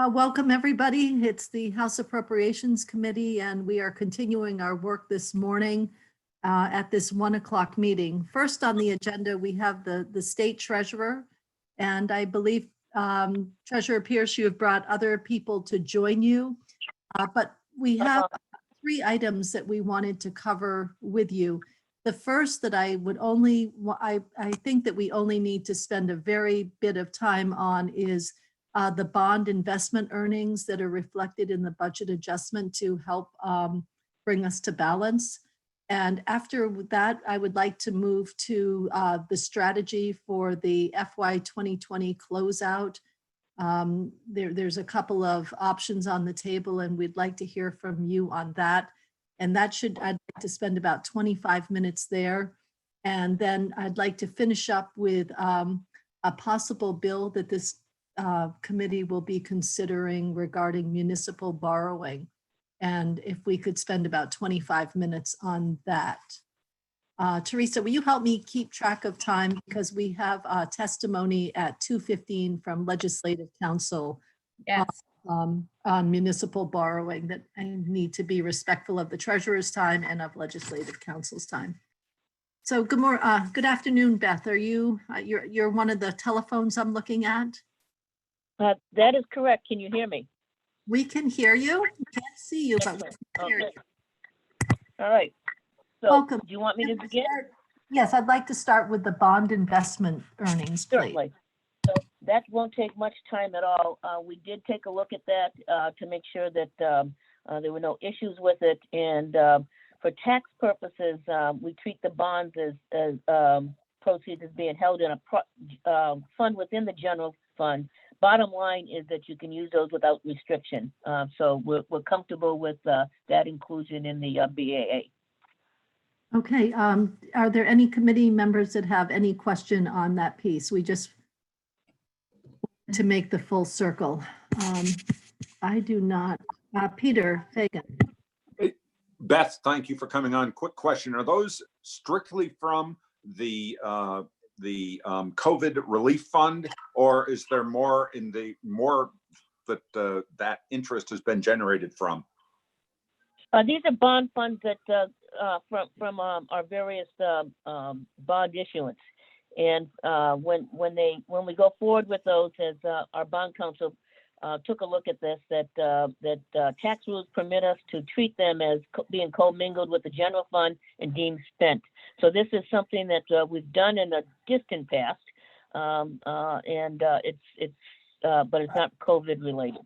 Welcome, everybody. It's the House Appropriations Committee, and we are continuing our work this morning at this 1 o'clock meeting. First on the agenda, we have the state treasurer, and I believe Treasurer Pierce, you have brought other people to join you, but we have 3 items that we wanted to cover with you. The first that I think that we only need to spend a very bit of time on is the bond investment earnings that are reflected in the budget adjustment to help bring us to balance. And after that, I would like to move to the strategy for the FY 2020 closeout. There's a couple of options on the table, and we'd like to hear from you on that. And I'd like to spend about 25 minutes there. And then I'd like to finish up with a possible bill that this committee will be considering regarding municipal borrowing. And if we could spend about 25 minutes on that. Teresa, will you help me keep track of time, because we have testimony at 2:15 from Legislative Council. Yes. On municipal borrowing, that I need to be respectful of the treasurer's time and of Legislative Council's time. So good afternoon, Beth. Are you, you're one of the telephones I'm looking at? That is correct. Can you hear me? We can hear you. We can't see you, but we can hear you. All right. So Welcome. Do you want me to begin? Yes, I'd like to start with the bond investment earnings, please. Certainly. So that won't take much time at all. We did take a look at that to make sure that there were no issues with it. And for tax purposes, we treat the bonds as proceeds as being held in a fund within the general fund. Bottom line is that you can use those without restriction. So we're comfortable with that inclusion in the BAA. Okay. Are there any committee members that have any question on that piece? We just want to make the full circle. I do not. Peter Fagan. Beth, thank you for coming on. Quick question. Are those strictly from the COVID relief fund, or is there more in that that interest has been generated from? These are bond funds that from our various bond issuance, and when we go forward with those, as our bond counsel took a look at this, that tax rules permit us to treat them as being commingled with the general fund and deemed spent. So this is something that we've done in the distant past, but it's not COVID related.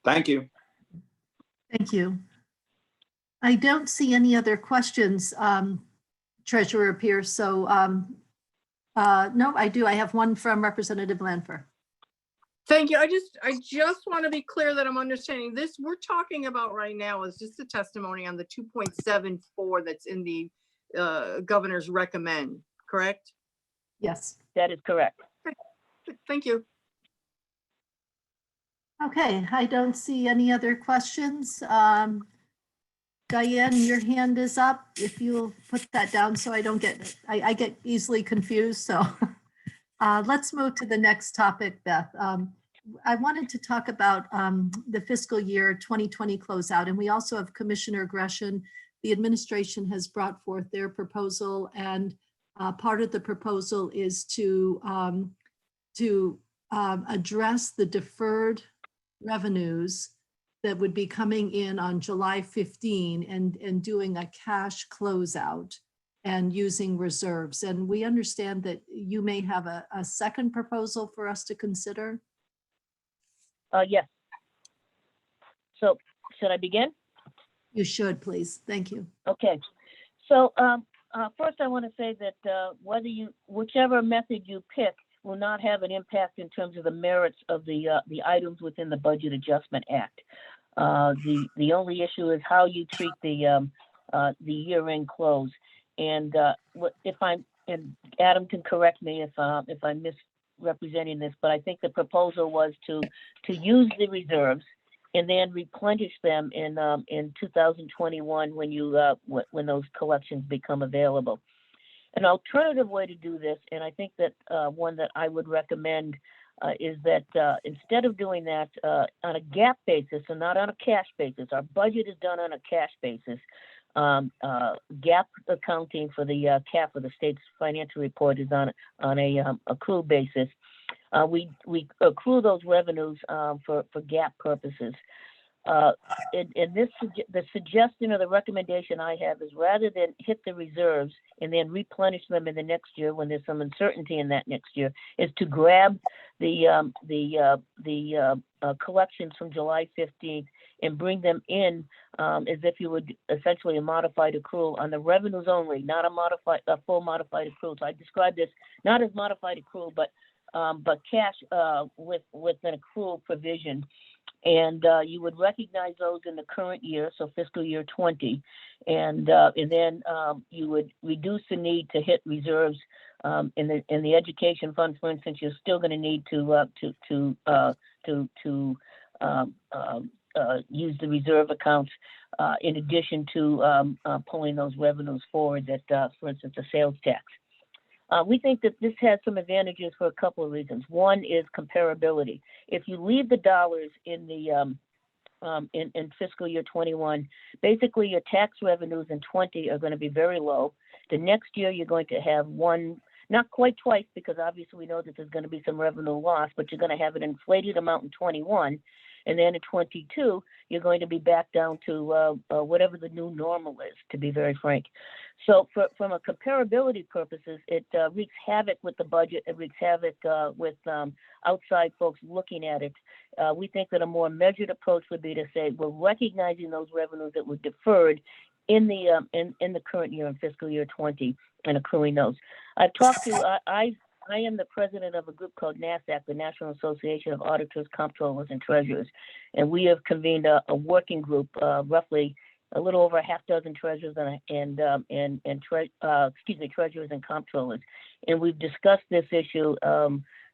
Thank you. Thank you. I don't see any other questions, Treasurer Pierce. So no, I do. I have one from Representative Lanfer. Thank you. I just want to be clear that I'm understanding this. We're talking about right now is just the testimony on the 2.74 that's in the governor's recommend, correct? Yes. That is correct. Thank you. Okay, I don't see any other questions. Diane, your hand is up. If you'll put that down so I don't get, I get easily confused. So let's move to the next topic, Beth. I wanted to talk about the fiscal year 2020 closeout, and we also have Commissioner Gresham. The administration has brought forth their proposal, and part of the proposal is to address the deferred revenues that would be coming in on July 15 and doing a cash closeout and using reserves. And we understand that you may have a second proposal for us to consider. Yes. So should I begin? You should, please. Thank you. Okay. So first I want to say that whichever method you pick will not have an impact in terms of the merits of the items within the Budget Adjustment Act. The only issue is how you treat the year-end close. And and Adam can correct me if I'm misrepresenting this, but I think the proposal was to use the reserves and then replenish them in 2021 when those collections become available. An alternative way to do this, and I think that one that I would recommend is that instead of doing that on a GAAP basis and not on a cash basis, our budget is done on a cash basis. GAAP accounting for the CAF, of the state's financial report, is on a accrual basis. We accrue those revenues for GAAP purposes. The suggestion or the recommendation I have is, rather than hit the reserves and then replenish them in the next year when there's some uncertainty in that next year, is to grab the collections from July 15th and bring them in as if you would essentially a modified accrual on the revenues only, not a full modified accrual. So I describe this not as modified accrual, but cash with an accrual provision. And you would recognize those in the current year, so fiscal year 20, and then you would reduce the need to hit reserves in the education fund. For instance, you're still going to need to use the reserve accounts in addition to pulling those revenues forward. That, for instance, the sales tax. We think that this has some advantages for a couple of reasons. One is comparability. If you leave the dollars in the in fiscal year 21, basically your tax revenues in 20 are going to be very low. The next year you're going to have one, not quite twice, because obviously we know that there's going to be some revenue loss, but you're going to have an inflated amount in 21. And then in 22, you're going to be back down to whatever the new normal is, to be very frank. So from a comparability purposes, it wreaks havoc with the budget. It wreaks havoc with outside folks looking at it. We think that a more measured approach would be to say we're recognizing those revenues that were deferred in the current year, in fiscal year 20, and accruing those. I've talked to I am the president of a group called NASDAQ, the National Association of Auditors, Comptrollers, and Treasurers, and we have convened a working group, roughly a little over a half dozen treasurers treasurers and comptrollers, and we've discussed this issue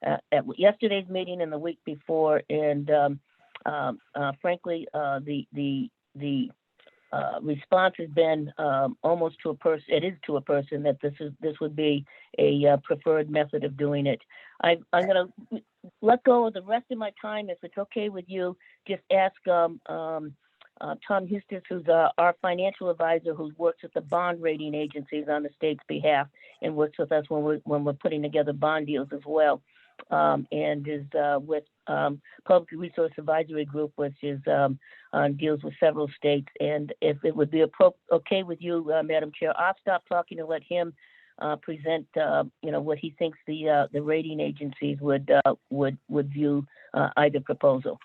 at yesterday's meeting and the week before, and frankly, the response has been almost to a person. It is to a person that this would be a preferred method of doing it. I'm going to let go of the rest of my time, if it's okay with you. Just ask Tom Hustis, who's our financial advisor, who works with the bond rating agencies on the state's behalf and works with us when we're putting together bond deals as well, and is with Public Resource Advisory Group, which is deals with several states. And if it would be okay with you, Madam Chair, I'll stop talking and let him present, what he thinks the rating agencies would view either proposal.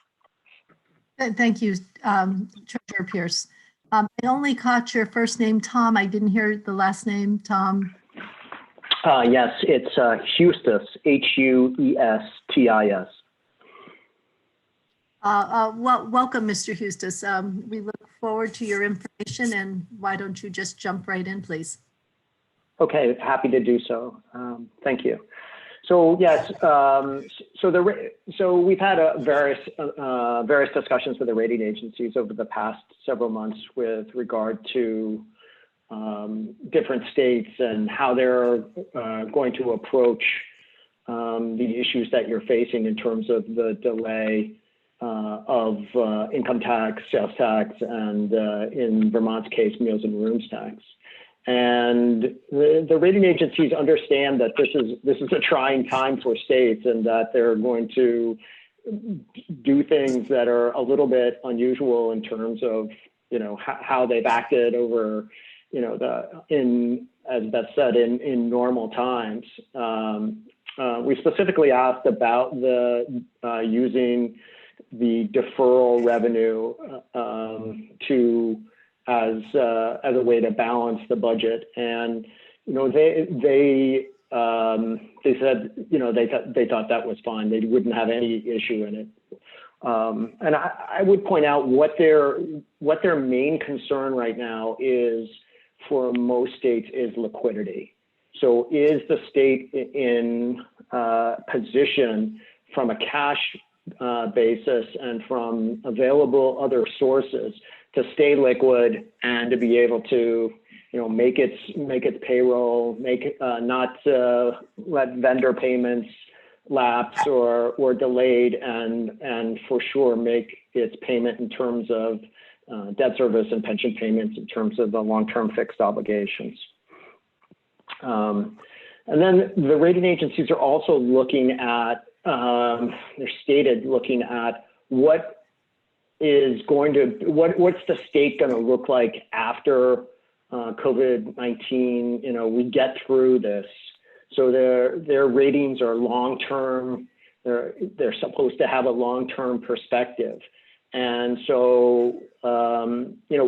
Thank you, Treasurer Pierce. I only caught your first name, Tom. I didn't hear the last name, Tom. Yes, it's Hustis, Huestis. Welcome, Mr. Hustis. We look forward to your information, and why don't you just jump right in, please? Okay, happy to do so. Thank you. So yes, so we've had various discussions with the rating agencies over the past several months with regard to different states and how they're going to approach the issues that you're facing in terms of the delay of income tax, sales tax, and in Vermont's case, meals and rooms tax. And the rating agencies understand that this is a trying time for states, and that they're going to do things that are a little bit unusual in terms of how they've acted over as Beth said, in normal times. We specifically asked about the using the deferral revenue as a way to balance the budget, and they said they thought that was fine. They wouldn't have any issue in it. And I would point out what their main concern right now is for most states is liquidity. So is the state in position from a cash basis and from available other sources to stay liquid and to be able to make its payroll, not let vendor payments lapse or delayed, and for sure make its payment in terms of debt service and pension payments in terms of the long-term fixed obligations. And then the rating agencies are also looking at, they're stated looking at what's the state going to look like after COVID-19, we get through this. So their ratings are long-term. They're supposed to have a long-term perspective. And so,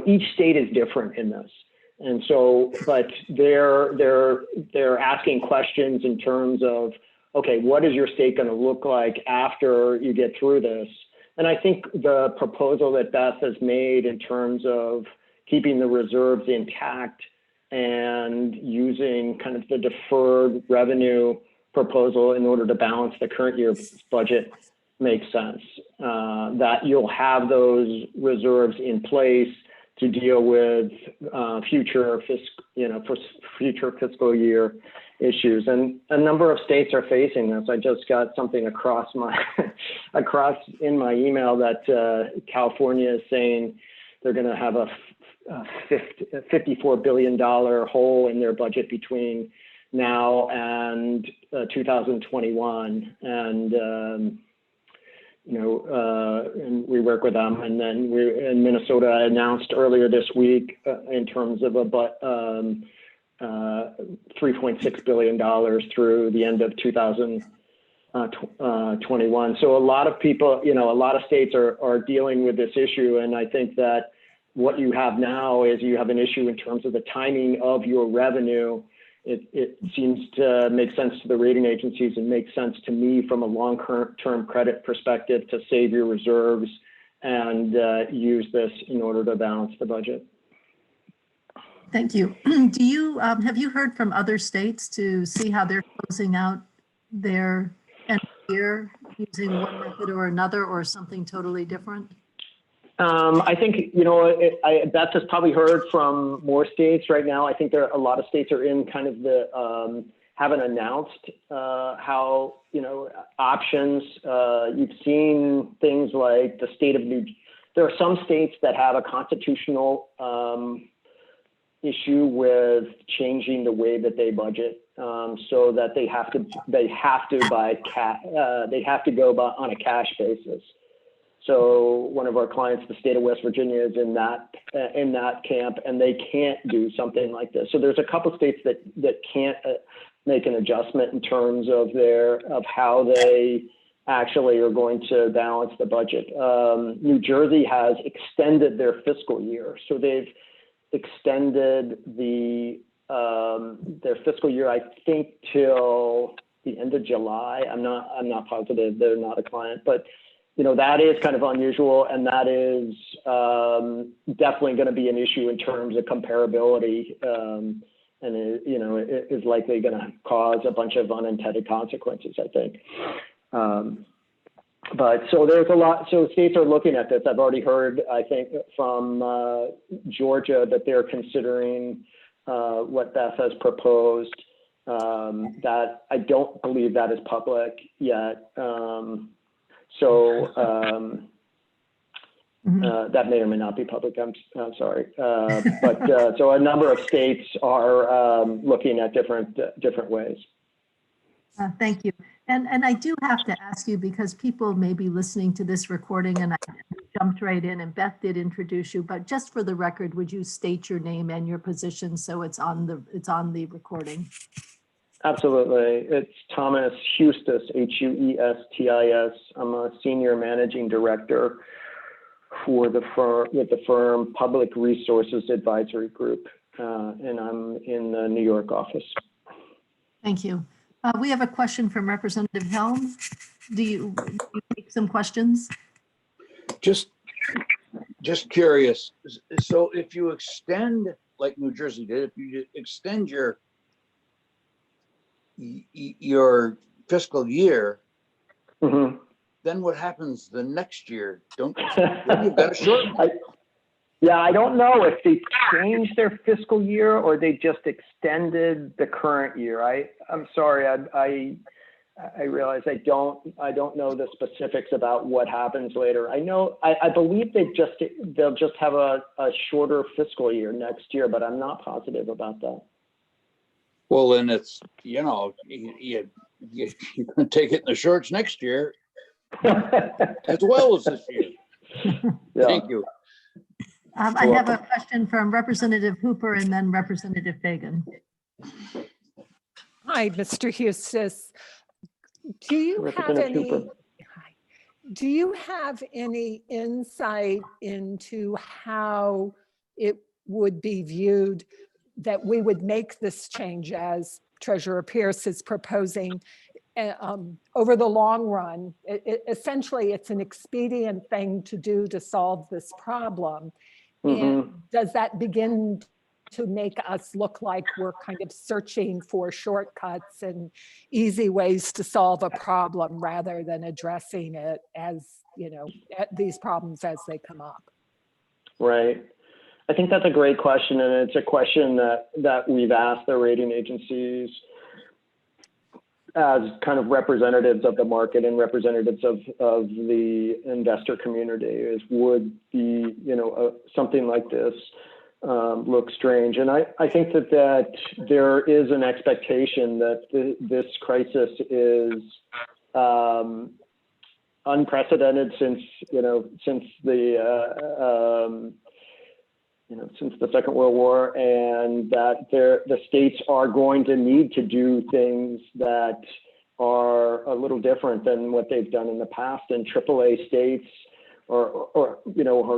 each state is different in this. And so, but they're asking questions in terms of, okay, what is your state going to look like after you get through this? And I think the proposal that Beth has made in terms of keeping the reserves intact and using kind of the deferred revenue proposal in order to balance the current year's budget makes sense. That you'll have those reserves in place to deal with future fiscal year issues, and a number of states are facing this. I just got something across in my email that California is saying they're going to have a $54 billion hole in their budget between now and 2021, and and we work with them. And then in Minnesota announced earlier this week in terms of $3.6 billion through the end of 2021. So a lot of people, a lot of states are dealing with this issue. And I think that what you have now is you have an issue in terms of the timing of your revenue. It seems to make sense to the rating agencies and makes sense to me from a long-term credit perspective to save your reserves and use this in order to balance the budget. Thank you. Do you have you heard from other states to see how they're closing out their end of year using one method or another, or something totally different? I think, Beth has probably heard from more states right now. I think a lot of states are in kind of the, haven't announced how, options. You've seen things like the state of there are some states that have a constitutional issue with changing the way that they budget, so that they have to go on a cash basis. So one of our clients, the state of West Virginia, is in that camp, and they can't do something like this. So there's a couple states that can't make an adjustment in terms of how they actually are going to balance the budget. New Jersey has extended their fiscal year, so they've extended their fiscal year, I think, till the end of July. I'm not positive. They're not a client, but that is kind of unusual, and that is definitely going to be an issue in terms of comparability, and it is likely going to cause a bunch of unintended consequences, I think. But so there's a lot. So states are looking at this. I've already heard, I think, from Georgia that they're considering what Beth has proposed. That I don't believe that is public yet. That may or may not be public. I'm sorry, but so a number of states are looking at different ways. Thank you. And I do have to ask you, because people may be listening to this recording, and I jumped right in, and Beth did introduce you, but just for the record, would you state your name and your position so it's on the recording? Absolutely. It's Thomas Huestis, Huestis. I'm a senior managing director with the firm Public Resources Advisory Group, and I'm in the New York office. Thank you. We have a question from Representative Helm. Do you take some questions? Just curious. So if you extend, like New Jersey did, if you extend your fiscal year, then what happens the next year? Don't you got a short? Yeah, I don't know if they changed their fiscal year or they just extended the current year. I'm sorry, I I realize I don't know the specifics about what happens later. I believe they'll just have a shorter fiscal year next year, but I'm not positive about that. Well, then it's, you're going to take it in the shorts next year as well as this year. Yeah. Thank you. I have a question from Representative Hooper and then Representative Fagan. Hi, Mr. Hustis. Do you have any insight into how it would be viewed that we would make this change as Treasurer Pierce is proposing over the long run? Essentially, it's an expedient thing to do to solve this problem. And does that begin to make us look like we're kind of searching for shortcuts and easy ways to solve a problem rather than addressing it as, these problems as they come up? Right. I think that's a great question. And it's a question that we've asked the rating agencies as kind of representatives of the market and representatives of the investor community, is would be, something like this look strange. And I think that there is an expectation that this crisis is unprecedented since the Second World War, and that the states are going to need to do things that are a little different than what they've done in the past. And AAA states are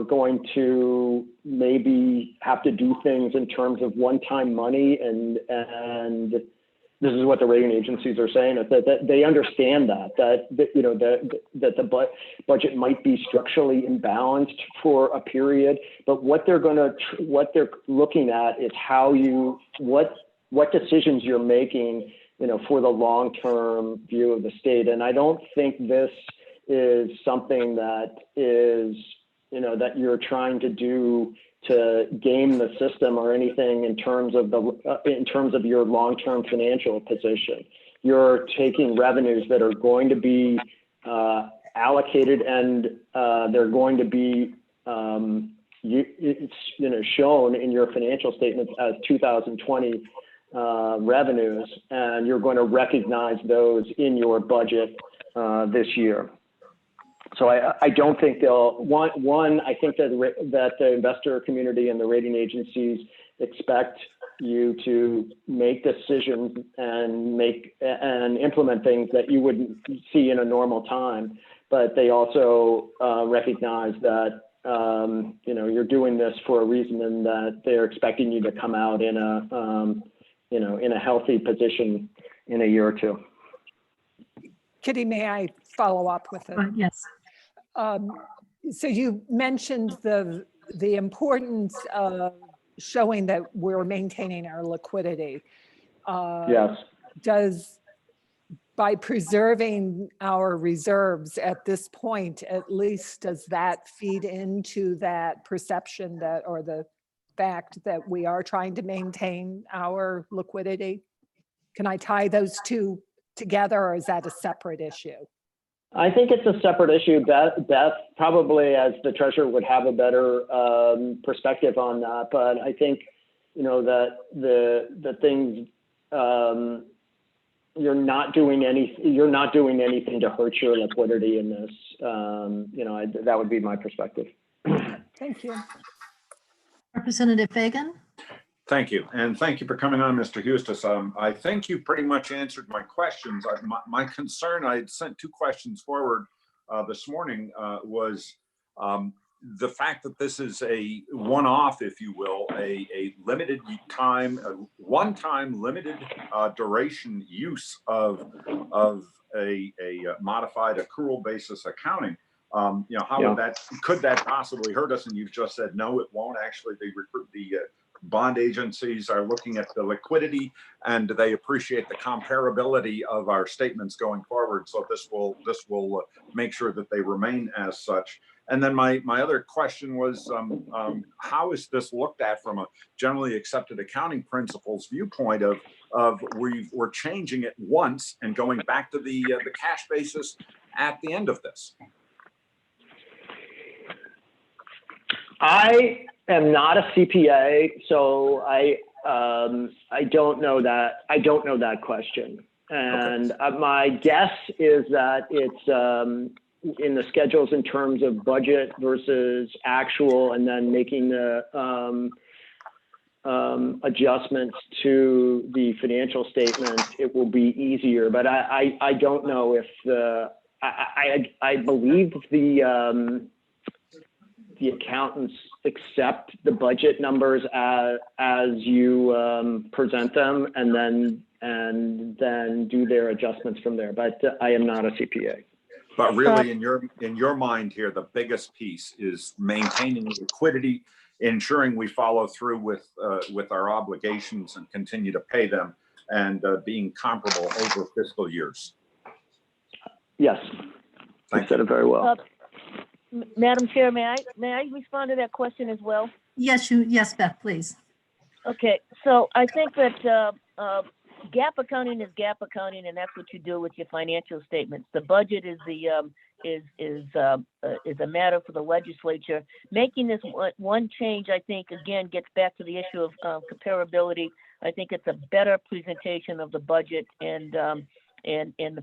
going to maybe have to do things in terms of one-time money, and this is what the rating agencies are saying, that they understand that the budget might be structurally imbalanced for a period, but what they're looking at is what decisions you're making, for the long-term view of the state. And I don't think this is something that is, that you're trying to do to game the system or anything in terms of your long-term financial position. You're taking revenues that are going to be allocated, and they're going to be shown in your financial statements as 2020 revenues, and you're going to recognize those in your budget this year. So I don't think they'll I think that the investor community and the rating agencies expect you to make decisions and implement things that you wouldn't see in a normal time. But they also recognize that you're doing this for a reason, and that they're expecting you to come out in a healthy position in a year or two. Kitty, may I follow up with it? Yes. So you mentioned the importance of showing that we're maintaining our liquidity. Yes. By preserving our reserves at this point, at least, does that feed into that perception or the fact that we are trying to maintain our liquidity? Can I tie those two together, or is that a separate issue? I think it's a separate issue. Beth probably, as the treasurer, would have a better perspective on that. But I think, that the things, you're not doing anything to hurt your liquidity in this. That would be my perspective. Thank you. Representative Fagan? Thank you. And thank you for coming on, Mr. Hustis. I think you pretty much answered my questions. My concern, I had sent two questions forward this morning, was the fact that this is a one-off, if you will, a limited time, a one-time limited duration use of a modified accrual basis accounting. How could that possibly hurt us? And you've just said, no, it won't. Actually, the bond agencies are looking at the liquidity and they appreciate the comparability of our statements going forward. So this will make sure that they remain as such. And then my other question was, how is this looked at from a generally accepted accounting principles viewpoint of we're changing it once and going back to the cash basis at the end of this? I am not a CPA, so I don't know that. I don't know that question. And my guess is that it's in the schedules in terms of budget versus actual, and then making the adjustments to the financial statement. It will be easier, but I don't know if I believe the accountants accept the budget numbers as you present them, and then do their adjustments from there. But I am not a CPA. But really, in your mind here, the biggest piece is maintaining liquidity, ensuring we follow through with our obligations and continue to pay them, and being comparable over fiscal years. Yes, you said it very well. Madam Chair, may I respond to that question as well? Yes, Beth, please. Okay, so I think that GAAP accounting is GAAP accounting, and that's what you do with your financial statements. The budget is a matter for the legislature. Making this one change, I think, again, gets back to the issue of comparability. I think it's a better presentation of the budget and the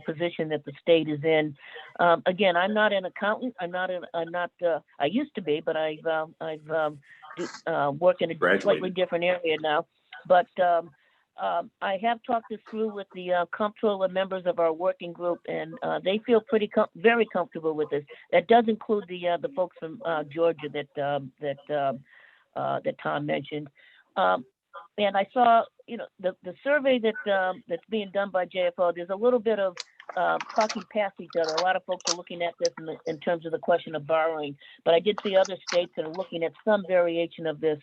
position that the state is in. Again, I'm not an accountant. I used to be, but I've worked in a slightly different area now. But I have talked this through with the comptroller members of our working group, and they feel very comfortable with this. That does include the folks from Georgia that Tom mentioned. And I saw, the survey that's being done by JFO. There's a little bit of talking past each other. A lot of folks are looking at this in terms of the question of borrowing, but I did see other states that are looking at some variation of this,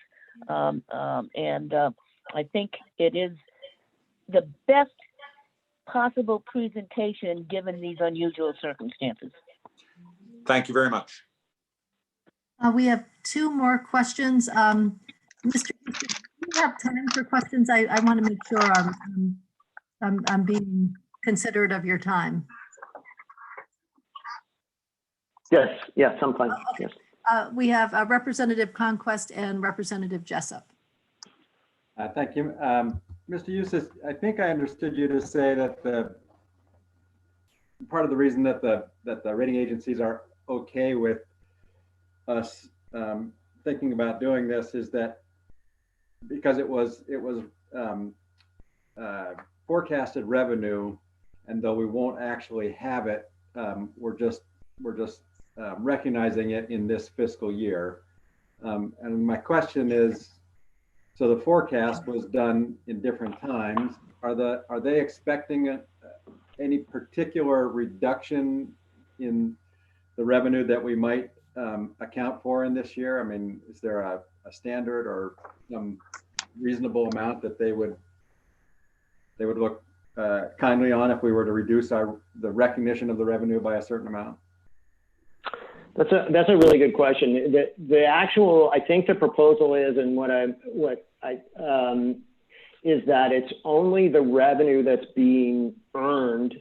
and I think it is the best possible presentation given these unusual circumstances. Thank you very much. We have two more questions. Mr. do you have time for questions? I want to make sure I'm being considerate of your time. Yes, I'm fine. Okay. Yes. We have Representative Conquest and Representative Jessup. Thank you. Mr. Eustace, I think I understood you to say that part of the reason that the rating agencies are okay with us thinking about doing this is that because it was forecasted revenue, and though we won't actually have it, we're just recognizing it in this fiscal year. And my question is, so the forecast was done in different times. Are they expecting any particular reduction in the revenue that we might account for in this year? I mean, is there a standard or some reasonable amount that they would look kindly on if we were to reduce the recognition of the revenue by a certain amount? That's a really good question. The actual, I think the proposal is, and is that it's only the revenue that's being earned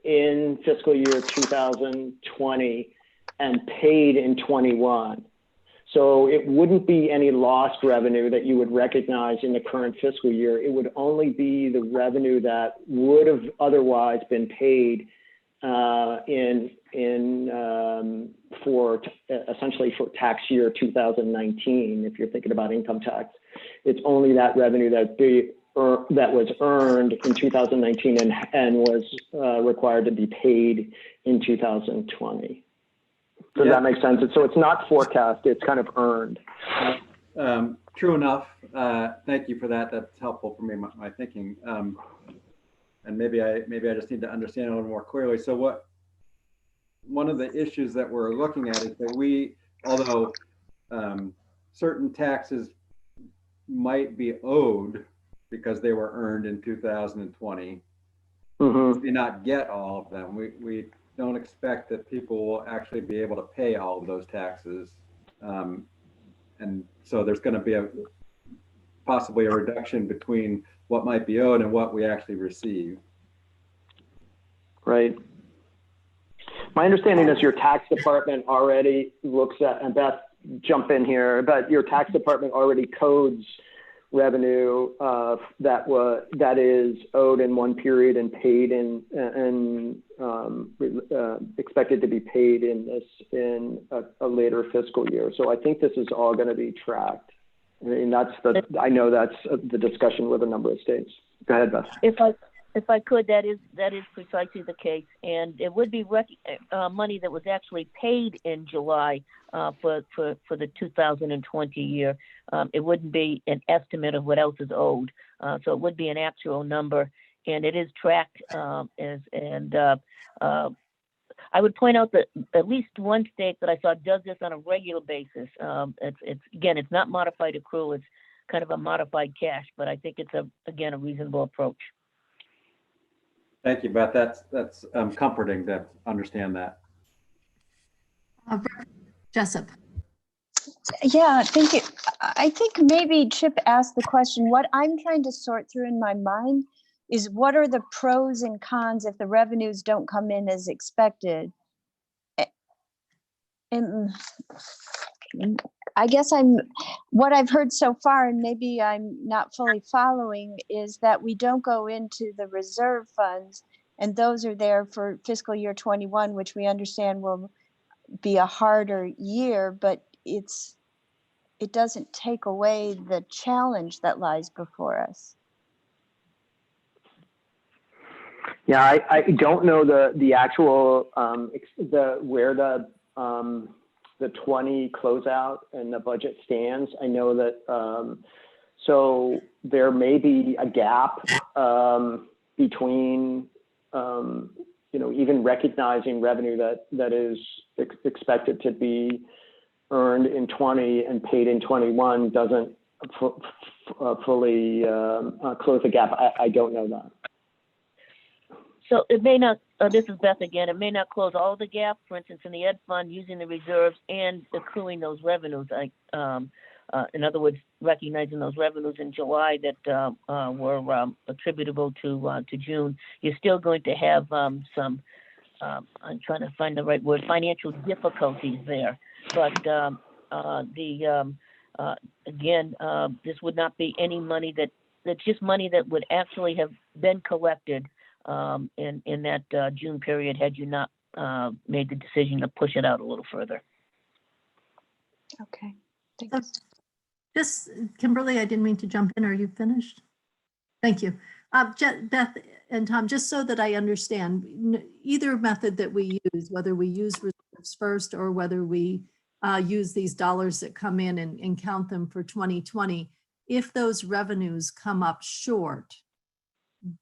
in fiscal year 2020 and paid in 21. So it wouldn't be any lost revenue that you would recognize in the current fiscal year. It would only be the revenue that would have otherwise been paid essentially for tax year 2019. If you're thinking about income tax, it's only that revenue that was earned in 2019 and was required to be paid in 2020. Does that make sense? So it's not forecast, it's kind of earned. True enough. Thank you for that. That's helpful for me, my thinking. And maybe I just need to understand a little more clearly. So one of the issues that we're looking at is that although certain taxes might be owed because they were earned in 2020. Mhm. May not get all of them. We don't expect that people will actually be able to pay all of those taxes. And so there's going to be possibly a reduction between what might be owed and what we actually receive. Right. My understanding is your tax department already looks at, and Beth, jump in here, but your tax department already codes revenue that is owed in one period and paid and expected to be paid in a later fiscal year. So I think this is all going to be tracked. I mean, I know that's the discussion with a number of states. Go ahead, Beth. If I could, that is precisely the case, and it would be money that was actually paid in July for the 2020 year. It wouldn't be an estimate of what else is owed, so it would be an actual number, and it is tracked. I would point out that at least one state that I saw does this on a regular basis. It's not modified accrual; it's kind of a modified cash, but I think it's a reasonable approach. Thank you, Beth. That's comforting to understand that. Jessup. Yeah, thank you. I think maybe Chip asked the question. What I'm trying to sort through in my mind is what are the pros and cons if the revenues don't come in as expected? And I guess what I've heard so far, and maybe I'm not fully following, is that we don't go into the reserve funds, and those are there for fiscal year 21, which we understand will be a harder year, but it doesn't take away the challenge that lies before us. Yeah, I don't know the actual where the 20 closeout and the budget stands. I know that so there may be a gap between even recognizing revenue that is expected to be earned in 20 and paid in 21 doesn't fully close the gap. I don't know that. So it may not, this is Beth again, it may not close all the gaps, for instance, in the ed fund, using the reserves and accruing those revenues. In other words, recognizing those revenues in July that were attributable to June. You're still going to have some, I'm trying to find the right word, financial difficulties there. But this would not be any money that's just money that would actually have been collected in that June period had you not made the decision to push it out a little further. Okay, thanks. Just, Kimberly, I didn't mean to jump in. Are you finished? Thank you. Beth and Tom, just so that I understand, either method that we use, whether we use reserves first or whether we use these dollars that come in and count them for 2020, if those revenues come up short,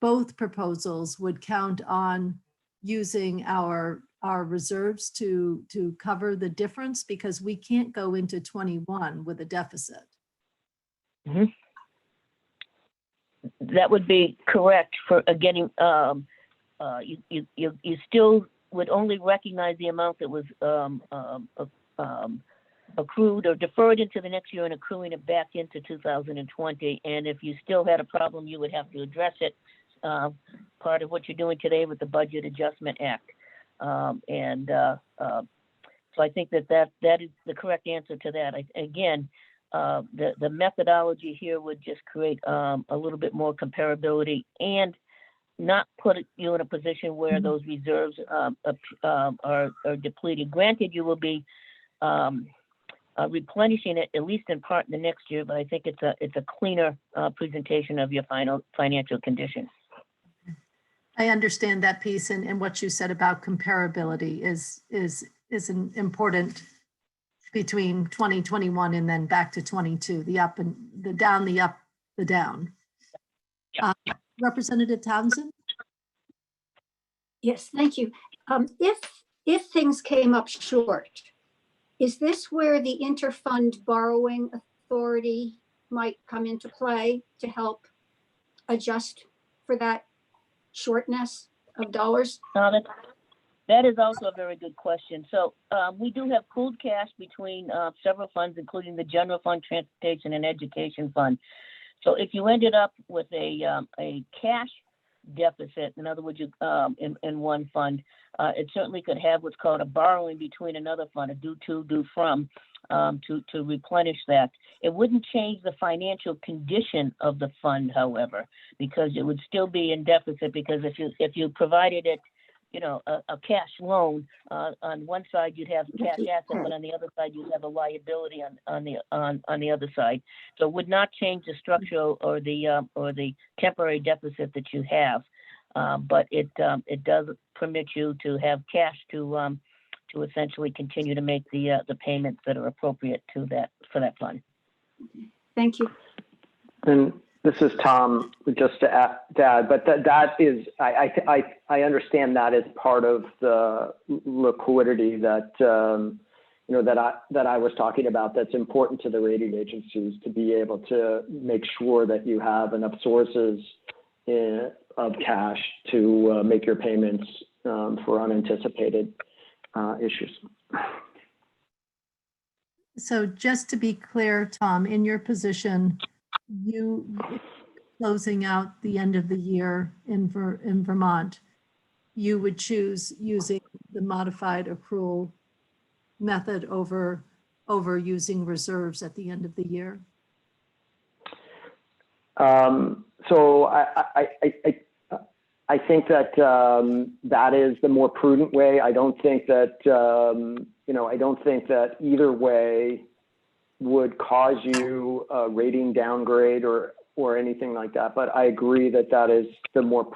both proposals would count on using our reserves to cover the difference, because we can't go into 21 with a deficit. Mm-hmm. That would be correct for getting, you still would only recognize the amount that was accrued or deferred into the next year and accruing it back into 2020. And if you still had a problem, you would have to address it. Part of what you're doing today with the Budget Adjustment Act. So I think that is the correct answer to that. The methodology here would just create a little bit more comparability and not put you in a position where those reserves are depleted. Granted, you will be replenishing it, at least in part, in the next year, but I think it's a cleaner presentation of your final financial condition. I understand that piece, and what you said about comparability is an important between 2021 and then back to 22, the up and the down, the up, the down. Representative Townsend? Yes, thank you. If things came up short, is this where the interfund borrowing authority might come into play to help adjust for that shortness of dollars? That is also a very good question. So we do have pooled cash between several funds, including the general fund, transportation, and education fund. So if you ended up with a cash deficit, in other words, in one fund, it certainly could have what's called a borrowing between another fund, a due to, due from, to replenish that. It wouldn't change the financial condition of the fund, however, because it would still be in deficit, because if you provided it, you know, a cash loan, on one side you'd have cash asset, but on the other side you'd have a liability on the other side. So it would not change the structural or the temporary deficit that you have, but it does permit you to have cash to essentially continue to make the payments that are appropriate for that fund. Thank you. And this is Tom, just to add, but that is, I understand that is part of the liquidity that, you know, that I was talking about, that's important to the rating agencies, to be able to make sure that you have enough sources of cash to make your payments for unanticipated issues. So just to be clear, Tom, in your position, you closing out the end of the year in Vermont, you would choose using the modified accrual method over using reserves at the end of the year? So I think that that is the more prudent way. I don't think that you know, I don't think that either way would cause you a rating downgrade or anything like that. But I agree that that is the more,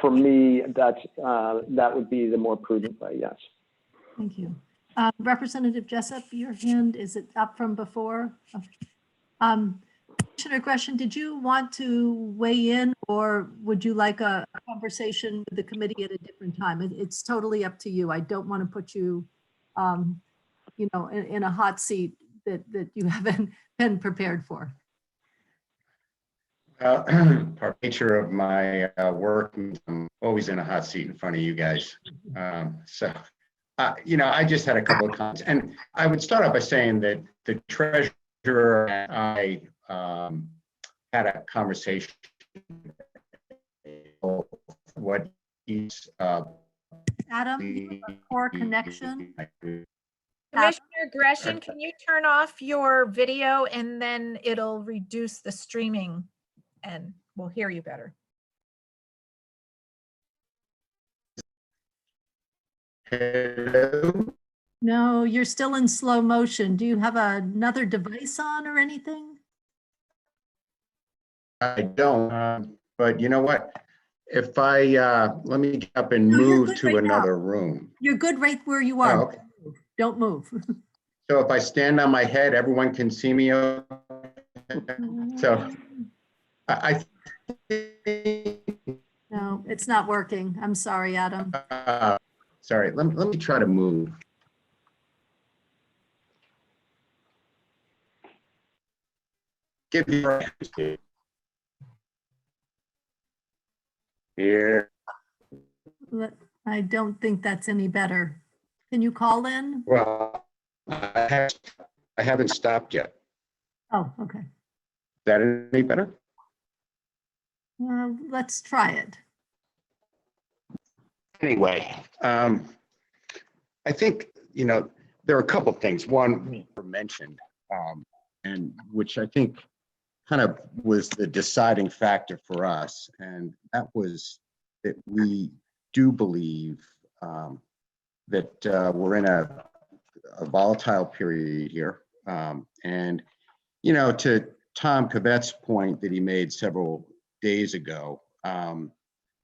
for me, that would be the more prudent way, yes. Thank you. Representative Jessup, your hand, is it up from before? Commissioner Gresham, did you want to weigh in, or would you like a conversation with the committee at a different time? It's totally up to you. I don't want to put you, you know, in a hot seat that you haven't been prepared for. Part of the nature of my work, I'm always in a hot seat in front of you guys. You know, I just had a couple of comments, and I would start off by saying that the treasurer and I had a conversation. What is Adam, you have a poor connection. Commissioner Gresham, can you turn off your video and then it'll reduce the streaming and we'll hear you better. Hello? No, you're still in slow motion. Do you have another device on or anything? I don't, but you know what? If I, let me get up and No, you're move good to right now. another room. You're good right where you are. Oh, okay. Don't move. So if I stand on my head, everyone can see me. So I No, it's not working. I'm sorry, Adam. sorry, let me try to move. Give me here. I don't think that's any better. Can you call in? Well, I haven't stopped yet. Oh, okay. Is that any better? Let's try it. Anyway, I think, you know, there are a couple of things. One were mentioned, and which I think kind of was the deciding factor for us, and that was that we do believe that we're in a volatile period here. And, you know, to Tom Covette's point that he made several days ago,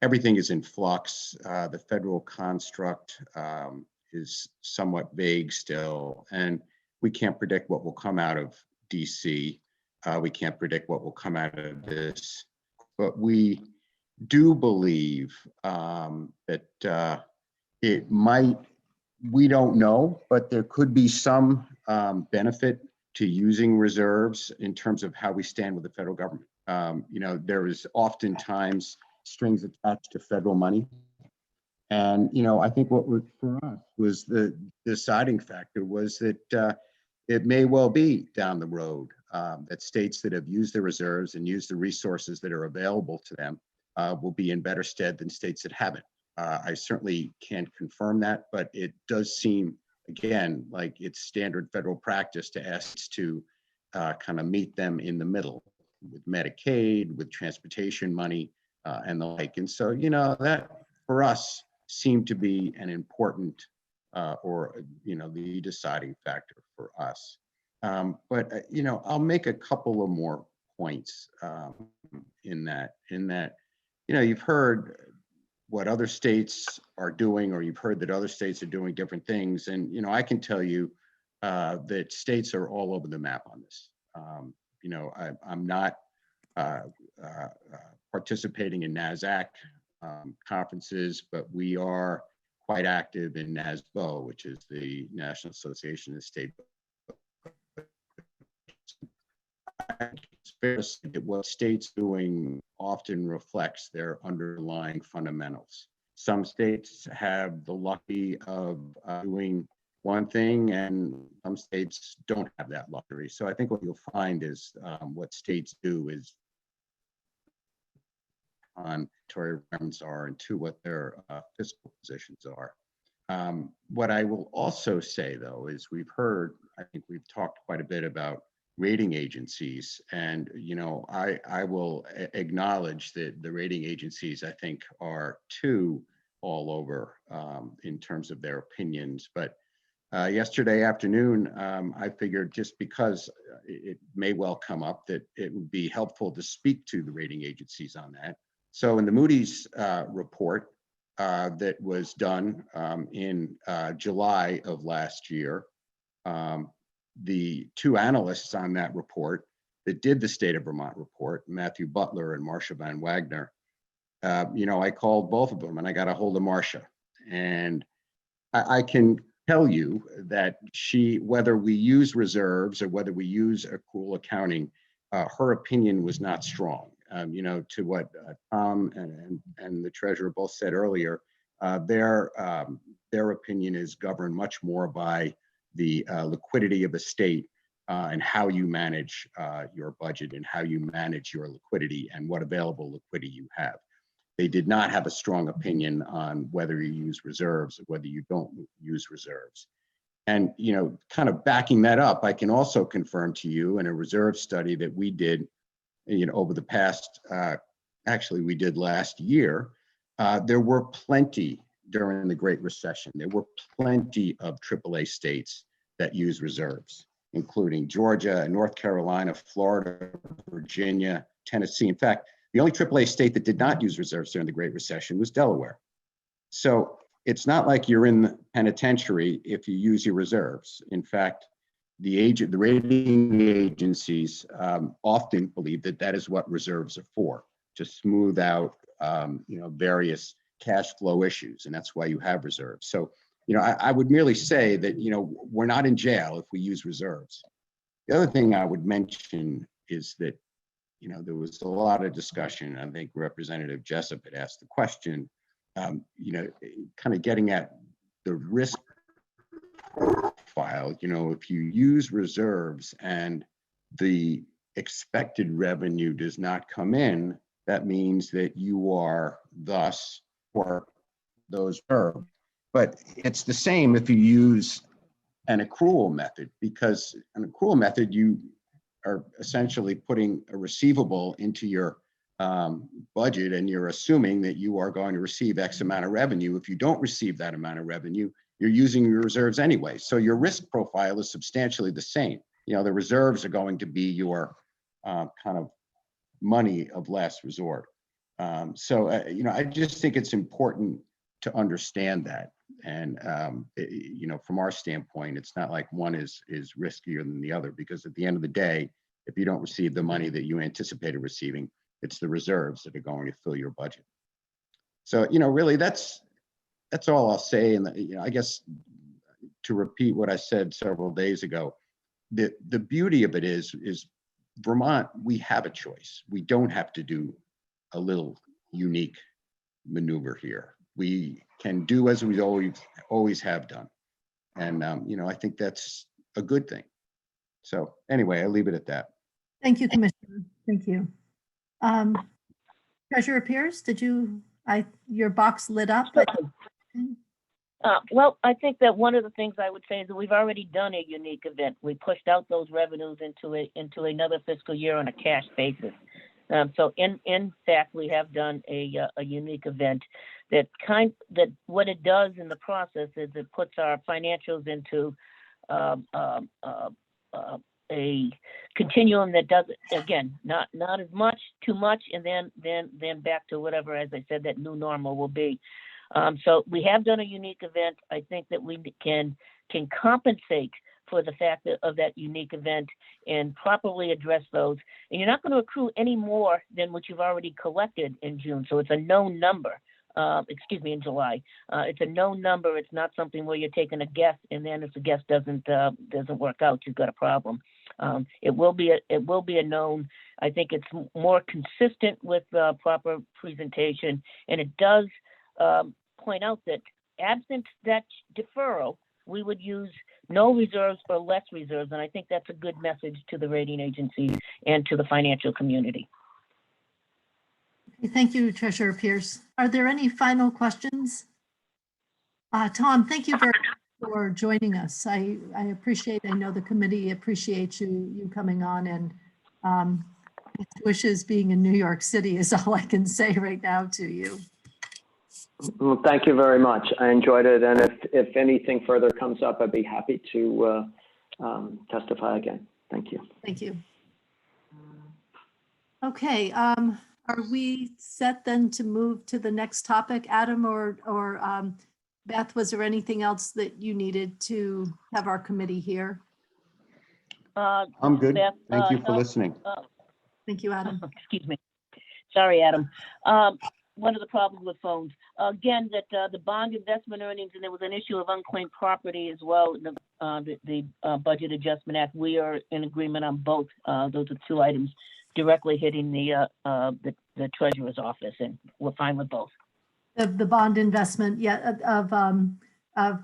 everything is in flux. The federal construct is somewhat vague still, and we can't predict what will come out of DC. We can't predict what will come out of this, but we do believe that it might, we don't know, but there could be some benefit to using reserves in terms of how we stand with the federal government. There is oftentimes strings attached to federal money. And, I think what for us was the deciding factor was that it may well be down the road that states that have used their reserves and used the resources that are available to them will be in better stead than states that haven't. I certainly can't confirm that, but it does seem, again, like it's standard federal practice to ask to kind of meet them in the middle with Medicaid, with transportation money, and the like. And so, that for us seemed to be an important the deciding factor for us. But I'll make a couple of more points in that, you've heard what other states are doing, or you've heard that other states are doing different things. And, I can tell you that states are all over the map on this. I'm not participating in NASAC conferences, but we are quite active in NASBO, which is the National Association of State. It's fair to say that what states doing often reflects their underlying fundamentals. Some states have the lucky of doing one thing, and some states don't have that luxury. So I think what you'll find is what states do is on requirements are, and to what their fiscal positions are. What I will also say, though, is I think we've talked quite a bit about rating agencies, and I will acknowledge that the rating agencies, I think, are too all over in terms of their opinions. But yesterday afternoon, I figured, just because it may well come up, that it would be helpful to speak to the rating agencies on that. So in the Moody's report that was done in July of last year, the two analysts on that report that did the State of Vermont report, Matthew Butler and Marcia Van Wagner, I called both of them, and I got a hold of Marcia. And I can tell you that whether we use reserves or whether we use accrual accounting, her opinion was not strong. To what Tom and the treasurer both said earlier, their opinion is governed much more by the liquidity of a state and how you manage your budget and how you manage your liquidity and what available liquidity you have. They did not have a strong opinion on whether you use reserves or whether you don't use reserves. And, kind of backing that up, I can also confirm to you in a reserve study that we did, over the past, actually we did last year, there were plenty during the Great Recession. There were plenty of AAA states that use reserves, including Georgia, North Carolina, Florida, Virginia, Tennessee. In fact, the only AAA state that did not use reserves during the Great Recession was Delaware. So it's not like you're in the penitentiary if you use your reserves. In fact, the rating agencies often believe that is what reserves are for, to smooth out various cash flow issues, and that's why you have reserves. So I would merely say that we're not in jail if we use reserves. The other thing I would mention is that there was a lot of discussion. I think Representative Jessup had asked the question, kind of getting at the risk profile. If you use reserves and the expected revenue does not come in, that means that you are thus for those reserves. But it's the same if you use an accrual method, because an accrual method, you are essentially putting a receivable into your budget, and you're assuming that you are going to receive X amount of revenue. If you don't receive that amount of revenue, you're using your reserves anyway. So your risk profile is substantially the same. The reserves are going to be your kind of money of last resort. I just think it's important to understand that. And, from our standpoint, it's not like one is riskier than the other, because at the end of the day, if you don't receive the money that you anticipated receiving, it's the reserves that are going to fill your budget. So, really, that's all I'll say. And, I guess to repeat what I said several days ago, the beauty of it is Vermont, we have a choice. We don't have to do a little unique maneuver here. We can do as we always have done. And, I think that's a good thing. So anyway, I leave it at that. Thank you, Commissioner. Thank you. Treasurer Pierce, your box lit up? Well, I think that one of the things I would say is that we've already done a unique event. We pushed out those revenues into another fiscal year on a cash basis. So in fact, we have done a unique event that what it does in the process is it puts our financials into a continuum that does, again, not as much, too much, and then back to whatever, as I said, that new normal will be. So we have done a unique event. I think that we can compensate for the fact of that unique event and properly address those. And you're not going to accrue any more than what you've already collected in June. So it's a known number. In July. It's a known number. It's not something where you're taking a guess, and then if the guess doesn't work out, you've got a problem. It will be a known. I think it's more consistent with proper presentation, and it does point out that absent that deferral, we would use no reserves or less reserves, and I think that's a good message to the rating agencies and to the financial community. Thank you, Treasurer Pierce. Are there any final questions? Tom, thank you very much for joining us. I appreciate, I know the committee appreciates you coming on, and wishes being in New York City is all I can say right now to you. Well, thank you very much. I enjoyed it. And if anything further comes up, I'd be happy to testify again. Thank you. Thank you. Okay. Are we set then to move to the next topic, Adam or Beth? Was there anything else that you needed to have our committee here? I'm good. Beth, Thank you for no, listening. Thank you, Adam. Excuse me. Sorry, Adam. One of the problems with phones, again, that the bond investment earnings, and there was an issue of unclaimed property as well in the Budget Adjustment Act. We are in agreement on both. Those are two items directly hitting the treasurer's office, and we're fine with both. The bond investment, yeah, of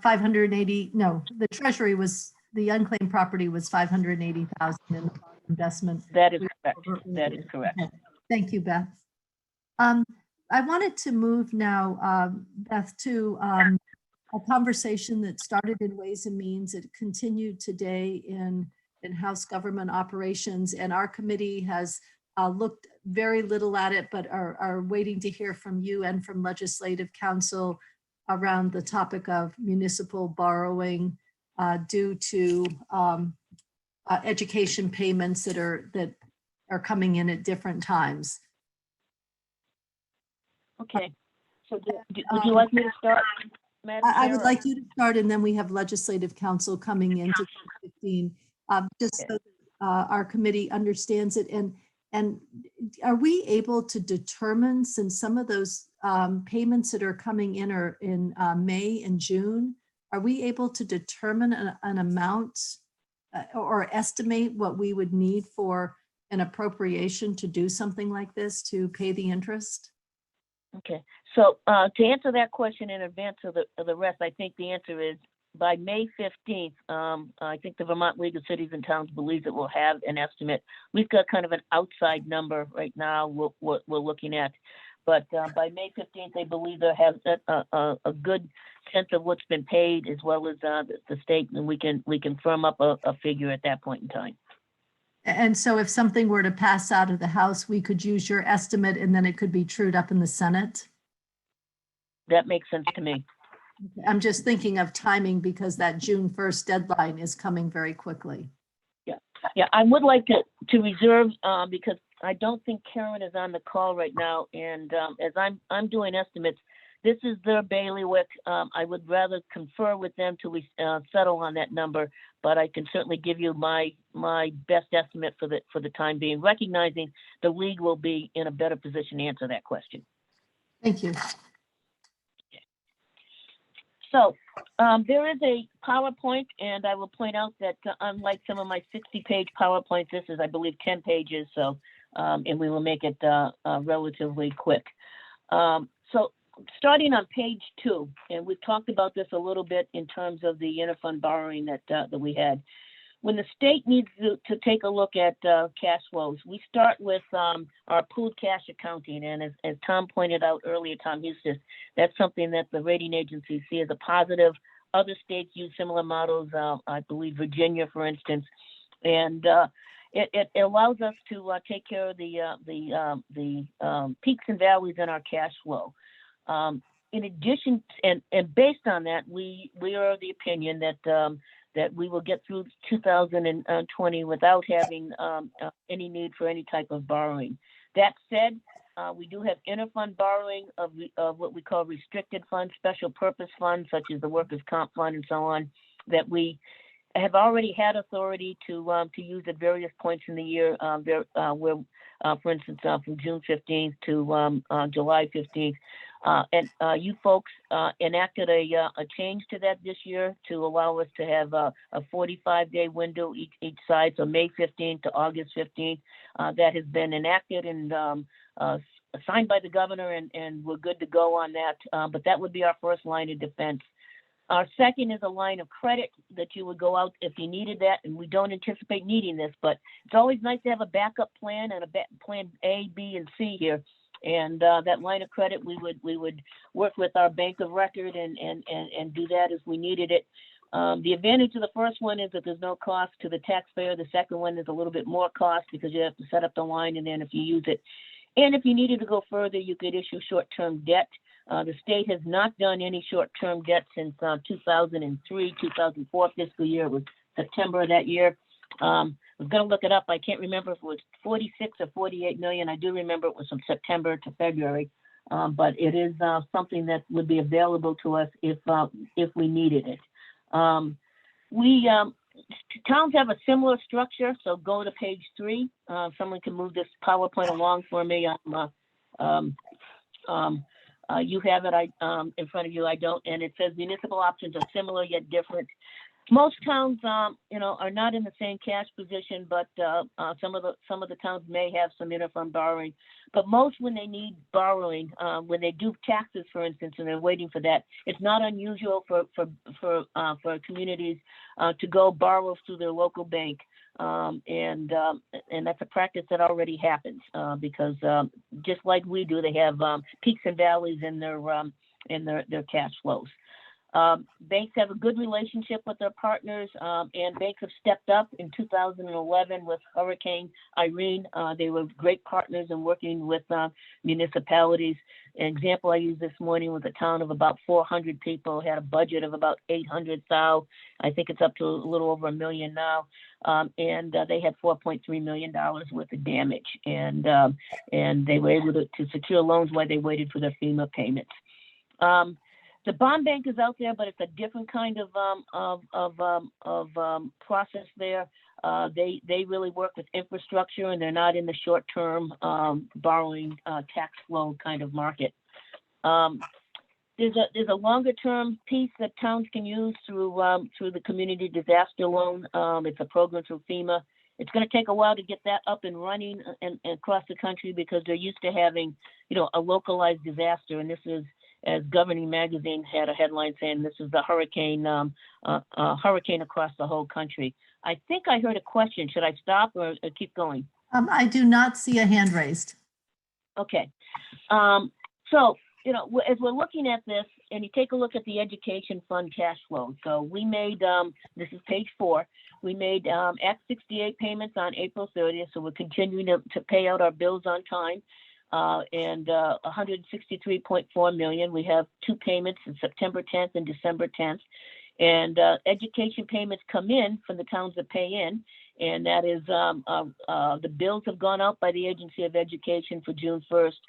580. No, the treasury was, the unclaimed property was 580,000 in the bond investment. That is correct. That is correct. Okay. Thank you, Beth. I wanted to move now, Beth, to a conversation that started in Ways and Means. It continued today in House Government Operations, and our committee has looked very little at it, but are waiting to hear from you and from Legislative Council around the topic of municipal borrowing due to education payments that are coming in at different times. Okay. So would you like me to start, Madam I would Chair? like you to start, and then we have Legislative Council coming into 15, just so that our committee understands it. And are we able to determine, since some of those payments that are coming in are in May and June, are we able to determine an amount or estimate what we would need for an appropriation to do something like this, to pay the interest? Okay, so to answer that question in advance of the rest, I think the answer is by May 15th, I think the Vermont League of Cities and Towns believes that we'll have an estimate. We've got kind of an outside number right now we're looking at, but by May 15th, they believe they have a good sense of what's been paid, as well as the state, and we can firm up a figure at that point in time. And so if something were to pass out of the House, we could use your estimate, and then it could be trued up in the Senate? That makes sense to me. I'm just thinking of timing, because that June 1st deadline is coming very quickly. Yeah, I would like to reserve, because I don't think Karen is on the call right now, and as I'm doing estimates, this is their bailiwick. I would rather confer with them till we settle on that number, but I can certainly give you my best estimate for the time being, recognizing the league will be in a better position to answer that question. Thank you. So there is a PowerPoint, and I will point out that unlike some of my 60-page PowerPoints, this is, I believe, 10 pages. So, and we will make it relatively quick. So starting on page 2, and we've talked about this a little bit in terms of the interfund borrowing that we had. When the state needs to take a look at cash flows, we start with our pooled cash accounting. And as Tom pointed out earlier, Tom Hustis, that's something that the rating agencies see as a positive. Other states use similar models, I believe Virginia, for instance. And it allows us to take care of the peaks and valleys in our cash flow. In addition, and based on that, we are of the opinion that we will get through 2020 without having any need for any type of borrowing. That said, we do have interfund borrowing of what we call restricted funds, special purpose funds, such as the workers' comp fund and so on, that we have already had authority to use at various points in the year, where, for instance, from June 15th to July 15th. And you folks enacted a change to that this year to allow us to have a 45-day window each side, so May 15th to August 15th. That has been enacted and signed by the governor, and we're good to go on that. But that would be our first line of defense. Our second is a line of credit that you would go out if you needed that, and we don't anticipate needing this, but it's always nice to have a backup plan and plan A, B, and C here. And that line of credit, we would work with our bank of record and do that as we needed it. The advantage of the first one is that there's no cost to the taxpayer. The second one is a little bit more cost because you have to set up the line, and then if you use it. And if you needed to go further, you could issue short-term debt. The state has not done any short-term debt since 2003, 2004 fiscal year. It was September of that year. I was going to look it up. I can't remember if it was 46 or 48 million. I do remember it was from September to February, but it is something that would be available to us if we needed it. Towns have a similar structure, so go to page 3. Someone can move this PowerPoint along for me. You have it in front of you. I don't, and it says municipal options are similar yet different. Most towns, are not in the same cash position, but some of the towns may have some interfund borrowing. But most, when they need borrowing, when they do taxes, for instance, and they're waiting for that, it's not unusual for communities to go borrow through their local bank, and that's a practice that already happens because just like we do, they have peaks and valleys in their cash flows. Banks have a good relationship with their partners, and banks have stepped up in 2011 with Hurricane Irene. They were great partners in working with municipalities. An example I used this morning was a town of about 400 people, had a budget of about 800,000. I think it's up to a little over $1 million now. And they had $4.3 million worth of damage. And they were able to secure loans while they waited for their FEMA payments. The bond bank is out there, but it's a different kind of process there. They really work with infrastructure, and they're not in the short-term borrowing tax flow kind of market. There's a longer-term piece that towns can use through the community disaster loan. It's a program through FEMA. It's going to take a while to get that up and running and across the country because they're used to having, a localized disaster, and this is, as Governing Magazine had a headline saying, this is the hurricane across the whole country. I think I heard a question. Should I stop or keep going? I do not see a hand raised. Okay. So, as we're looking at this, and you take a look at the education fund cash flow. So we made, this is page 4, we made Act 68 payments on April 30th. So we're continuing to pay out our bills on time. And 163.4 million. We have 2 payments in September 10th and December 10th. And education payments come in from the towns that pay in. And that is the bills have gone out by the Agency of Education for June 1st.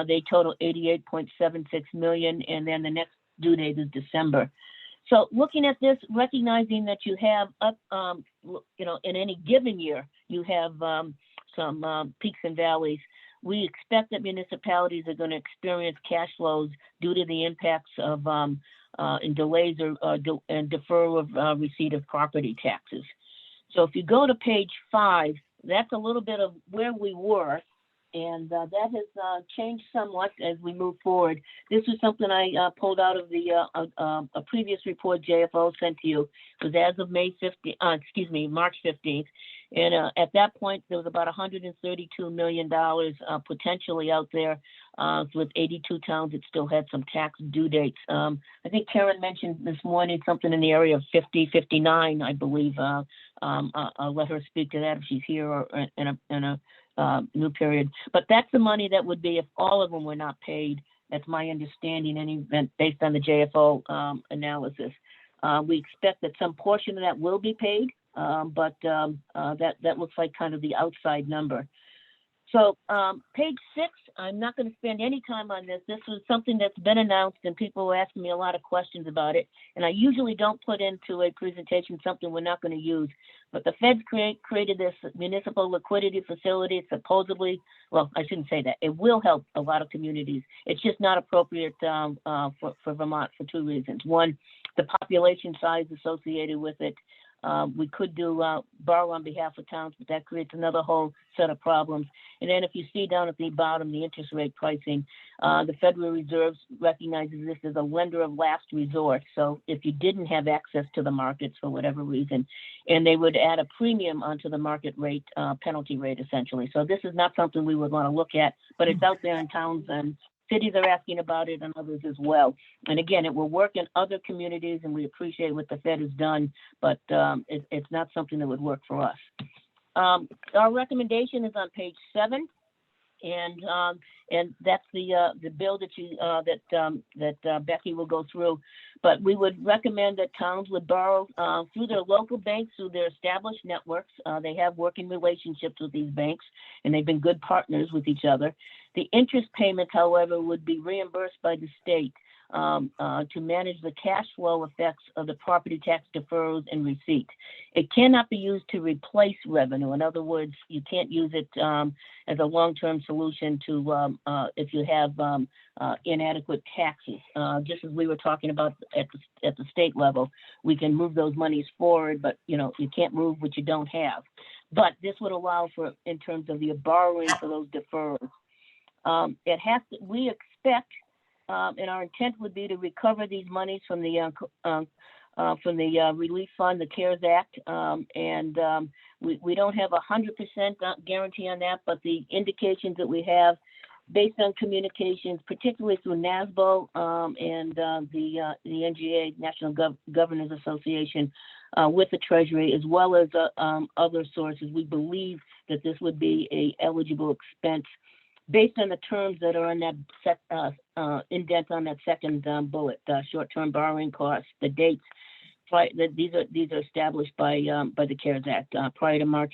They total 88.76 million. And then the next due date is December. So looking at this, recognizing that you have in any given year, you have some peaks and valleys. We expect that municipalities are going to experience cash flows due to the impacts of and delays and deferral of receipt of property taxes. So if you go to page 5, that's a little bit of where we were, and that has changed somewhat as we move forward. This was something I pulled out of the a previous report JFO sent to you. It was as of March 15th. And at that point, there was about $132 million potentially out there with 82 towns that still had some tax due dates. I think Karen mentioned this morning something in the area of 50, 59, I believe. I'll let her speak to that if she's here or in a new period. But that's the money that would be if all of them were not paid. That's my understanding, any event based on the JFO analysis. We expect that some portion of that will be paid. But that looks like kind of the outside number. So page 6, I'm not going to spend any time on this. This was something that's been announced and people were asking me a lot of questions about it. And I usually don't put into a presentation something we're not going to use. But the feds created this municipal liquidity facility, supposedly. Well, I shouldn't say that. It will help a lot of communities. It's just not appropriate for Vermont for 2 reasons. One, the population size associated with it. We could do borrow on behalf of towns, but that creates another whole set of problems. And then if you see down at the bottom, the interest rate pricing, the Federal Reserve recognizes this as a lender of last resort. So if you didn't have access to the markets for whatever reason, and they would add a premium onto the market rate, penalty rate essentially. So this is not something we would want to look at, but it's out there in towns and cities are asking about it and others as well. And again, it will work in other communities and we appreciate what the Fed has done, but it's not something that would work for us. Our recommendation is on page 7. And that's the bill that Becky will go through. But we would recommend that towns would borrow through their local banks, through their established networks. They have working relationships with these banks, and they've been good partners with each other. The interest payments, however, would be reimbursed by the state to manage the cash flow effects of the property tax deferrals and receipts. It cannot be used to replace revenue. In other words, you can't use it as a long-term solution to if you have inadequate taxes. Just as we were talking about at the state level, we can move those monies forward, but you can't move what you don't have. But this would allow for, in terms of the borrowing for those deferrals. We expect, and our intent would be to recover these monies from the relief fund, the CARES Act, and we don't have 100% guarantee on that, but the indications that we have, based on communications, particularly through NASBO and the NGA, National Governors Association, with the Treasury, as well as other sources, we believe that this would be a eligible expense based on the terms that are on that indent on that second bullet, short-term borrowing costs, the dates. These are established by the CARES Act. Prior to March,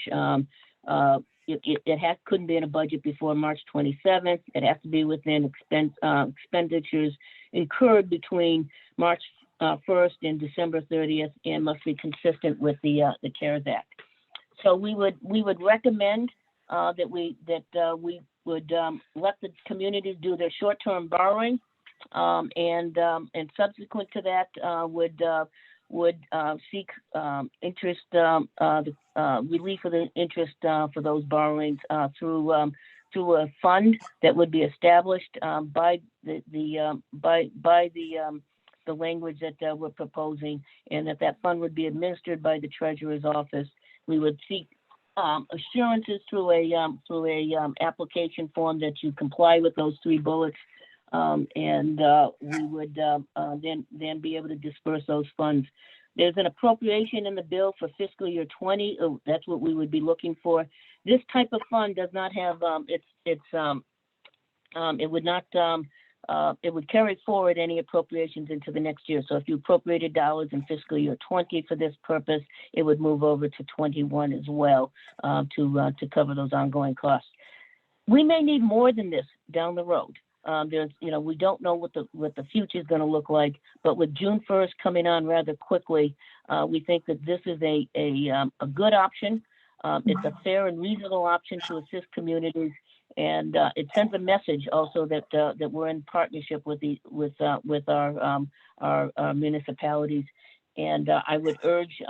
it couldn't be in a budget before March 27th. It has to be within expenditures incurred between March 1st and December 30th, and must be consistent with the CARES Act. So we would recommend that we would let the communities do their short-term borrowing, and subsequent to that would seek interest relief of the interest for those borrowings through a fund that would be established by the language that we're proposing, and that fund would be administered by the Treasurer's office. We would seek assurances through a application form that you comply with those 3 bullets, and we would then be able to disperse those funds. There's an appropriation in the bill for fiscal year 20. That's what we would be looking for. This type of fund does not have it would carry forward any appropriations into the next year. So if you appropriated dollars in fiscal year 20 for this purpose, it would move over to 21 as well to cover those ongoing costs. We may need more than this down the road. We don't know what the future is going to look like, but with June 1st coming on rather quickly, we think that this is a good option. It's a fair and reasonable option to assist communities. And it sends a message also that that we're in partnership with our municipalities. And I would urge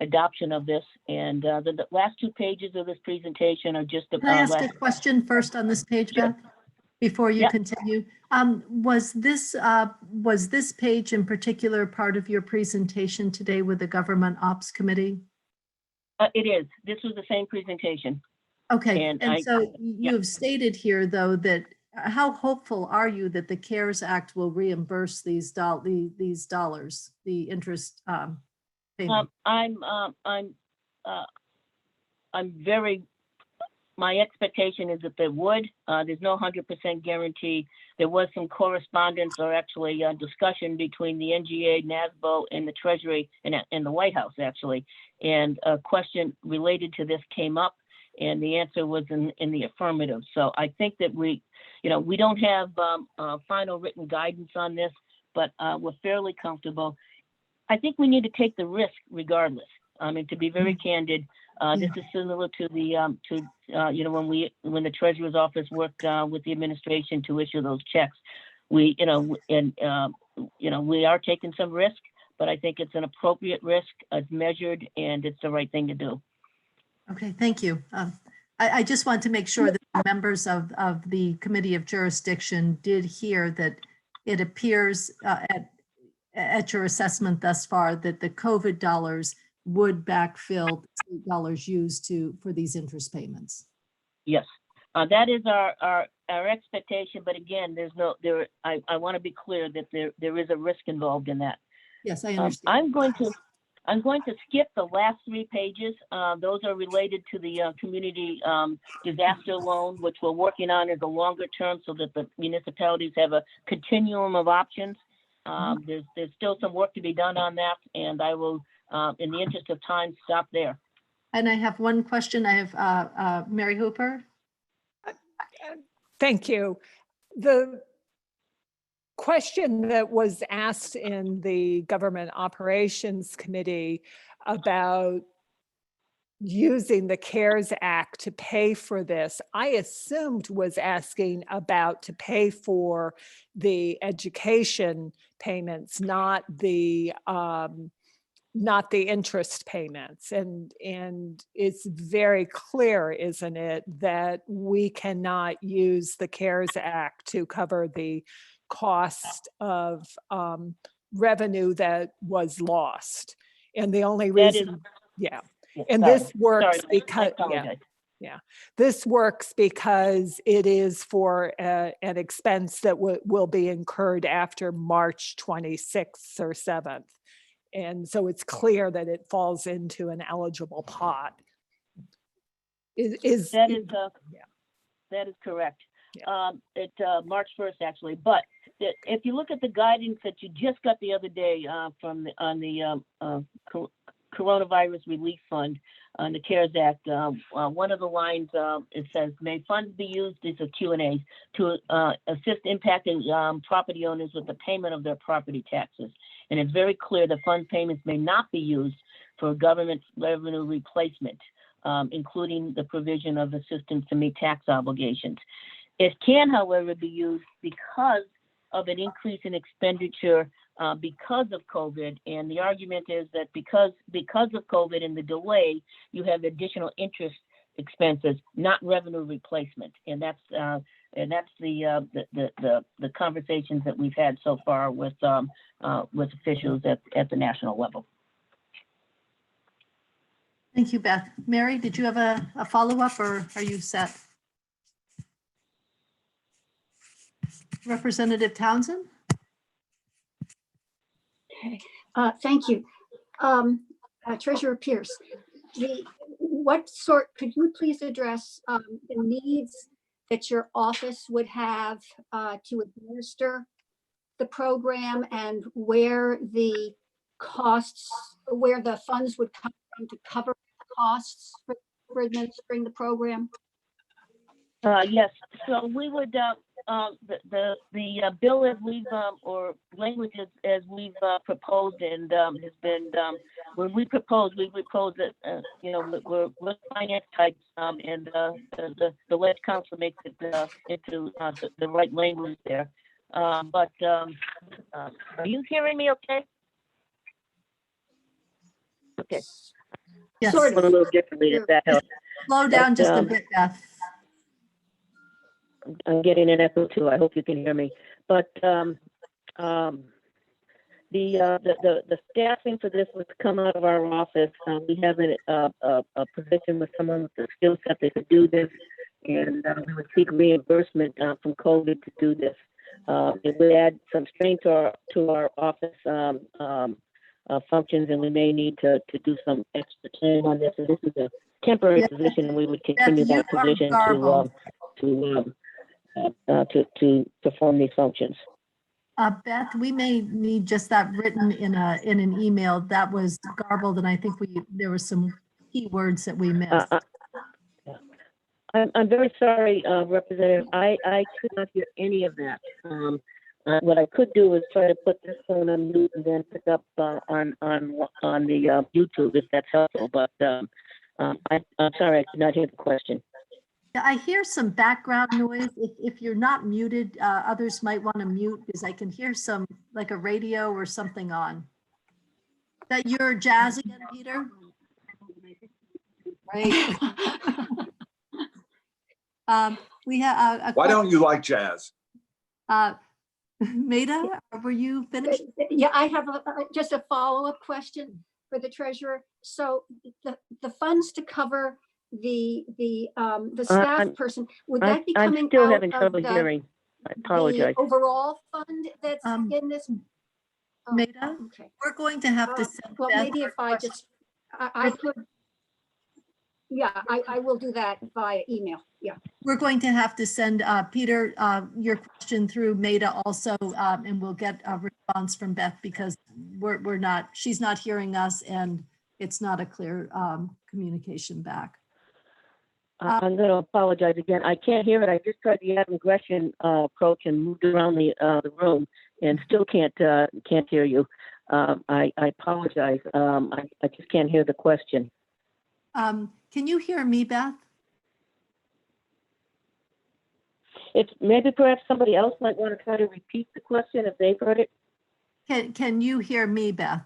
adoption of this. And the last 2 pages of this presentation are just the Can I ask a question first on this page, Sure. Beth? Before you Yeah. continue, was this page in particular part of your presentation today with the Government Ops Committee? It is. This was the same presentation. Okay, And and I- so yeah. you've stated here, though, that how hopeful are you that the CARES Act will reimburse these dollars, the interest payment? I'm very, my expectation is that they would. There's no 100% guarantee. There was some correspondence or actually discussion between the NGA, NASBO, and the Treasury and the White House, actually. And a question related to this came up, and the answer was in the affirmative. So I think that we don't have final written guidance on this, but we're fairly comfortable. I think we need to take the risk regardless. I mean, to be very candid, this is similar to the when the Treasurer's Office worked with the administration to issue those checks. We are taking some risk, but I think it's an appropriate risk, it's measured, and it's the right thing to do. Okay, thank you. I just want to make sure that the members of the Committee of Jurisdiction did hear that it appears at your assessment thus far that the COVID dollars would backfill state dollars used for these interest payments. Yes, that is our expectation. But again, I want to be clear that there is a risk involved in that. Yes, I understand. I'm going to skip the last 3 pages. Those are related to the community disaster loan, which we're working on as a longer term so that the municipalities have a continuum of options. There's still some work to be done on that, and I will, in the interest of time, stop there. And I have one question. I have Mary Hooper. Thank you. The question that was asked in the Government Operations Committee about using the CARES Act to pay for this, I assumed was asking about to pay for the education payments, not the interest payments. And it's very clear, isn't it, that we cannot use the CARES Act to cover the cost of revenue that was lost. And the only reason, and Sorry. this works Sorry, because, I apologize. this works because it is for an expense that will be incurred after March 26th or 7th. And so it's clear that it falls into an eligible pot. That is correct. Yeah. March 1st, actually. But if you look at the guidance that you just got the other day on the Coronavirus Relief Fund on the CARES Act, one of the lines, it says, may funds be used, these are Q&As, to assist impacted property owners with the payment of their property taxes. And it's very clear that fund payments may not be used for government revenue replacement, including the provision of assistance to meet tax obligations. It can, however, be used because of an increase in expenditure because of COVID. And the argument is that because of COVID and the delay, you have additional interest expenses, not revenue replacement. And that's the conversations that we've had so far with officials at the national level. Thank you, Beth. Mary, did you have a follow-up, or are you set? Representative Townsend? Okay, thank you. Treasurer Pierce, could you please address the needs that your office would have to administer the program, and where the funds would come from to cover costs for administering the program? Yes, so we would, the bill as we've, or language as we've proposed and has been when we propose that, you know, we're finance types, and the ledge council makes it into the right language there. But are you hearing me okay? Okay. Yes. Sort A of. little differently, if that helps. Slow down But, just a bit, Beth. I'm getting an echo too. I hope you can hear me. But the staffing for this would come out of our office. We have a position with someone with the skill set that could do this, and we would seek reimbursement from COVID to do this. It would add some strain to our office functions, and we may need to do some extra time on this. And this is a temporary Yeah. position, and we would continue Beth, you that are position garbled. to perform these functions. Beth, we may need just that written in an email. That was garbled, and I think there were some key words that we missed. I'm very sorry, Representative. I could not hear any of that. What I could do is try to put this phone on mute and then pick up on the YouTube if that's helpful. But I'm sorry, I could not hear the question. Yeah, I hear some background noise. If you're not muted, others might want to mute because I can hear some, like a radio or something on. That you're Jazz again, Peter? Right. We have a Why don't you like jazz? Maida, were you finished? Yeah, I have just a follow-up question for the treasurer. So the funds to cover the staff I'm- person, would that be I'm coming still out having of trouble the hearing. I apologize. overall fund that's in this? Oh, Maida, okay. we're going to have to send Well, Beth maybe if I just, I could, yeah, I will do that via email. Yeah. We're going to have to send Peter your question through Maida also, and we'll get a response from Beth because she's not hearing us and it's not a clear communication back. I'm going to apologize again. I can't hear it. I just tried the Adam Gresham approach and moved around the room and still can't hear you. I apologize. I just can't hear the question. Can you hear me, Beth? It's maybe perhaps somebody else might want to try to repeat the question if they've heard it. Can you hear me, Beth?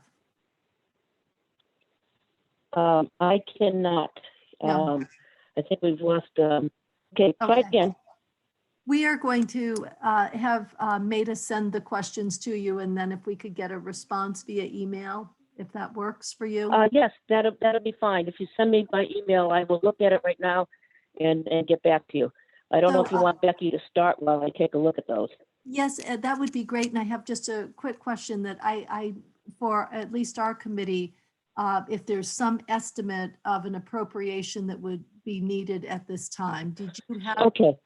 I cannot. No. I think we've lost. Okay, try Okay. again. We are going to have Maida send the questions to you, and then if we could get a response via email, if that works for you. Yes, that'll be fine. If you send me by email, I will look at it right now and get back to you. I don't know if you want Becky to start while I take a look at those. Yes, that would be great. And I have just a quick question that I for at least our committee, if there's some estimate of an appropriation that would be needed at this time. Did you have? Okay,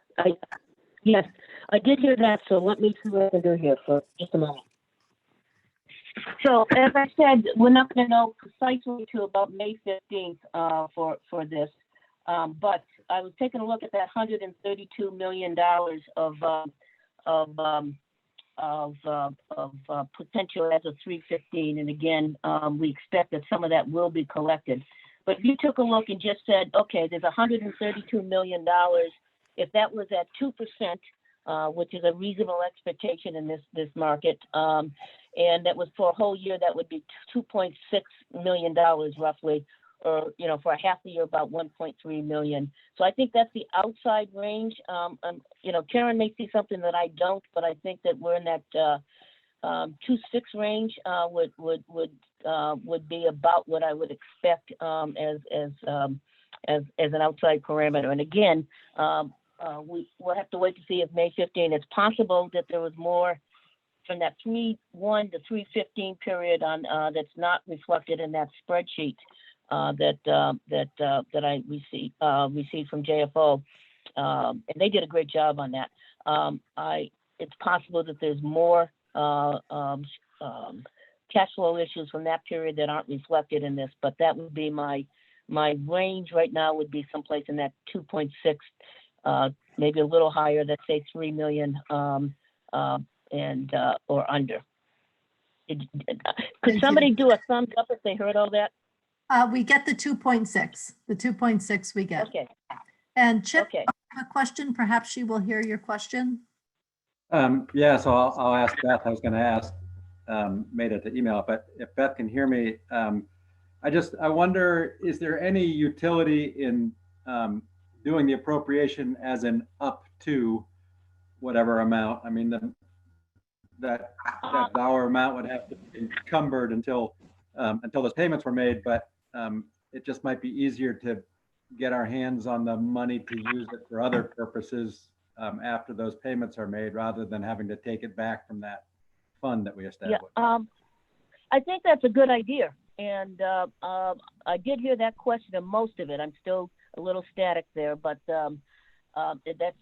yes, I did hear that. So let me see what I can do here for just a moment. So as I said, we're not going to know precisely to about May 15th for this, but I was taking a look at that $132 million of potential as of 315, and again, we expect that some of that will be collected. But if you took a look and just said, okay, there's $132 million, if that was at 2%, which is a reasonable expectation in this market, and that was for a whole year, that would be $2.6 million roughly, or for a half a year, about 1.3 million. So I think that's the outside range. Karen may see something that I don't, but I think that we're in that 2.6 range would be about what I would expect as an outside parameter. And again, we'll have to wait to see if May 15. It's possible that there was more from that 3.1 to 3.15 period on that's not reflected in that spreadsheet that I received from JFO, and they did a great job on that. It's possible that there's more cash flow issues from that period that aren't reflected in this, but that would be my range right now would be someplace in that 2.6, maybe a little higher, let's say 3 million and or under. Could you. somebody do a thumbs up if they heard all that? We get the 2.6, the 2.6 we get. Okay, And Chip, okay. a question, perhaps she will hear your question. Yeah, so I'll ask Beth. I was going to ask Maida to email it, but if Beth can hear me, I wonder, is there any utility in doing the appropriation as an up to whatever amount? I mean, that dollar amount would have to be encumbered until those payments were made, but it just might be easier to get our hands on the money to use it for other purposes after those payments are made, rather than having to take it back from that fund that we Yeah, established. I think that's a good idea. And I did hear that question and most of it. I'm still a little static there, but that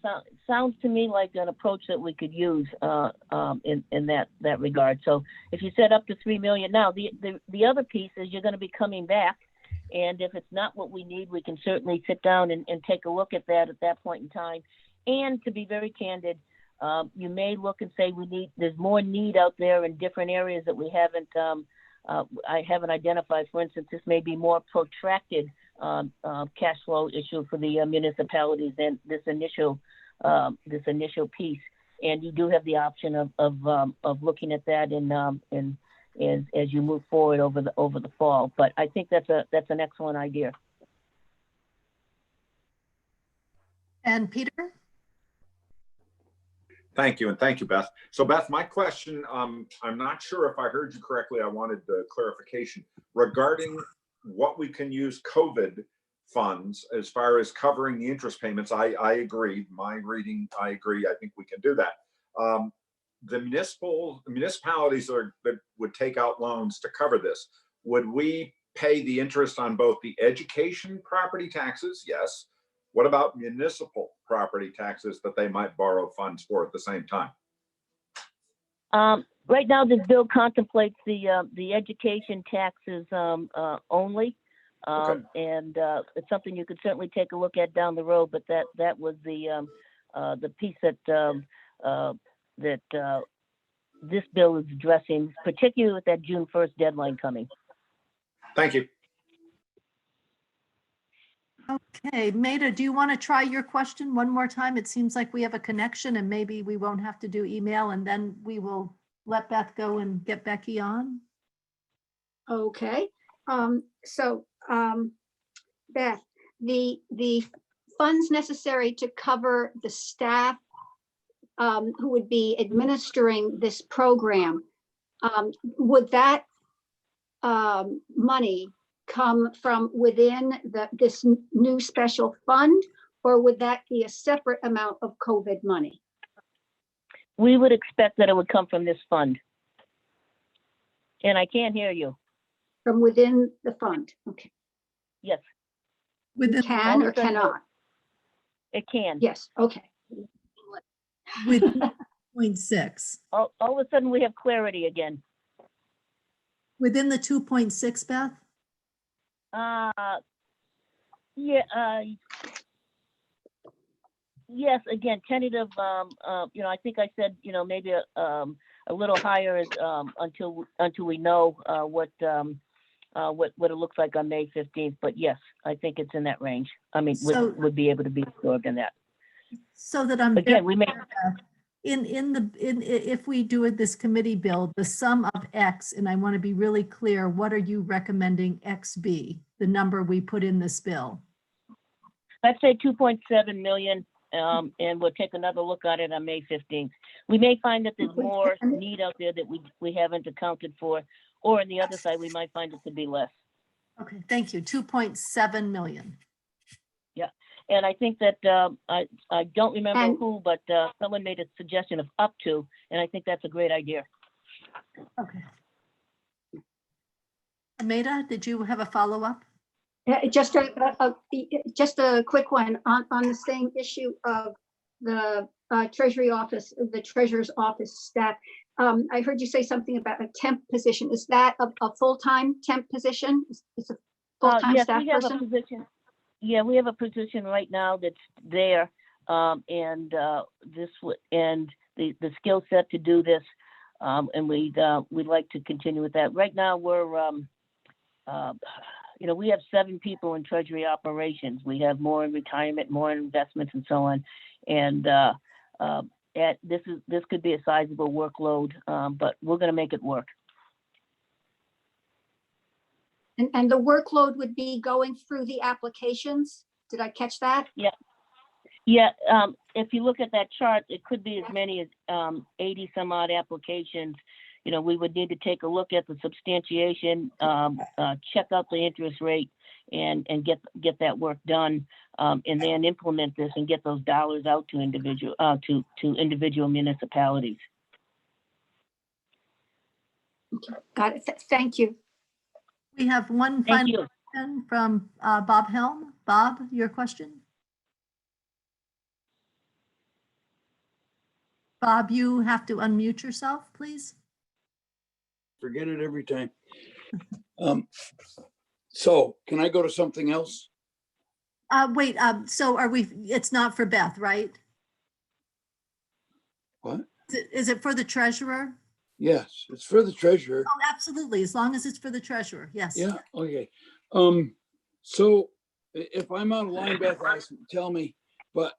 sounds to me like an approach that we could use in that regard. So if you set up to 3 million now, the other piece is you're going to be coming back. And if it's not what we need, we can certainly sit down and take a look at that point in time. And to be very candid, you may look and say there's more need out there in different areas that we haven't I haven't identified. For instance, this may be more protracted cash flow issue for the municipalities than this initial piece. And you do have the option of looking at that as you move forward over the fall. But I think that's an excellent idea. And Peter? Thank you, and thank you, Beth. So Beth, my question, I'm not sure if I heard you correctly. I wanted clarification regarding what we can use COVID funds as far as covering the interest payments. I agree. My reading, I agree. I think we can do that. The municipalities that would take out loans to cover this, would we pay the interest on both the education property taxes? Yes. What about municipal property taxes that they might borrow funds for at the same time? Right now, this bill contemplates the education taxes only. Okay. And it's something you could certainly take a look at down the road, but that was the piece that this bill is addressing, particularly with that June 1st deadline coming. Thank you. Okay, Maida, do you want to try your question one more time? It seems like we have a connection and maybe we won't have to do email, and then we will let Beth go and get Becky on. Okay, Beth, the funds necessary to cover the staff who would be administering this program, would that money come from within this new special fund, or would that be a separate amount of COVID money? We would expect that it would come from this fund. And I can't hear you. From within the fund, okay. Yes, Within, Can or cannot? it can. Yes, okay. with 2.6. All of a sudden, we have clarity again. Within the 2.6, Beth? Yes, again, tentative, I think I said, maybe a little higher is, until we know what it looks like on May 15th. But yes, I think it's in that range. I mean, So- would be able to be absorbed in that. So that I'm. Again, we may, If we do this committee bill, the sum of X, and I want to be really clear, what are you recommending X be, the number we put in this bill? let's say 2.7 million, and we'll take another look at it on May 15th. We may find that there's more need out there that we haven't accounted for, or on the other side, we might find it to be less. Okay, thank you. 2.7 million. And I think that, I don't remember And- who, but someone made a suggestion of up to, and I think that's a great idea. Okay. Maida, did you have a follow-up? Just a quick one on the same issue of the Treasury office, the Treasurer's office staff. I heard you say something about a temp position. Is that a full-time temp position? Is a full-time Yes, staff we have person? a position. Yeah, we have a position right now that's there, and the skill set to do this And we'd like to continue with that. Right now, we're, we have 7 people in Treasury operations. We have more in retirement, more in investments, and so on. And this could be a sizable workload, but we're going to make it work. And the workload would be going through the applications? Did I catch that? Yeah. Yeah, if you look at that chart, it could be as many as 80 some odd applications. We would need to take a look at the substantiation, check out the interest rate, and get that work done, and then implement this and get those dollars out to individual municipalities. Got it. Thank you. We have one Thank final you. question from Bob Helm. Bob, your question? Bob, you have to unmute yourself, please. Forget it every time. So can I go to something else? Wait, so it's not for Beth, right? What? Is it for the treasurer? Yes, it's for the treasurer. Oh, absolutely, as long as it's for the treasurer, yes. Yeah, okay. So if I'm out of line, Beth, tell me, but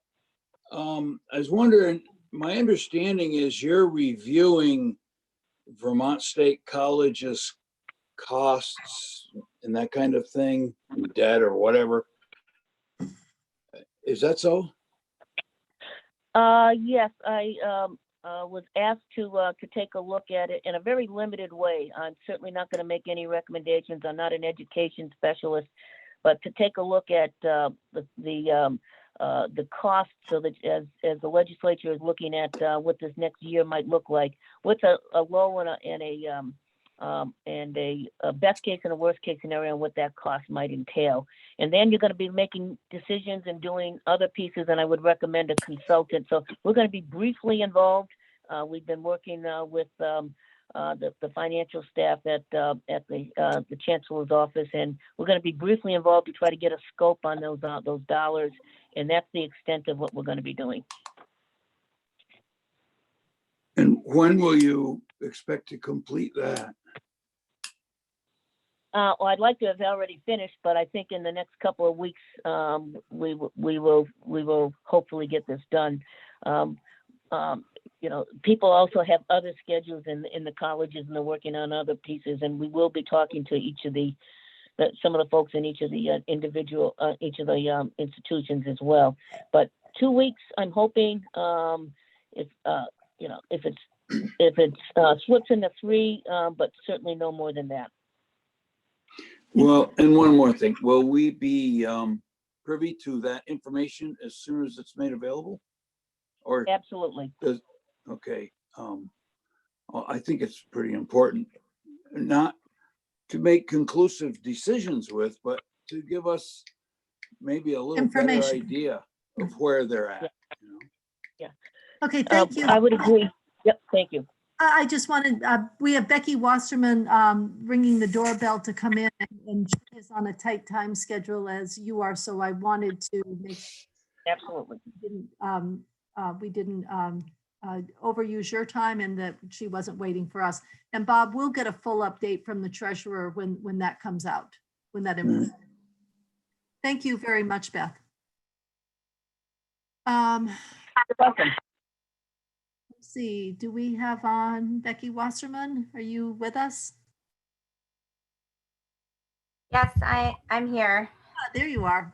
I was wondering, my understanding is you're reviewing Vermont State College's costs and that kind of thing, debt or whatever. Is that so? Yes, I was asked to take a look at it in a very limited way. I'm certainly not going to make any recommendations. I'm not an education specialist, but to take a look at the costs, so that as the legislature is looking at what this next year might look like, with a low and a best case and a worst case scenario, and what that cost might entail. And then you're going to be making decisions and doing other pieces, and I would recommend a consultant. So we're going to be briefly involved. We've been working with the financial staff at the chancellor's office, and we're going to be briefly involved to try to get a scope on those dollars, and that's the extent of what we're going to be doing. And when will you expect to complete that? Well, I'd like to have already finished, but I think in the next couple of weeks, we will hopefully get this done. People also have other schedules in the colleges, and they're working on other pieces, and we will be talking to each of some of the folks in each of the institutions as well. But 2 weeks, I'm hoping. If it slips into 3, but certainly no more than that. Well, and one more thing, will we be privy to that information as soon as it's made available? Or Absolutely. Okay. Well, I think it's pretty important not to make conclusive decisions with, but to give us maybe a little better idea of where they're at. Yeah. Okay, thank you. I would agree. Yep, thank you. I just wanted, we have Becky Wasserman ringing the doorbell to come in, and she is on a tight time schedule as you are, so I wanted to make Absolutely. we didn't overuse your time, and that she wasn't waiting for us. And Bob, we'll get a full update from the treasurer when that comes out, when that information. Thank you very much, Beth. You're welcome. Let's see, do we have on Becky Wasserman? Are you with us? Yes, I'm here. Ah, there you are.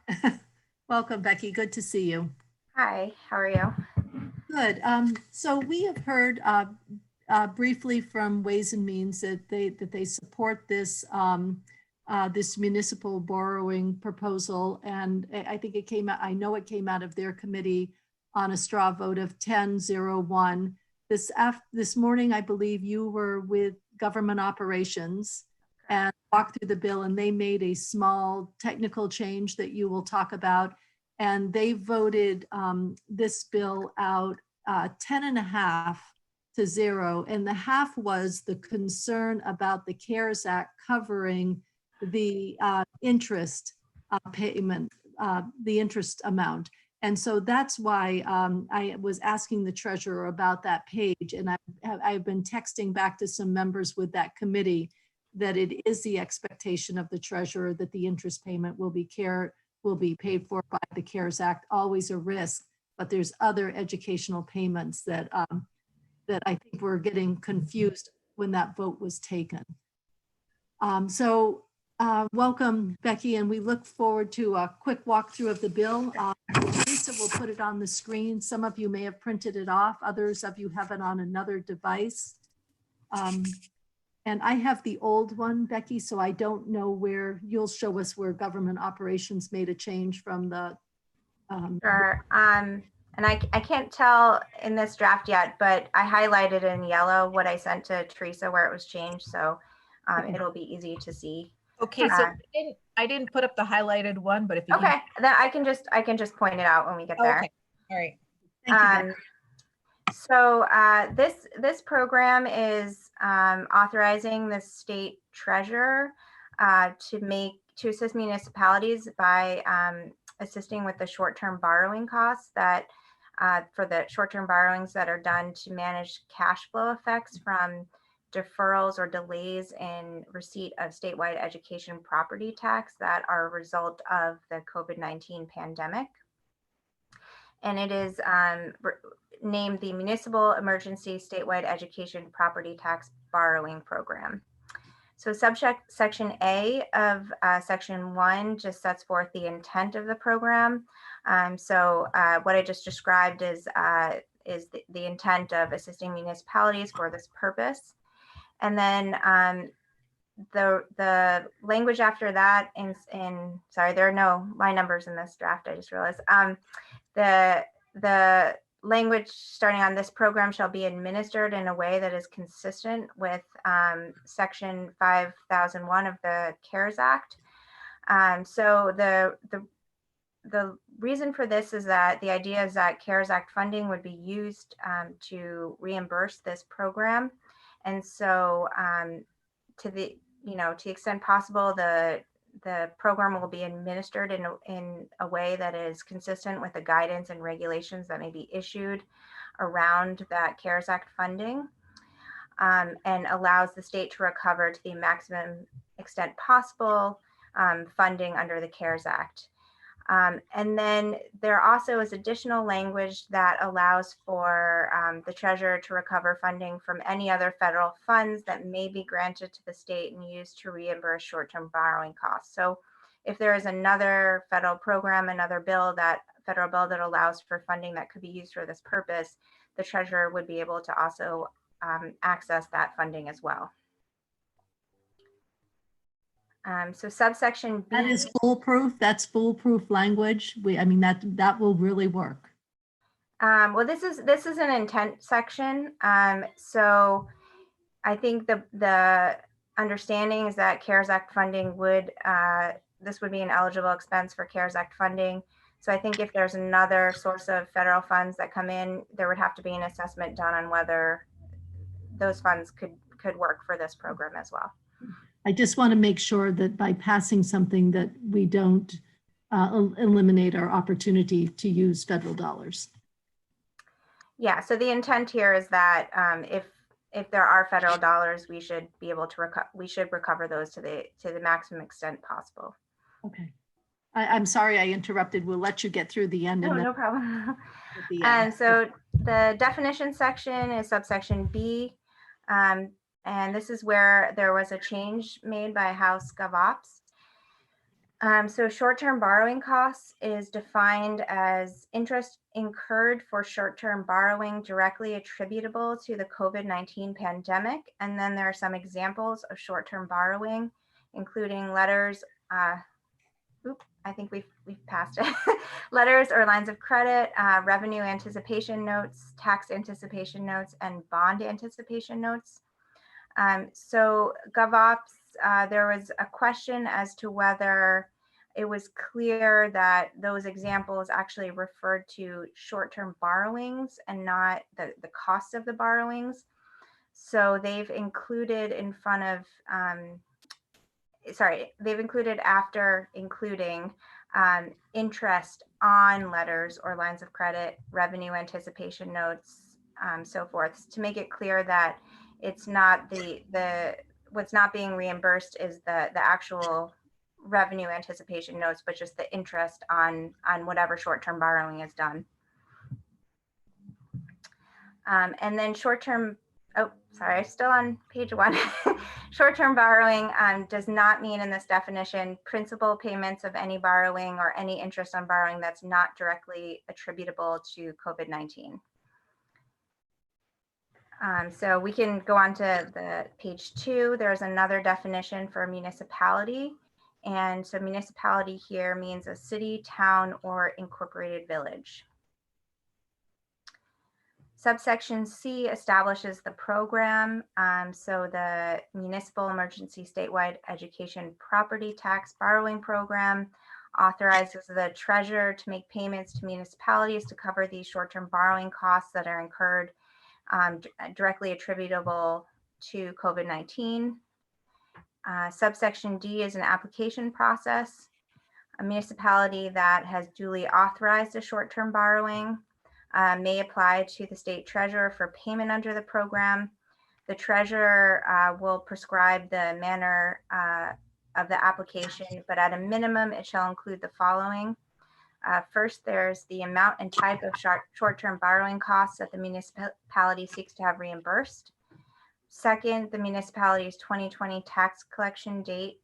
Welcome, Becky. Good to see you. Hi, how are you? Good. So we have heard briefly from Ways and Means that they support this this municipal borrowing proposal, and I think it came out. I know it came out of their committee on a straw vote of 10-0-1. This morning, I believe you were with Government Operations and walked through the bill, and they made a small technical change that you will talk about. And they voted this bill out 10.5-0. And the half was the concern about the CARES Act covering the interest payment, the interest amount. And so that's why I was asking the treasurer about that page. And I've been texting back to some members with that committee that it is the expectation of the treasurer that the interest payment will be paid for by the CARES Act, always a risk, but there's other educational payments that that I think were getting confused when that vote was taken. Welcome, Becky, and we look forward to a quick walkthrough of the bill. Lisa will put it on the screen. Some of you may have printed it off. Others of you have it on another device. And I have the old one, Becky, so I don't know where you'll show us where government operations made a change from the. Sure. And I can't tell in this draft yet, but I highlighted in yellow what I sent to Teresa where it was changed. So Okay. it'll be easy to see. Okay, so I didn't put up the highlighted one, but if you. Okay, then I can just point it out when we get there. Okay, all right. Thank you, So this program is authorizing the state treasurer to assist municipalities by assisting with the short-term borrowing costs that for the short-term borrowings that are done to manage cash flow effects from deferrals or delays in receipt of statewide education property tax that are a result of the COVID-19 pandemic. And it is named the Municipal Emergency Statewide Education Property Tax Borrowing Program. So subsection A of section 1 just sets forth the intent of the program. What I just described is the intent of assisting municipalities for this purpose. And then the language after that sorry, there are no line numbers in this draft, I just realized. The language starting on this program shall be administered in a way that is consistent with section 5001 of the CARES Act. So the reason for this is that the idea is that CARES Act funding would be used to reimburse this program. And so to the extent possible, the program will be administered in a way that is consistent with the guidance and regulations that may be issued around that CARES Act funding, and allows the state to recover to the maximum extent possible funding under the CARES Act. And then there also is additional language that allows for the treasurer to recover funding from any other federal funds that may be granted to the state and used to reimburse short-term borrowing costs. So if there is another federal program, another federal bill that allows for funding that could be used for this purpose, the treasurer would be able to also access that funding as well. So subsection B. That is foolproof. That's foolproof language. I mean, that will really work. Well, this is an intent section. So I think the understanding is that CARES Act funding this would be an eligible expense for CARES Act funding. So I think if there's another source of federal funds that come in, there would have to be an assessment done on whether those funds could work for this program as well. I just want to make sure that by passing something that we don't eliminate our opportunity to use federal dollars. Yeah, so the intent here is that if there are federal dollars, we should be able to recover those to the maximum extent possible. Okay. I'm sorry I interrupted. We'll let you get through the end. No problem. And so the definition section is subsection B. And this is where there was a change made by House GovOps. So short-term borrowing costs is defined as interest incurred for short-term borrowing directly attributable to the COVID-19 pandemic. And then there are some examples of short-term borrowing, including letters, I think we've passed it. Letters or lines of credit, revenue anticipation notes, tax anticipation notes, and bond anticipation notes. So GovOps, there was a question as to whether it was clear that those examples actually referred to short-term borrowings and not the cost of the borrowings. So they've included they've included after including interest on letters or lines of credit, revenue anticipation notes, so forth, to make it clear that it's not what's not being reimbursed is the actual revenue anticipation notes, but just the interest on whatever short-term borrowing is done. And then short-term, oh, sorry, still on page 1. Short-term borrowing does not mean in this definition principal payments of any borrowing or any interest on borrowing that's not directly attributable to COVID-19. So we can go on to the page 2. There's another definition for municipality. And so municipality here means a city, town, or incorporated village. Subsection C establishes the program. So the Municipal Emergency Statewide Education Property Tax Borrowing Program authorizes the treasurer to make payments to municipalities to cover these short-term borrowing costs that are incurred directly attributable to COVID-19. Subsection D is an application process. A municipality that has duly authorized a short-term borrowing may apply to the state treasurer for payment under the program. The treasurer will prescribe the manner of the application, but at a minimum, it shall include the following. First, there's the amount and type of short-term borrowing costs that the municipality seeks to have reimbursed. Second, the municipality's 2020 tax collection date.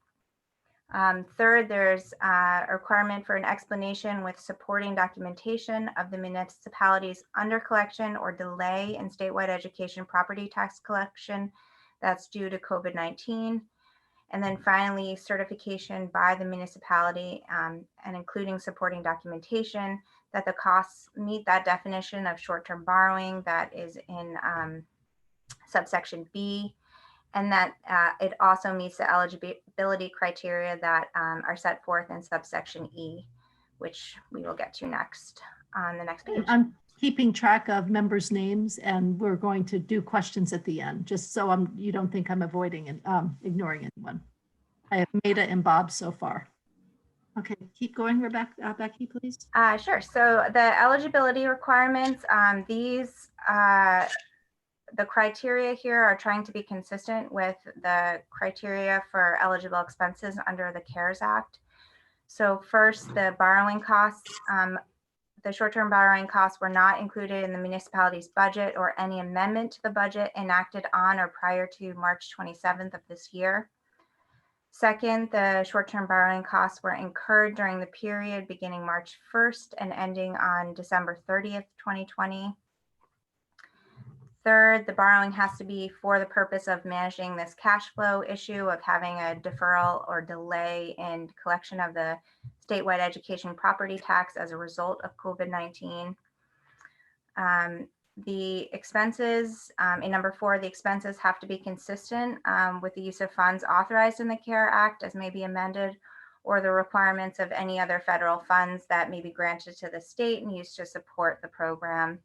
Third, there's a requirement for an explanation with supporting documentation of the municipality's under collection or delay in statewide education property tax collection that's due to COVID-19. And then finally, certification by the municipality and including supporting documentation that the costs meet that definition of short-term borrowing that is in subsection B, and that it also meets the eligibility criteria that are set forth in subsection E, which we will get to next on the next page. I'm keeping track of members' names, and we're going to do questions at the end, just so you don't think I'm avoiding and ignoring anyone. I have Maida and Bob so far. Okay, keep going, Rebecca, Becky, please. Sure. So the eligibility requirements, the criteria here are trying to be consistent with the criteria for eligible expenses under the CARES Act. So first, the borrowing costs, the short-term borrowing costs were not included in the municipality's budget or any amendment to the budget enacted on or prior to March 27th of this year. Second, the short-term borrowing costs were incurred during the period beginning March 1st and ending on December 30th, 2020. Third, the borrowing has to be for the purpose of managing this cash flow issue of having a deferral or delay in collection of the statewide education property tax as a result of COVID-19. The expenses, in number 4, the expenses have to be consistent with the use of funds authorized in the CARE Act as may be amended, or the requirements of any other federal funds that may be granted to the state and used to support the program.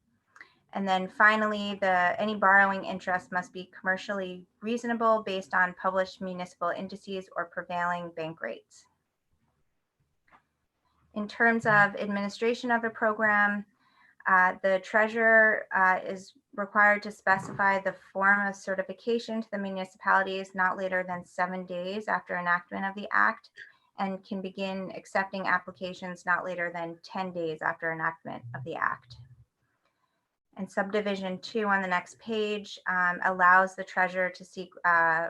And then finally, any borrowing interest must be commercially reasonable based on published municipal indices or prevailing bank rates. In terms of administration of the program, the treasurer is required to specify the form of certification to the municipalities not later than 7 days after enactment of the act, and can begin accepting applications not later than 10 days after enactment of the act. And subdivision 2 on the next page allows the treasurer to seek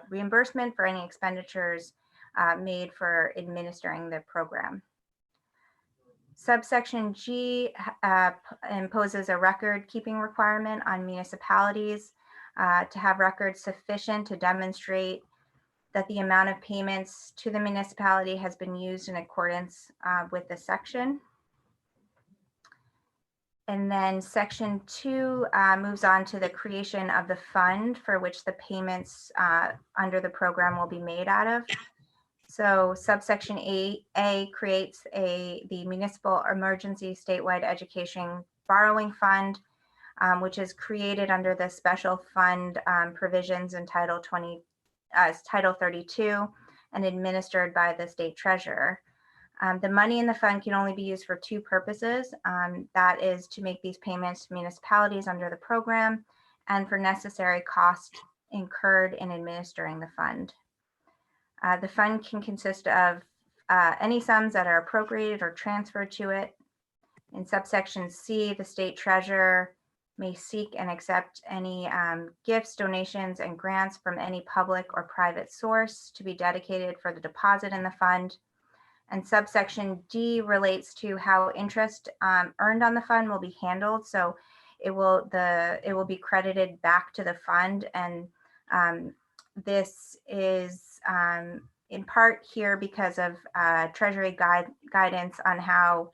reimbursement for any expenditures made for administering the program. Subsection G imposes a record keeping requirement on municipalities to have records sufficient to demonstrate that the amount of payments to the municipality has been used in accordance with this section. And then section 2 moves on to the creation of the fund for which the payments under the program will be made out of. So subsection A creates the Municipal Emergency Statewide Education Borrowing Fund, which is created under the special fund provisions in Title 32 and administered by the state treasurer. The money in the fund can only be used for two purposes. That is to make these payments to municipalities under the program and for necessary costs incurred in administering the fund. The fund can consist of any sums that are appropriated or transferred to it. In subsection C, the state treasurer may seek and accept any gifts, donations, and grants from any public or private source to be dedicated for the deposit in the fund. And subsection D relates to how interest earned on the fund will be handled. So it will be credited back to the fund, and this is in part here because of Treasury guidance on how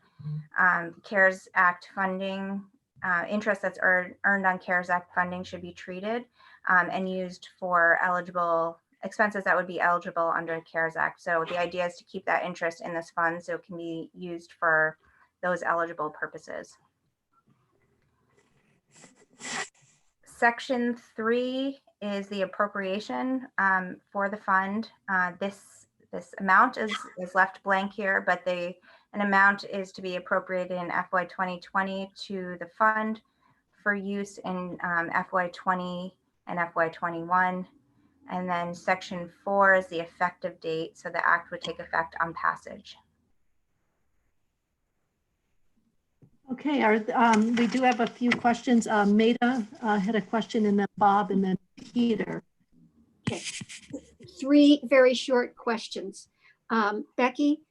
CARES Act funding, interest that's earned on CARES Act funding should be treated and used for eligible expenses that would be eligible under the CARES Act. So the idea is to keep that interest in this fund so it can be used for those eligible purposes. Section 3 is the appropriation for the fund. This amount is left blank here, but an amount is to be appropriated in FY 2020 to the fund for use in FY 20 and FY 21. And then section 4 is the effective date. So the act would take effect on passage. Okay, we do have a few questions. Maida had a question, and then Bob, and then Peter. Okay, 3 very short questions. Becky,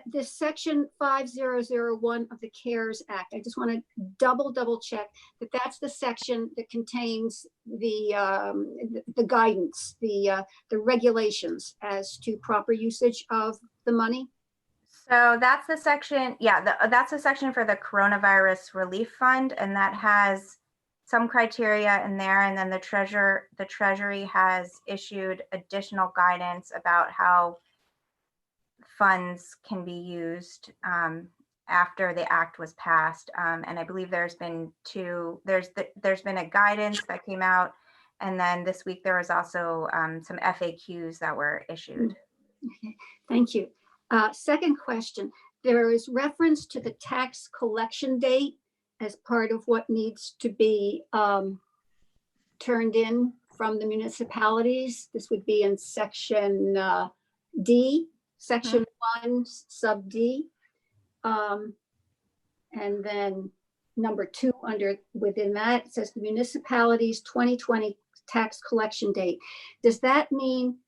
this section 5001 of the CARES Act, I just want to double check that that's the section that contains the guidance, the regulations as to proper usage of the money. So that's the section, yeah, that's the section for the coronavirus relief fund, and that has some criteria in there. And then the Treasury has issued additional guidance about how funds can be used after the act was passed. And I believe there's been a guidance that came out, and then this week there was also some FAQs that were issued. Okay, thank you. Second question, there is reference to the tax collection date as part of what needs to be turned in from the municipalities. This would be in section D, section 1, sub D. And then number 2 within that, it says the municipalities 2020 tax collection date. Does that mean,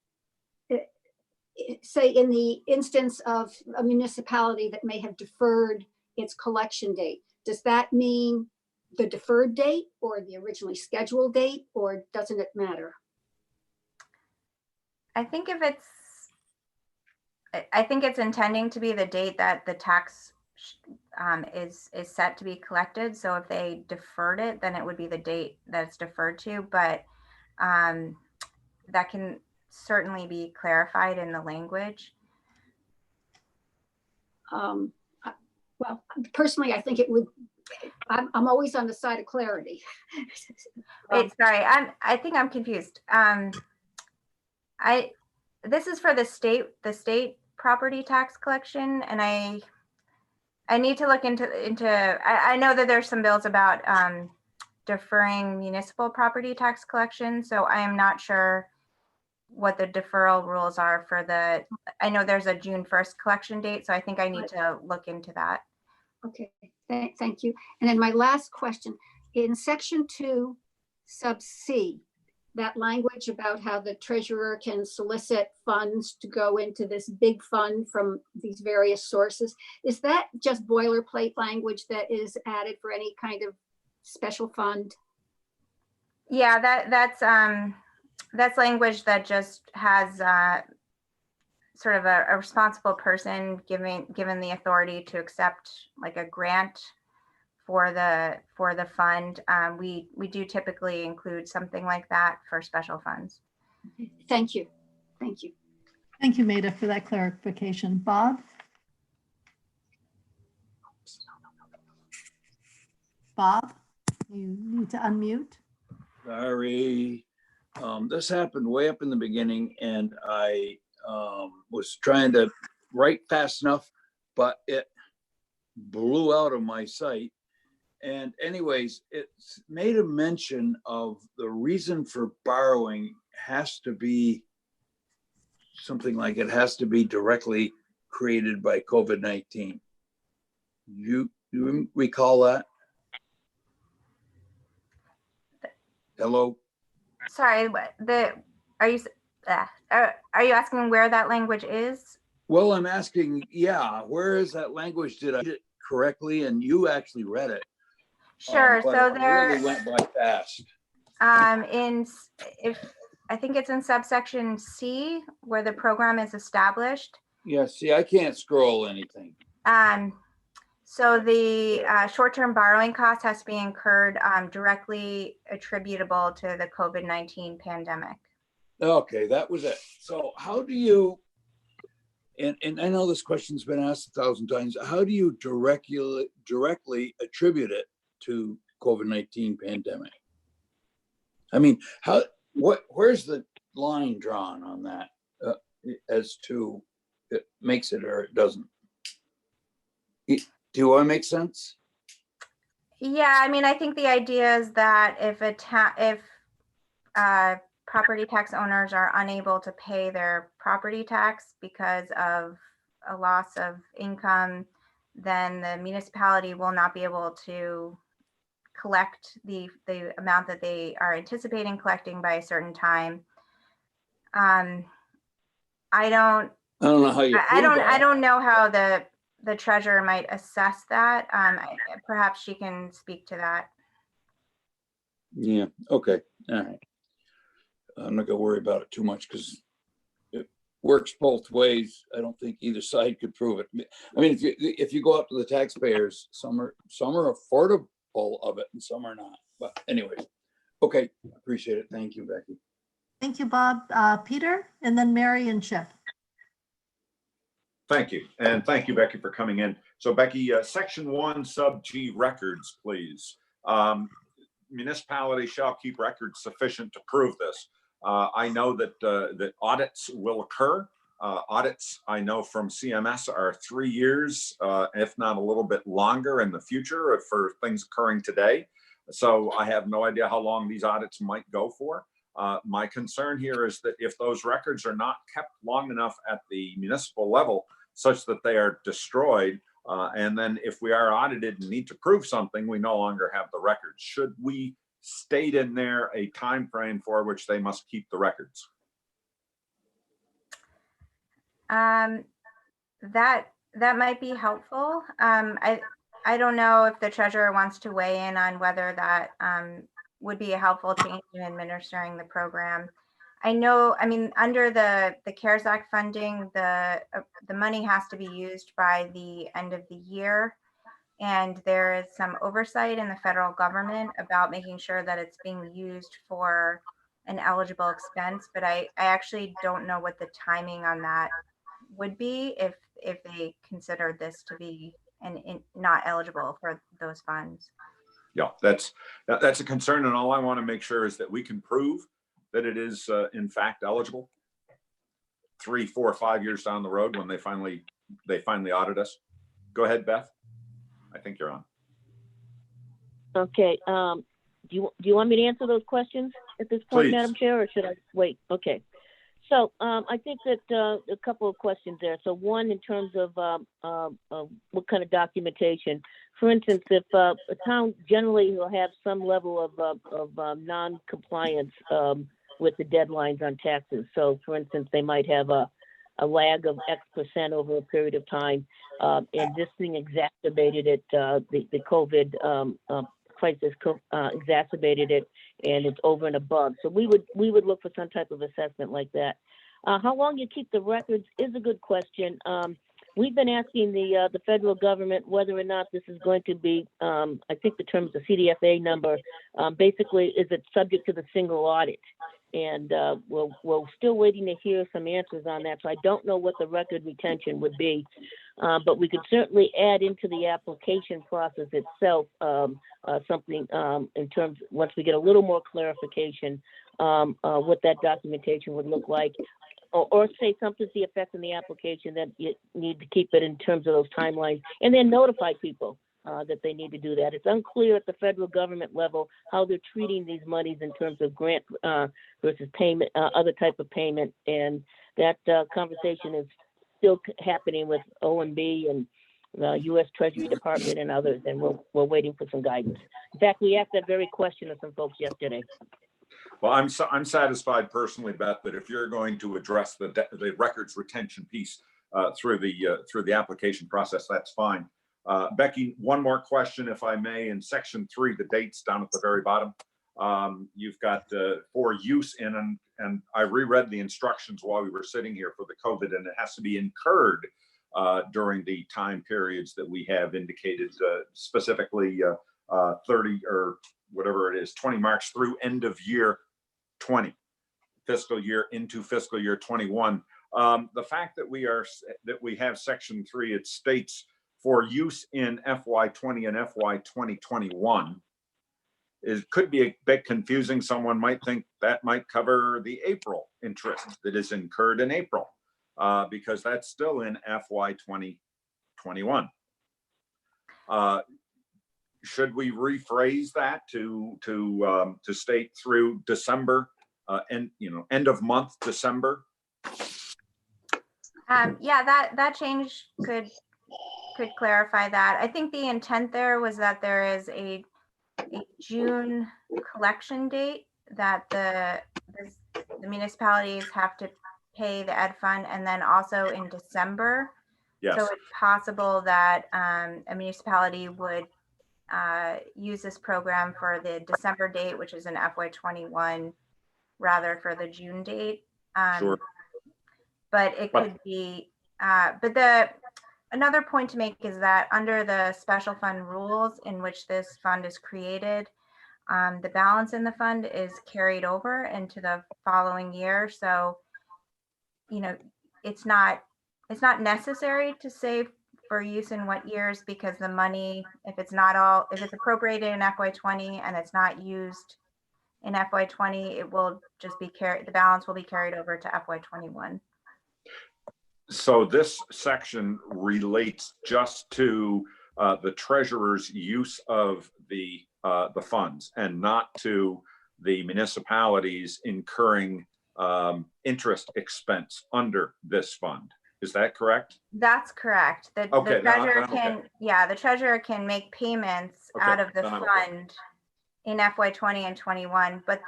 say in the instance of a municipality that may have deferred its collection date, does that mean the deferred date or the originally scheduled date, or doesn't it matter? I think it's intending to be the date that the tax is set to be collected. So if they deferred it, then it would be the date that it's deferred to, but that can certainly be clarified in the language. Well, personally, I think it would, I'm always on the side of clarity. Sorry, I think I'm confused. This is for the state property tax collection, and I need to look into I know that there's some bills about deferring municipal property tax collection, so I am not sure what the deferral rules are for I know there's a June 1st collection date, so I think I need to look into that. Okay, thank you. And then my last question, in section 2, sub C, that language about how the treasurer can solicit funds to go into this big fund from these various sources, is that just boilerplate language that is added for any kind of special fund? Yeah, that's language that just has sort of a responsible person given the authority to accept like a grant for the fund. We do typically include something like that for special funds. Thank you. Thank you. Thank you, Maida, for that clarification. Bob? Bob, you need to unmute. Sorry. This happened way up in the beginning, and I was trying to write fast enough, but it blew out of my sight. And anyways, it's made a mention of the reason for borrowing has to be something like it has to be directly created by COVID-19. You recall that? Hello? Sorry, are you asking where that language is? Well, I'm asking, yeah, where is that language? Did I read it correctly? And you actually read it. Sure. But So it there really went by fast. I think it's in subsection C where the program is established. Yeah, see, I can't scroll anything. So the short-term borrowing cost has to be incurred directly attributable to the COVID-19 pandemic. Okay, that was it. So how do you, and I know this question's been asked 1,000 times, how do you directly attribute it to COVID-19 pandemic? I mean, where's the line drawn on that as to it makes it or it doesn't? Do I make sense? Yeah, I mean, I think the idea is that if property tax owners are unable to pay their property tax because of a loss of income, then the municipality will not be able to collect the amount that they are anticipating collecting by a certain time. I don't know how you I don't know how the treasurer might assess that. Perhaps she can speak to that. Yeah, okay, all right. I'm not gonna worry about it too much because it works both ways. I don't think either side could prove it. I mean, if you go up to the taxpayers, some are affordable of it and some are not. But anyways, okay, appreciate it. Thank you, Becky. Thank you, Bob. Peter, and then Mary and Chip. Thank you. And thank you, Becky, for coming in. So Becky, section 1 sub G records, please. Municipality shall keep records sufficient to prove this. I know that audits will occur. Audits, I know from CMS, are 3 years, if not a little bit longer in the future for things occurring today. So I have no idea how long these audits might go for. My concern here is that if those records are not kept long enough at the municipal level such that they are destroyed, and then if we are audited and need to prove something, we no longer have the records. Should we state in there a time frame for which they must keep the records? That might be helpful. I don't know if the treasurer wants to weigh in on whether that would be a helpful change in administering the program. I know, I mean, under the CARES Act funding, the money has to be used by the end of the year. And there is some oversight in the federal government about making sure that it's being used for an eligible expense. But I actually don't know what the timing on that would be if they considered this to be not eligible for those funds. Yeah, that's a concern, and all I want to make sure is that we can prove that it is in fact eligible 3, 4, 5 years down the road when they finally audit us. Go ahead, Beth. I think you're on. Okay. Do you want me to answer those questions at this point, Please. Madam Chair, or should I wait? Okay. So I think that a couple of questions there. So one, in terms of what kind of documentation. For instance, if a town generally will have some level of non-compliance with the deadlines on taxes. So for instance, they might have a lag of X% over a period of time, and this thing exacerbated it. The COVID crisis exacerbated it, and it's over and above. So we would look for some type of assessment like that. How long you keep the records is a good question. We've been asking the federal government whether or not this is going to be, I think the term is the CDFA number. Basically, is it subject to the single audit? And we're still waiting to hear some answers on that. So I don't know what the record retention would be, but we could certainly add into the application process itself something in terms, once we get a little more clarification, what that documentation would look like. or say something to the effect in the application that you need to keep it in terms of those timelines, and then notify people that they need to do that. It's unclear at the federal government level how they're treating these monies in terms of grant versus payment, other type of payment, and that conversation is still happening with OMB and the U.S. Treasury Department and others, and we're waiting for some guidance. In fact, we asked that very question of some folks yesterday. Well, I'm satisfied personally, Beth, that if you're going to address the records retention piece through the application process, that's fine. Becky, one more question, if I may. In section 3, the dates down at the very bottom, you've got for use in, and I reread the instructions while we were sitting here for the COVID, and it has to be incurred during the time periods that we have indicated, specifically 30 or whatever it is, 20 March through end of year 20, fiscal year into fiscal year 21. The fact that we have section 3, it states for use in FY20 and FY 2021, could be a bit confusing. Someone might think that might cover the April interest that is incurred in April, because that's still in FY 2021. Should we rephrase that to state through December, end of month December? Yeah, that change could clarify that. I think the intent there was that there is a June collection date that the municipalities have to pay the ed fund, and then also in December. Yes. So it's possible that a municipality would use this program for the December date, which is an FY21, rather for the June date. Sure. But it could be, another point to make is that under the special fund rules in which this fund is created, the balance in the fund is carried over into the following year. So, it's not necessary to save for use in what years, because the money, if it's appropriated in FY20 and it's not used in FY20, it will just be the balance will be carried over to FY21. So this section relates just to the treasurer's use of the funds, and not to the municipalities incurring interest expense under this fund. Is that correct? That's correct. The treasurer the treasurer can make payments out of the fund in FY20 and 21, but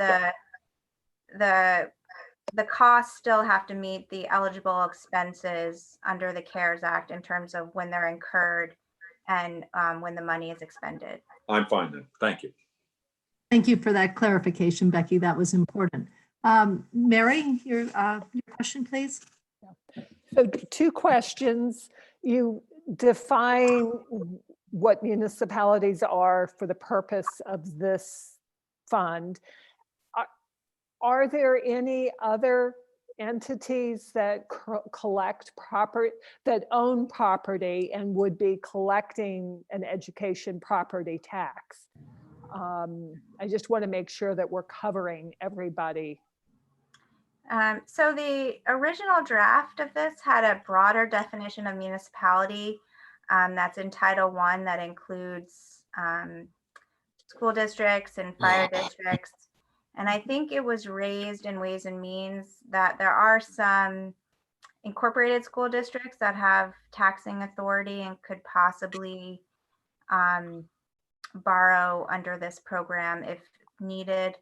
the costs still have to meet the eligible expenses under the CARES Act in terms of when they're incurred and when the money is expended. I'm fine then. Thank you. Thank you for that clarification, Becky. That was important. Mary, your question, please. So 2 questions. You define what municipalities are for the purpose of this fund. Are there any other entities that collect property, that own property and would be collecting an education property tax? I just want to make sure that we're covering everybody. So the original draft of this had a broader definition of municipality that's in Title I, that includes school districts and fire districts. And I think it was raised in Ways and Means that there are some incorporated school districts that have taxing authority and could possibly borrow under this program if needed.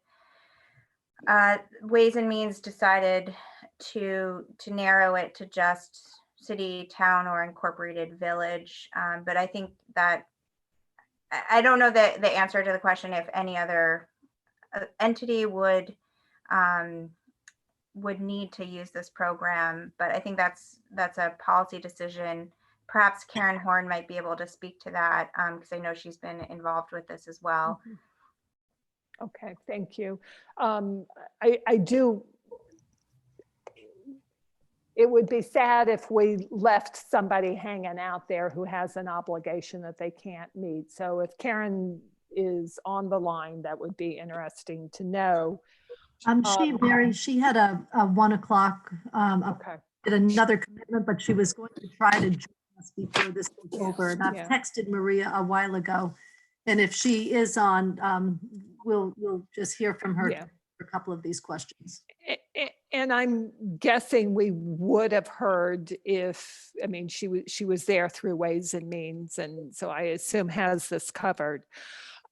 Ways and Means decided to narrow it to just city, town, or incorporated village. But I think that I don't know the answer to the question if any other entity would need to use this program, but I think that's a policy decision. Perhaps Karen Horn might be able to speak to that, because I know she's been involved with this as well. Okay, thank you. I do. It would be sad if we left somebody hanging out there who has an obligation that they can't meet. So if Karen is on the line, that would be interesting to know. Mary, she had a 1 o'clock, Okay. did another commitment, but she was going to try to join us before this was over. And I've Yeah. texted Maria a while ago. And if she is on, we'll just hear from her Yeah. for a couple of these questions. And I'm guessing we would have heard if, I mean, she was there through Ways and Means, and so I assume has this covered.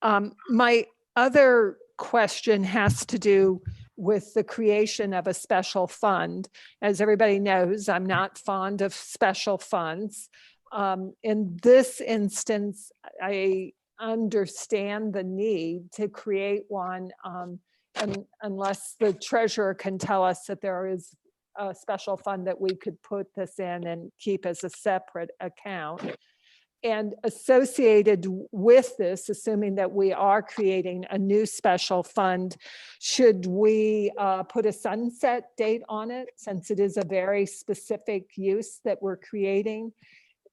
My other question has to do with the creation of a special fund. As everybody knows, I'm not fond of special funds. In this instance, I understand the need to create one, and unless the treasurer can tell us that there is a special fund that we could put this in and keep as a separate account. And associated with this, assuming that we are creating a new special fund, should we put a sunset date on it, since it is a very specific use that we're creating,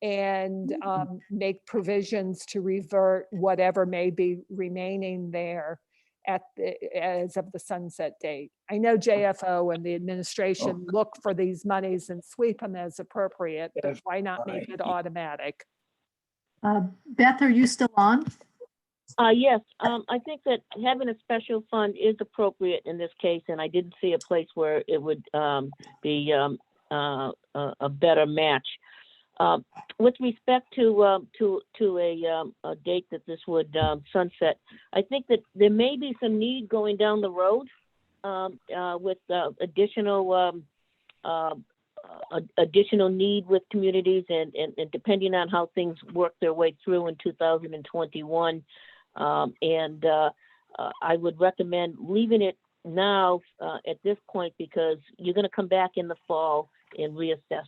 and make provisions to revert whatever may be remaining there as of the sunset date? I know JFO and the administration look for these monies and sweep them as appropriate, but why not make it automatic? Beth, are you still on? Yes, I think that having a special fund is appropriate in this case, and I didn't see a place where it would be a better match. With respect to a date that this would sunset, I think that there may be some need going down the road with additional need with communities, and depending on how things work their way through in 2021. I would recommend leaving it now at this point, because you're going to come back in the fall and reassess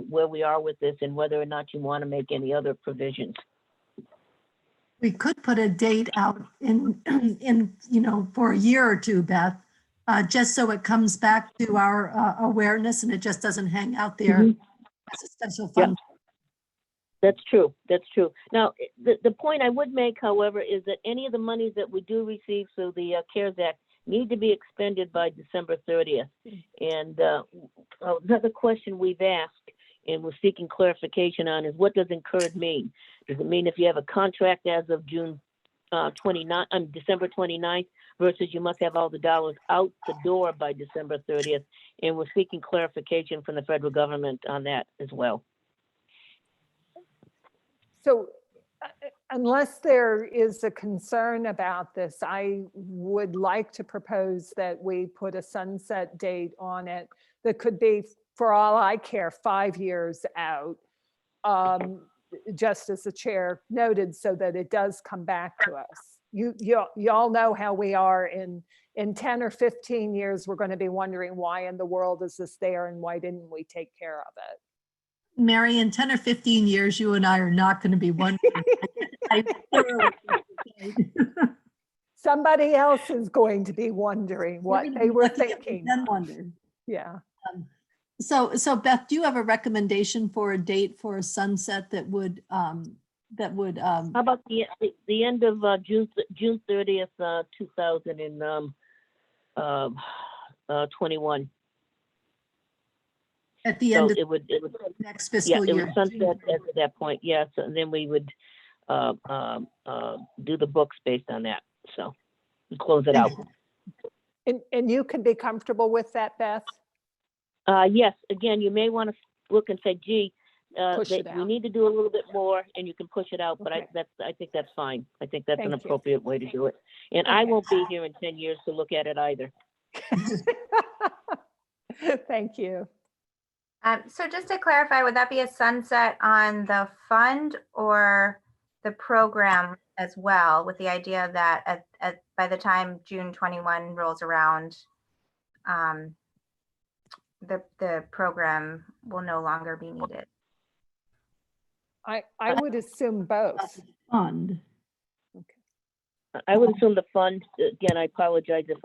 where we are with this and whether or not you want to make any other provisions. We could put a date out in for a year or two, Beth, just so it comes back to our awareness and it just doesn't hang out there as a special fund. Yeah. That's true. That's true. Now, the point I would make, however, is that any of the monies that we do receive through the CARES Act need to be expended by December 30th. And another question we've asked and we're seeking clarification on is, what does incurred mean? Does it mean if you have a contract as of December 29th versus you must have all the dollars out the door by December 30th? And we're seeking clarification from the federal government on that as well. So unless there is a concern about this, I would like to propose that we put a sunset date on it that could be, for all I care, 5 years out, just as the chair noted, so that it does come back to us. You all know how we are in 10 or 15 years, we're going to be wondering why in the world is this there and why didn't we take care of it? Mary, in 10 or 15 years, you and I are not going to be wondering. Somebody else is going to be wondering what they were thinking. Then wonder. Yeah. So Beth, do you have a recommendation for a date for a sunset that would How about the end of June 30th, 2021? At the end of next fiscal year. It would sunset at that point, yes, and then we would do the books based on that, so close it out. And you can be comfortable with that, Beth? Yes, again, you may want to look and say, gee, we need to do a little bit more, and you can push it out, but I think that's fine. I think that's an appropriate way to do it. And I won't be here in 10 years to look at it either. Thank you. So just to clarify, would that be a sunset on the fund or the program as well, with the idea that by the time June 21 rolls around, the program will no longer be needed? I would assume both. Fund. I would assume the fund. Again, I apologize if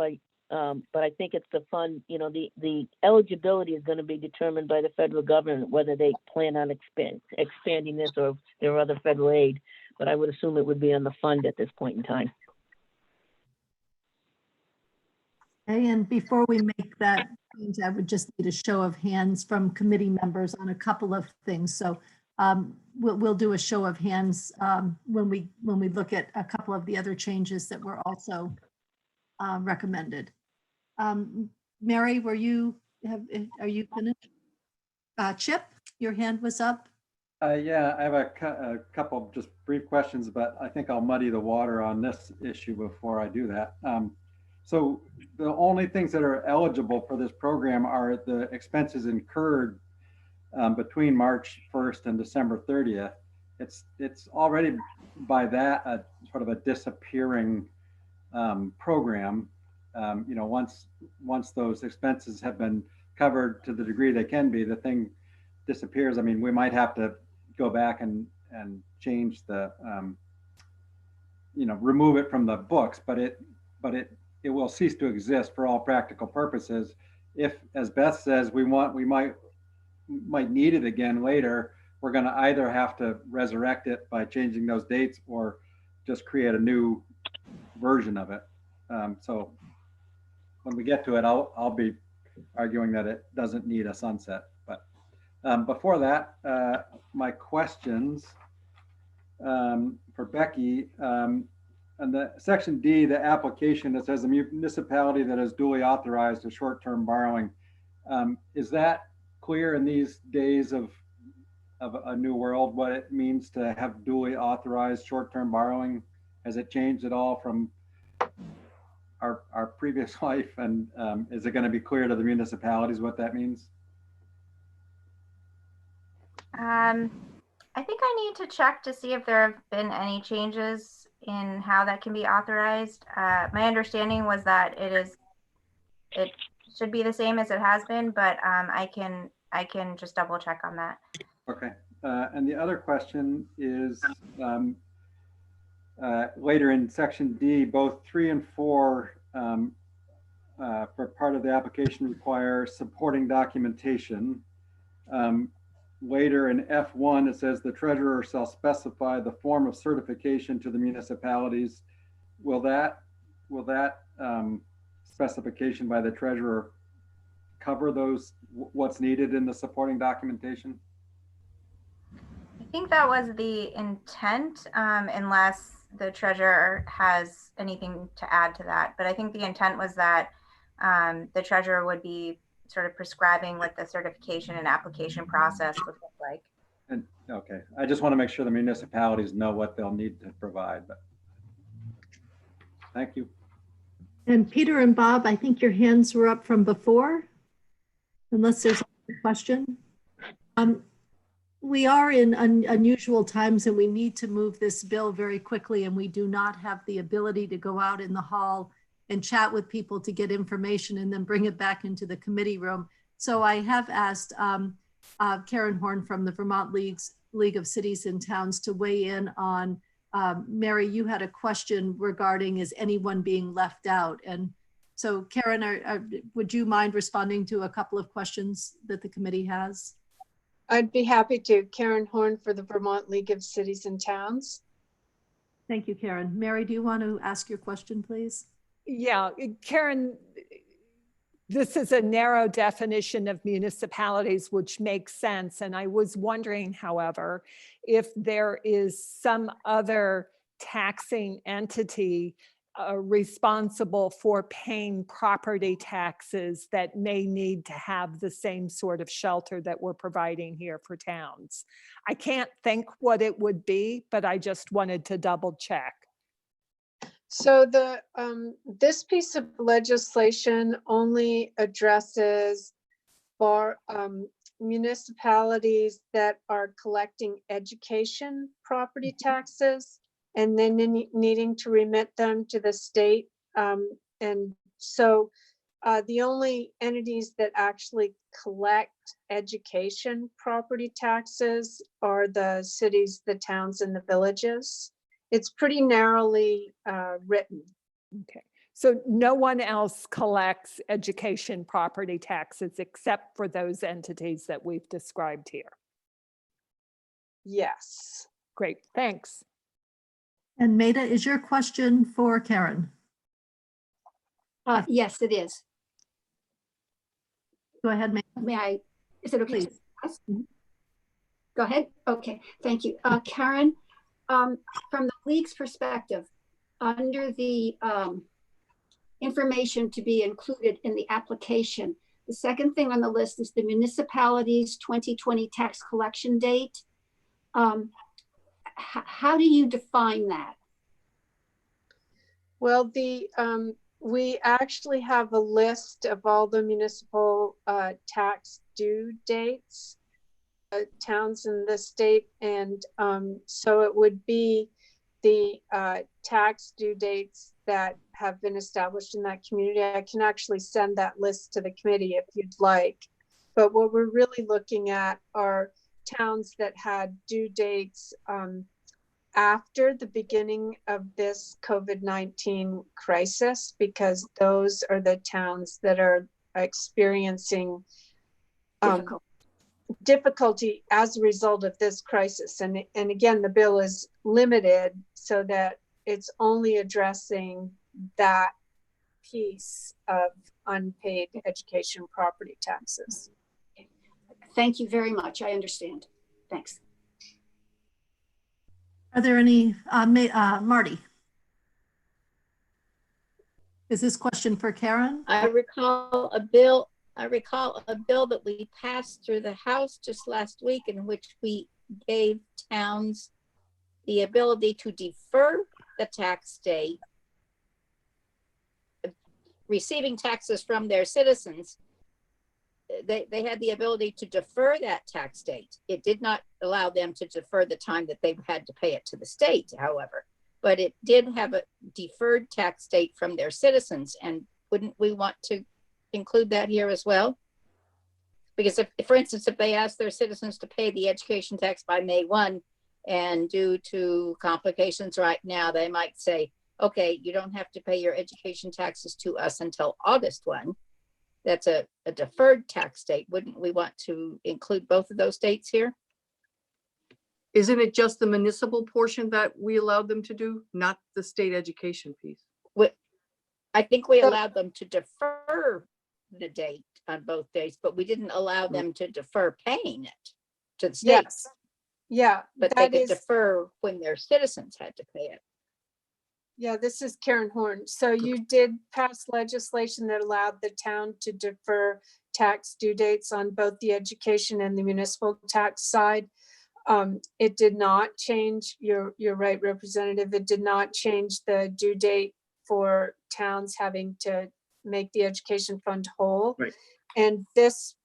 but I think it's the fund. You know, the eligibility is going to be determined by the federal government, whether they plan on expanding this or if there are other federal aid. But I would assume it would be on the fund at this point in time. Okay, and before we make that change, I would just need a show of hands from committee members on a couple of things. So we'll do a show of hands when we look at a couple of the other changes that were also recommended. Mary, are you finished? Chip, your hand was up. Yeah, I have a couple of just brief questions, but I think I'll muddy the water on this issue before I do that. So the only things that are eligible for this program are the expenses incurred between March 1st and December 30th. It's already by that sort of a disappearing program. Once those expenses have been covered to the degree they can be, the thing disappears. I mean, we might have to go back and change the, remove it from the books, but it will cease to exist for all practical purposes. If, as Beth says, we might need it again later, we're going to either have to resurrect it by changing those dates or just create a new version of it. So when we get to it, I'll be arguing that it doesn't need a sunset. But before that, my questions for Becky. And the section D, the application that says a municipality that is duly authorized to short-term borrowing. Is that clear in these days of a new world, what it means to have duly authorized short-term borrowing? Has it changed at all from our previous life? And is it going to be clear to the municipalities what that means? I think I need to check to see if there have been any changes in how that can be authorized. My understanding was that it should be the same as it has been, but I can just double check on that. Okay. And the other question is later in section D, both 3 and 4 for part of the application require supporting documentation. Later in F1, it says the treasurer shall specify the form of certification to the municipalities. Will that specification by the treasurer cover what's needed in the supporting documentation? I think that was the intent, unless the treasurer has anything to add to that. But I think the intent was that the treasurer would be sort of prescribing what the certification and application process would look like. And okay, I just want to make sure the municipalities know what they'll need to provide. But thank you. And Peter and Bob, I think your hands were up from before, unless there's a question. We are in unusual times and we need to move this bill very quickly, and we do not have the ability to go out in the hall and chat with people to get information and then bring it back into the committee room. So I have asked Karen Horn from the Vermont League of Cities and Towns to weigh in on, Mary, you had a question regarding is anyone being left out? And so Karen, would you mind responding to a couple of questions that the committee has? I'd be happy to. Karen Horn for the Vermont League of Cities and Towns. Thank you, Karen. Mary, do you want to ask your question, please? Yeah, Karen, this is a narrow definition of municipalities, which makes sense. And I was wondering, however, if there is some other taxing entity responsible for paying property taxes that may need to have the same sort of shelter that we're providing here for towns. I can't think what it would be, but I just wanted to double check. So this piece of legislation only addresses for municipalities that are collecting education property taxes and then needing to remit them to the state. And so the only entities that actually collect education property taxes are the cities, the towns, and the villages. It's pretty narrowly written. Okay, so no one else collects education property taxes except for those entities that we've described here? Yes. Great, thanks. And Maida, is your question for Karen? Yes, it is. Go ahead, ma'am. May I, is it okay? Please. Go ahead. Okay, thank you. Karen, from the league's perspective, under the information to be included in the application, the second thing on the list is the municipality's 2020 tax collection date. How do you define that? Well, we actually have a list of all the municipal tax due dates, towns in the state, and so it would be the tax due dates that have been established in that community. I can actually send that list to the committee if you'd like. But what we're really looking at are towns that had due dates after the beginning of this COVID-19 crisis, because those are the towns that are experiencing difficulty as a result of this crisis. And again, the bill is limited so that it's only addressing that piece of unpaid education property taxes. Thank you very much. I understand. Thanks. Are there any, Marty? Is this question for Karen? I recall a bill that we passed through the House just last week in which we gave towns the ability to defer the tax date, receiving taxes from their citizens. They had the ability to defer that tax date. It did not allow them to defer the time that they had to pay it to the state, however, but it did have a deferred tax date from their citizens. And wouldn't we want to include that here as well? Because if, for instance, if they ask their citizens to pay the education tax by May 1, and due to complications right now, they might say, okay, you don't have to pay your education taxes to us until August 1. That's a deferred tax date. Wouldn't we want to include both of those dates here? Isn't it just the municipal portion that we allowed them to do, not the state education piece? I think we allowed them to defer the date on both days, but we didn't allow them to defer paying it to the state. Yes. Yeah, but they could defer when their citizens had to pay it. Yeah, this is Karen Horn. So you did pass legislation that allowed the town to defer tax due dates on both the education and the municipal tax side. It did not change, you're right, Representative, it did not change the due date for towns having to make the education fund whole. Right. And this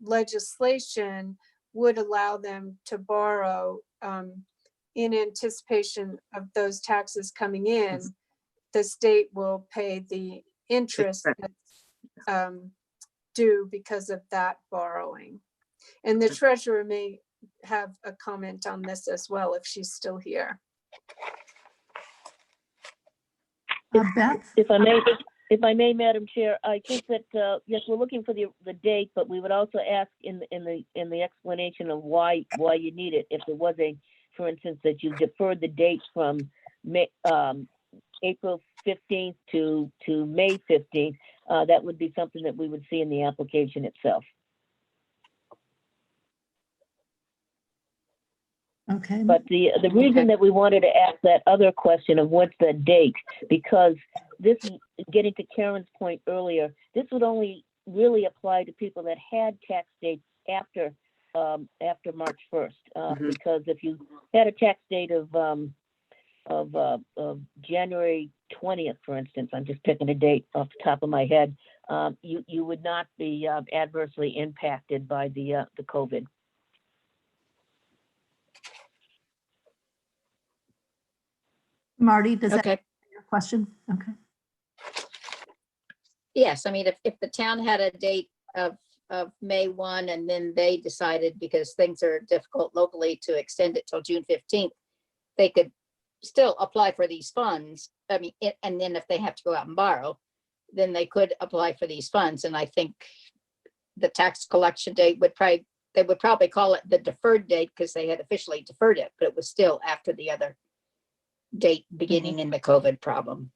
legislation would allow them to borrow in anticipation of those taxes coming in. The state will pay the interest that's due because of that borrowing. And the treasurer may have a comment on this as well if she's still here. Beth? If I may, Madam Chair, I think that yes, we're looking for the date, but we would also ask in the explanation of why you need it. If there was for instance, that you deferred the date from April 15th to May 15th, that would be something that we would see in the application itself. Okay. But the reason that we wanted to ask that other question of what's the date, because this, getting to Karen's point earlier, this would only really apply to people that had tax dates after March 1st, because if you had a tax date of January 20th, for instance, I'm just picking a date off the top of my head, you would not be adversely impacted by the COVID. Marty, does that Okay. answer your question? Okay. Yes, I mean, if the town had a date of May 1 and then they decided because things are difficult locally to extend it till June 15th, they could still apply for these funds. I mean, and then if they have to go out and borrow, then they could apply for these funds. And I think the tax collection date they would probably call it the deferred date because they had officially deferred it, but it was still after the other date beginning in the COVID problem.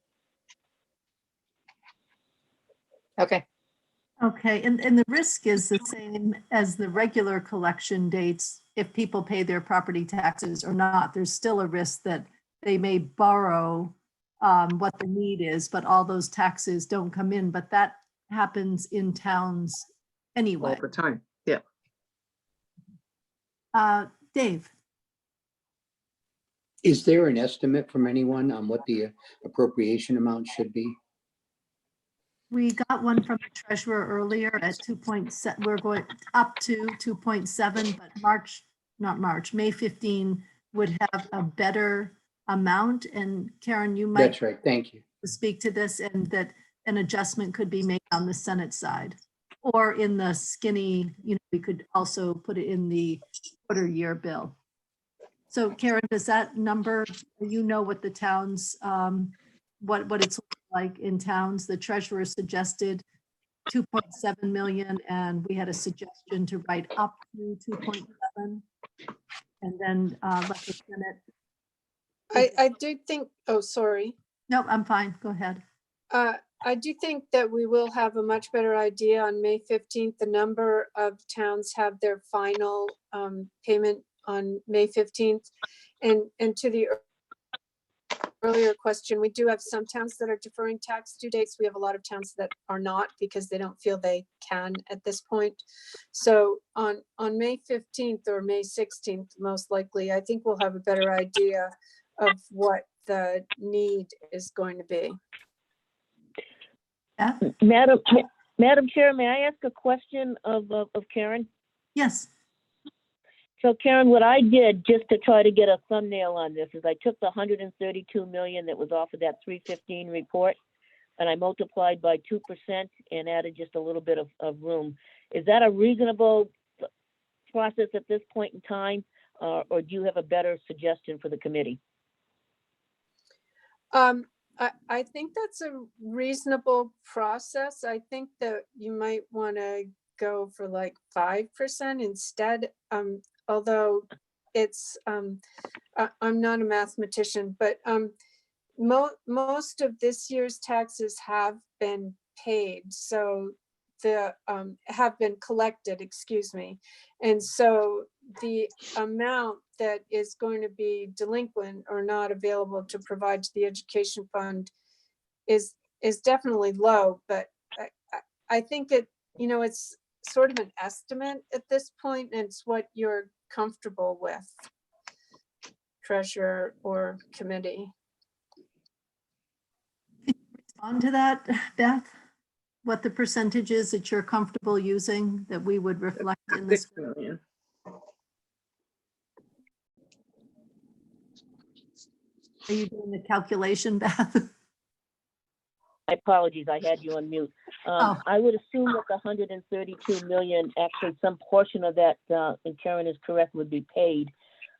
Okay. Okay, and the risk is the same as the regular collection dates. If people pay their property taxes or not, there's still a risk that they may borrow what the need is, but all those taxes don't come in. But that happens in towns anyway. All the time. Yeah. Dave, Is there an estimate from anyone on what the appropriation amount should be? we got one from the treasurer earlier at 2.7. We're going up to 2.7, but May 15 would have a better amount. And Karen, you might That's right. Thank you. speak to this, and that an adjustment could be made on the Senate side or in the skinny, we could also put it in the quarter year bill. So Karen, does that number, what the towns, what it's like in towns? The treasurer suggested 2.7 million, and we had a suggestion to write up to 2.7, and then let the Senate. I do think, oh, sorry. No, I'm fine. Go ahead. I do think that we will have a much better idea on May 15th. The number of towns have their final payment on May 15th. And to the earlier question, we do have some towns that are deferring tax due dates. We have a lot of towns that are not because they don't feel they can at this point. So on May 15th or May 16th, most likely, I think we'll have a better idea of what the need is going to be. Yeah. Madam Chair, may I ask a question of Karen? Yes. So Karen, what I did just to try to get a thumbnail on this is I took the 132 million that was off of that 315 report and I multiplied by 2% and added just a little bit of room. Is that a reasonable process at this point in time, or do you have a better suggestion for the committee? I think that's a reasonable process. I think that you might want to go for like 5% instead. Although it's, I'm not a mathematician, but most of this year's taxes have been paid. So have been collected, excuse me. And so the amount that is going to be delinquent or not available to provide to the education fund is definitely low, but I think it's sort of an estimate at this point, and it's what you're comfortable with, treasurer or committee. Respond to that, Beth? What the percentage is that you're comfortable using that we would reflect in this? 6 million. Are you doing the calculation, Beth? Apologies, I had you on mute. I would assume that the 132 million, actually some portion of that, and Karen is correct, would be paid.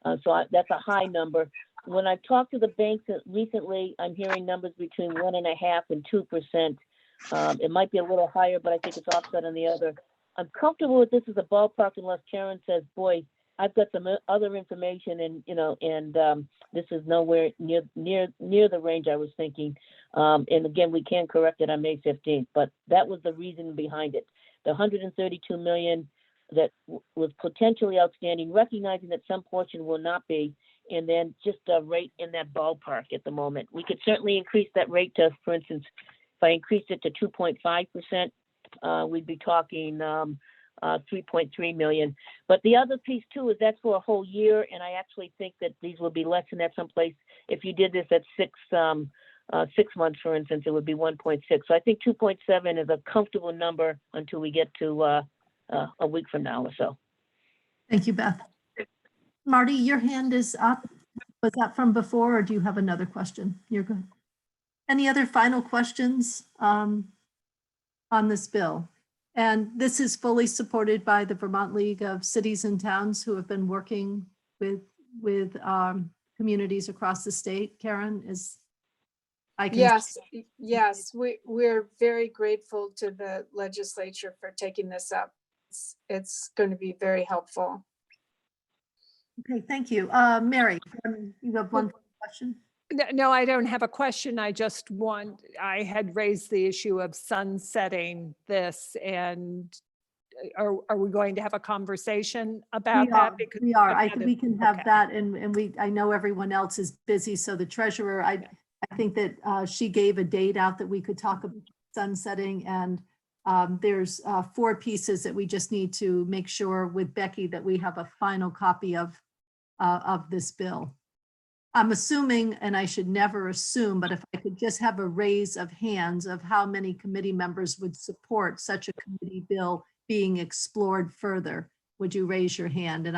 That's a high number. When I've talked to the banks recently, I'm hearing numbers between 1.5% and 2%. It might be a little higher, but I think it's offset on the other. I'm comfortable with this as a ballpark unless Karen says, boy, I've got some other information and this is nowhere near the range I was thinking. And again, we can correct it on May 15th, but that was the reason behind it. The 132 million that was potentially outstanding, recognizing that some portion will not be, and then just a rate in that ballpark at the moment. We could certainly increase that rate to, for instance, if I increased it to 2.5%, we'd be talking 3.3 million. But the other piece too is that's for a whole year, and I actually think that these will be less than that someplace. If you did this at 6 months, for instance, it would be 1.6. So I think 2.7 is a comfortable number until we get to a week from now or so. Thank you, Beth. Marty, your hand is up. Was that from before, or do you have another question? You're good. Any other final questions on this bill? And this is fully supported by the Vermont League of Cities and Towns, who have been working with communities across the state. Karen, Yes, we're very grateful to the legislature for taking this up. It's going to be very helpful. Okay, thank you. Mary, you have one question? No, I don't have a question. I had raised the issue of sunsetting this, and are we going to have a conversation about that? Because We are. I've had We it- can have okay. that, and I know everyone else is busy, so the treasurer, I think that she gave a date out that we could talk about sunsetting, and there's 4 pieces that we just need to make sure with Becky that we have a final copy of this bill. I'm assuming, and I should never assume, but if I could just have a raise of hands of how many committee members would support such a committee bill being explored further, would you raise your hand? And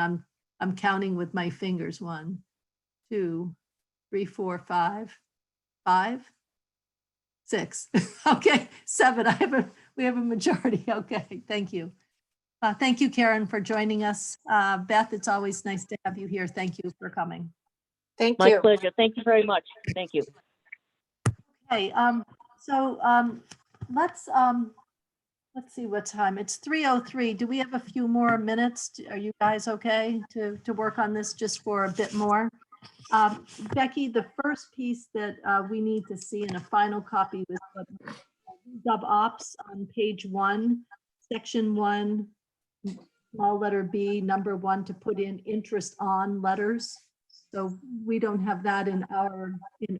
I'm counting with my fingers. 1, 2, 3, 4, 5, 5, 6. Okay, 7. We have a majority. Okay, thank you. Thank you, Karen, for joining us. Beth, it's always nice to have you here. Thank you for coming. Thank My you. pleasure. Thank you very much. Thank you. Okay, so let's see what time. It's 3:03. Do we have a few more minutes? Are you guys okay to work on this just for a bit more? Becky, the first piece that we need to see in a final copy was the gov ops on page 1, section 1, small letter B, number 1, to put in interest on letters. So we don't have that in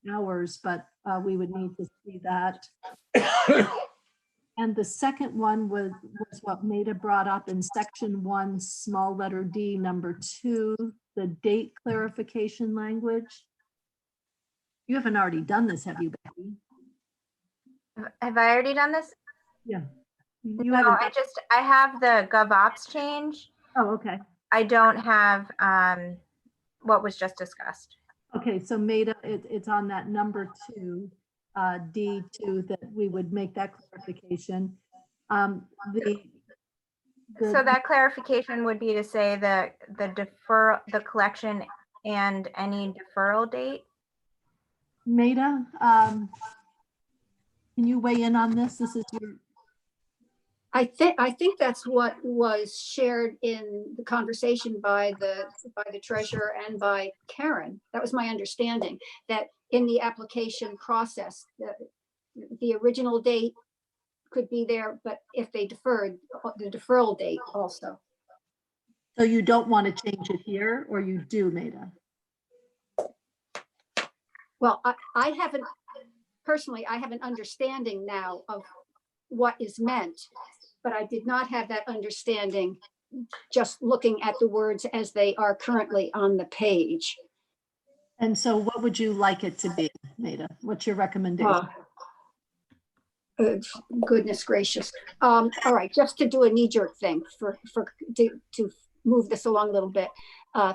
ours, but we would need to see that. And the second one was what Maida brought up in section 1, small letter D, number 2, the date clarification language. You haven't already done this, have you, Becky? Have I already done this? Yeah. You No, haven't. I have the GovOps change. Oh, okay. I don't have what was just discussed. Okay, so Maida, it's on that number 2, D2, that we would make that clarification. So that clarification would be to say that the collection and any deferral date. Maida, can you weigh in on this? This is your. I think that's what was shared in the conversation by the treasurer and by Karen. That was my understanding, that in the application process, the original date could be there, but if they deferred, the deferral date also. So you don't want to change it here, or you do, Maida? Well, I haven't, personally, I have an understanding now of what is meant, but I did not have that understanding just looking at the words as they are currently on the page. And so what would you like it to be, Maida? What's your recommendation? Goodness gracious. All right, just to do a knee-jerk thing to move this along a little bit,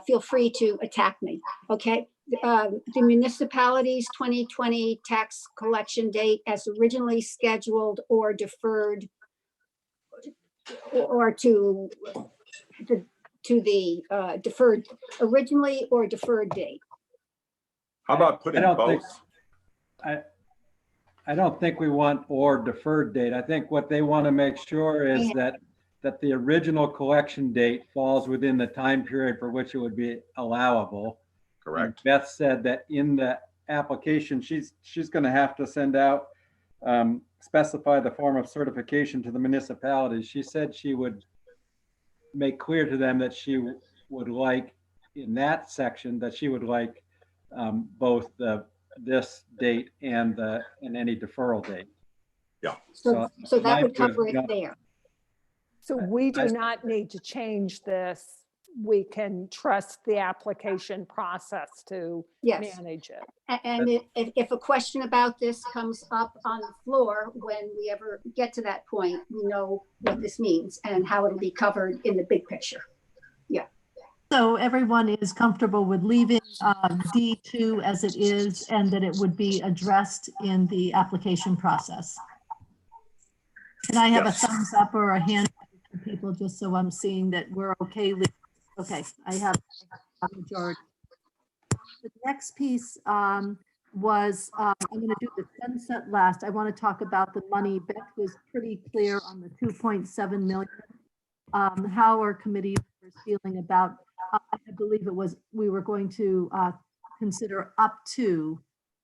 feel free to attack me, okay? The municipalities 2020 tax collection date as originally scheduled or deferred, or to the deferred, originally or deferred date. How about putting both? I don't think we want or deferred date. I think what they want to make sure is that the original collection date falls within the time period for which it would be allowable. Correct. And Beth said that in the application, she's going to have to send out, specify the form of certification to the municipalities. She said she would make clear to them that she would like, in that section, that she would like both this date and any deferral date. Yeah. So that would cover it there. So we do not need to change this. We can trust the application process to manage it. And if a question about this comes up on the floor, when we ever get to that point, we know what this means and how it'll be covered in the big picture. Yeah. So everyone is comfortable with leaving D2 as it is, and that it would be addressed in the application process. Can I have a thumbs up or a hand from people, just so I'm seeing that we're okay? Okay, I have a majority. The next piece was, I'm going to do the sunset last. I want to talk about the money. Beth was pretty clear on the 2.7 million. How are committee members feeling about, I believe it was, we were going to consider up to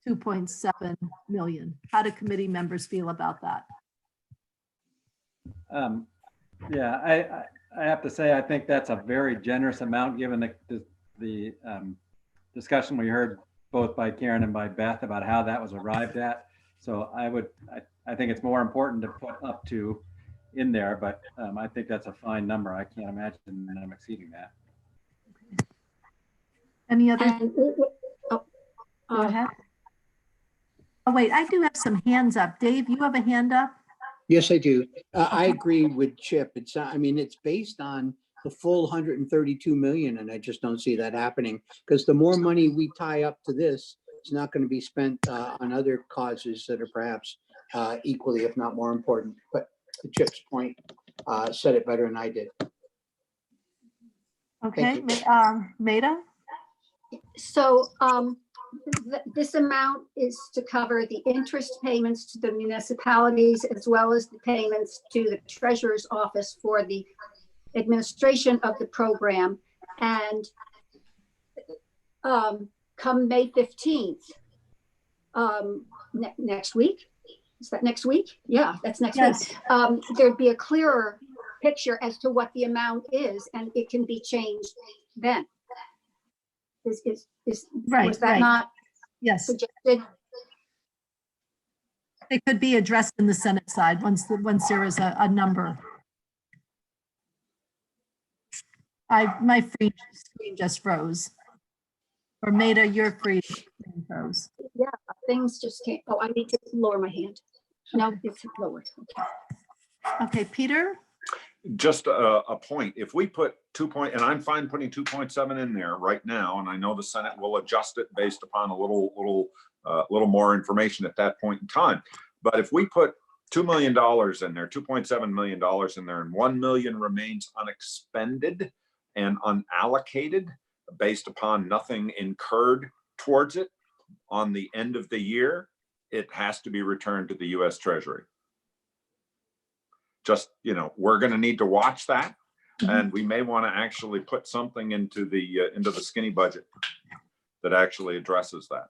2.7 million. How do committee members feel about that? Yeah, I have to say, I think that's a very generous amount, given the discussion we heard both by Karen and by Beth about how that was arrived at. So I think it's more important to put up to in there, but I think that's a fine number. I can't imagine them exceeding that. Any other? Go Go ahead. Oh, wait, I do have some hands up. Dave, you have a hand up? Yes, I do. I agree with Chip. It's, I mean, it's based on the full 132 million, and I just don't see that happening, because the more money we tie up to this, it's not going to be spent on other causes that are perhaps equally, if not more important. But to Chip's point, said it better than I did. Okay, Maida? So this amount is to cover the interest payments to the municipalities, as well as the payments to the treasurer's office for the administration of the program. And come May 15th, next week, is that next week? Yeah, that's next week. There'd be a clearer picture as to what the amount is, and it can be changed then. Right, was that not suggested? It could be addressed in the Senate side once there is a number. My screen just froze. Or Maida, your screen froze. Yeah, things just can't. Oh, I need to lower my hand. No, it's lowered. Okay, Peter? Just a point. If we put and I'm fine putting 2.7 in there right now, and I know the Senate will adjust it based upon a little more information at that point in time. But if we put $2 million in there, $2.7 million in there, and 1 million remains unexpended and unallocated based upon nothing incurred towards it on the end of the year, it has to be returned to the U.S. Treasury. Just, we're going to need to watch that, and we may want to actually put something into the skinny budget that actually addresses that.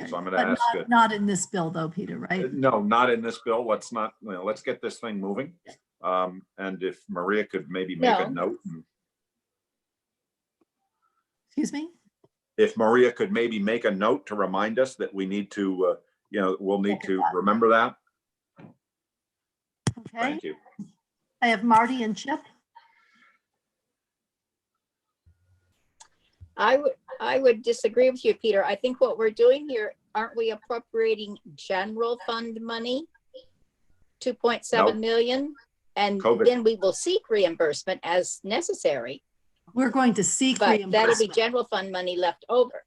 So I'm going to ask it. Not in this bill, though, Peter, right? No, not in this bill. Let's not. Let's get this thing moving. And if Maria could maybe make a note. Excuse me? If Maria could maybe make a note to remind us that we need to, we'll need to remember that. Okay. Thank you. I have Marty and Chip. I would disagree with you, Peter. I think what we're doing here, aren't we appropriating general fund money? 2.7 million, and then we will seek reimbursement as necessary. We're going to seek reimbursement. That'll be general fund money left over.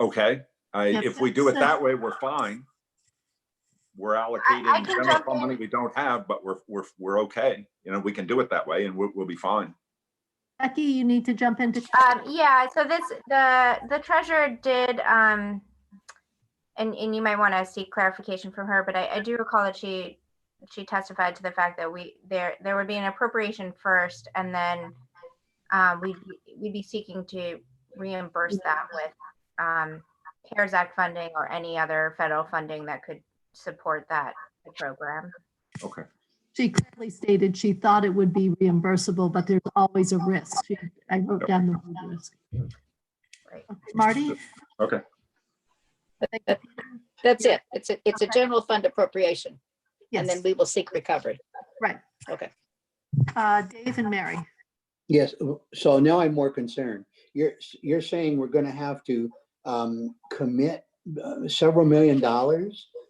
Okay. If we do it that way, we're fine. We're allocating general fund money we don't have, but we're okay. We can do it that way, and we'll be fine. Becky, you need to jump into. Yeah. So the treasurer did, and you might want to seek clarification from her, but I do recall that she testified to the fact that there would be an appropriation first, and then we'd be seeking to reimburse that with CARES Act funding or any other federal funding that could support the program. Okay. She clearly stated she thought it would be reimbursable, but there's always a risk. I wrote down the word risk. Right. Okay, Marty? Okay. That's it. It's a general fund appropriation. Yes. And then we will seek recovery. Right. Okay. Dave and Mary. Yes. So now I'm more concerned. You're saying we're going to have to commit several $1 million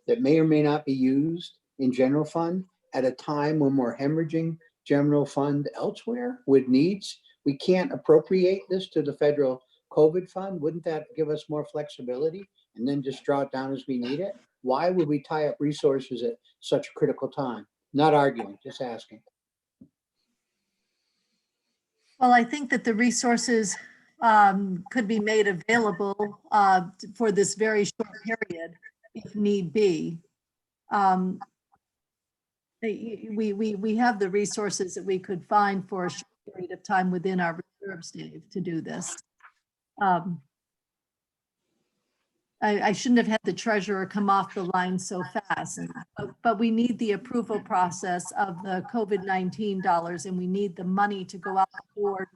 that may or may not be used in general fund at a time when we're hemorrhaging general fund elsewhere with needs. We can't appropriate this to the federal COVID fund. Wouldn't that give us more flexibility and then just draw it down as we need it? Why would we tie up resources at such a critical time? Not arguing, just asking. Well, I think that the resources could be made available for this very short period if need be. We have the resources that we could find for a short period of time within our reserves, Dave, to do this. I shouldn't have had the treasurer come off the line so fast. But we need the approval process of the COVID-19 dollars, and we need the money to go out the door.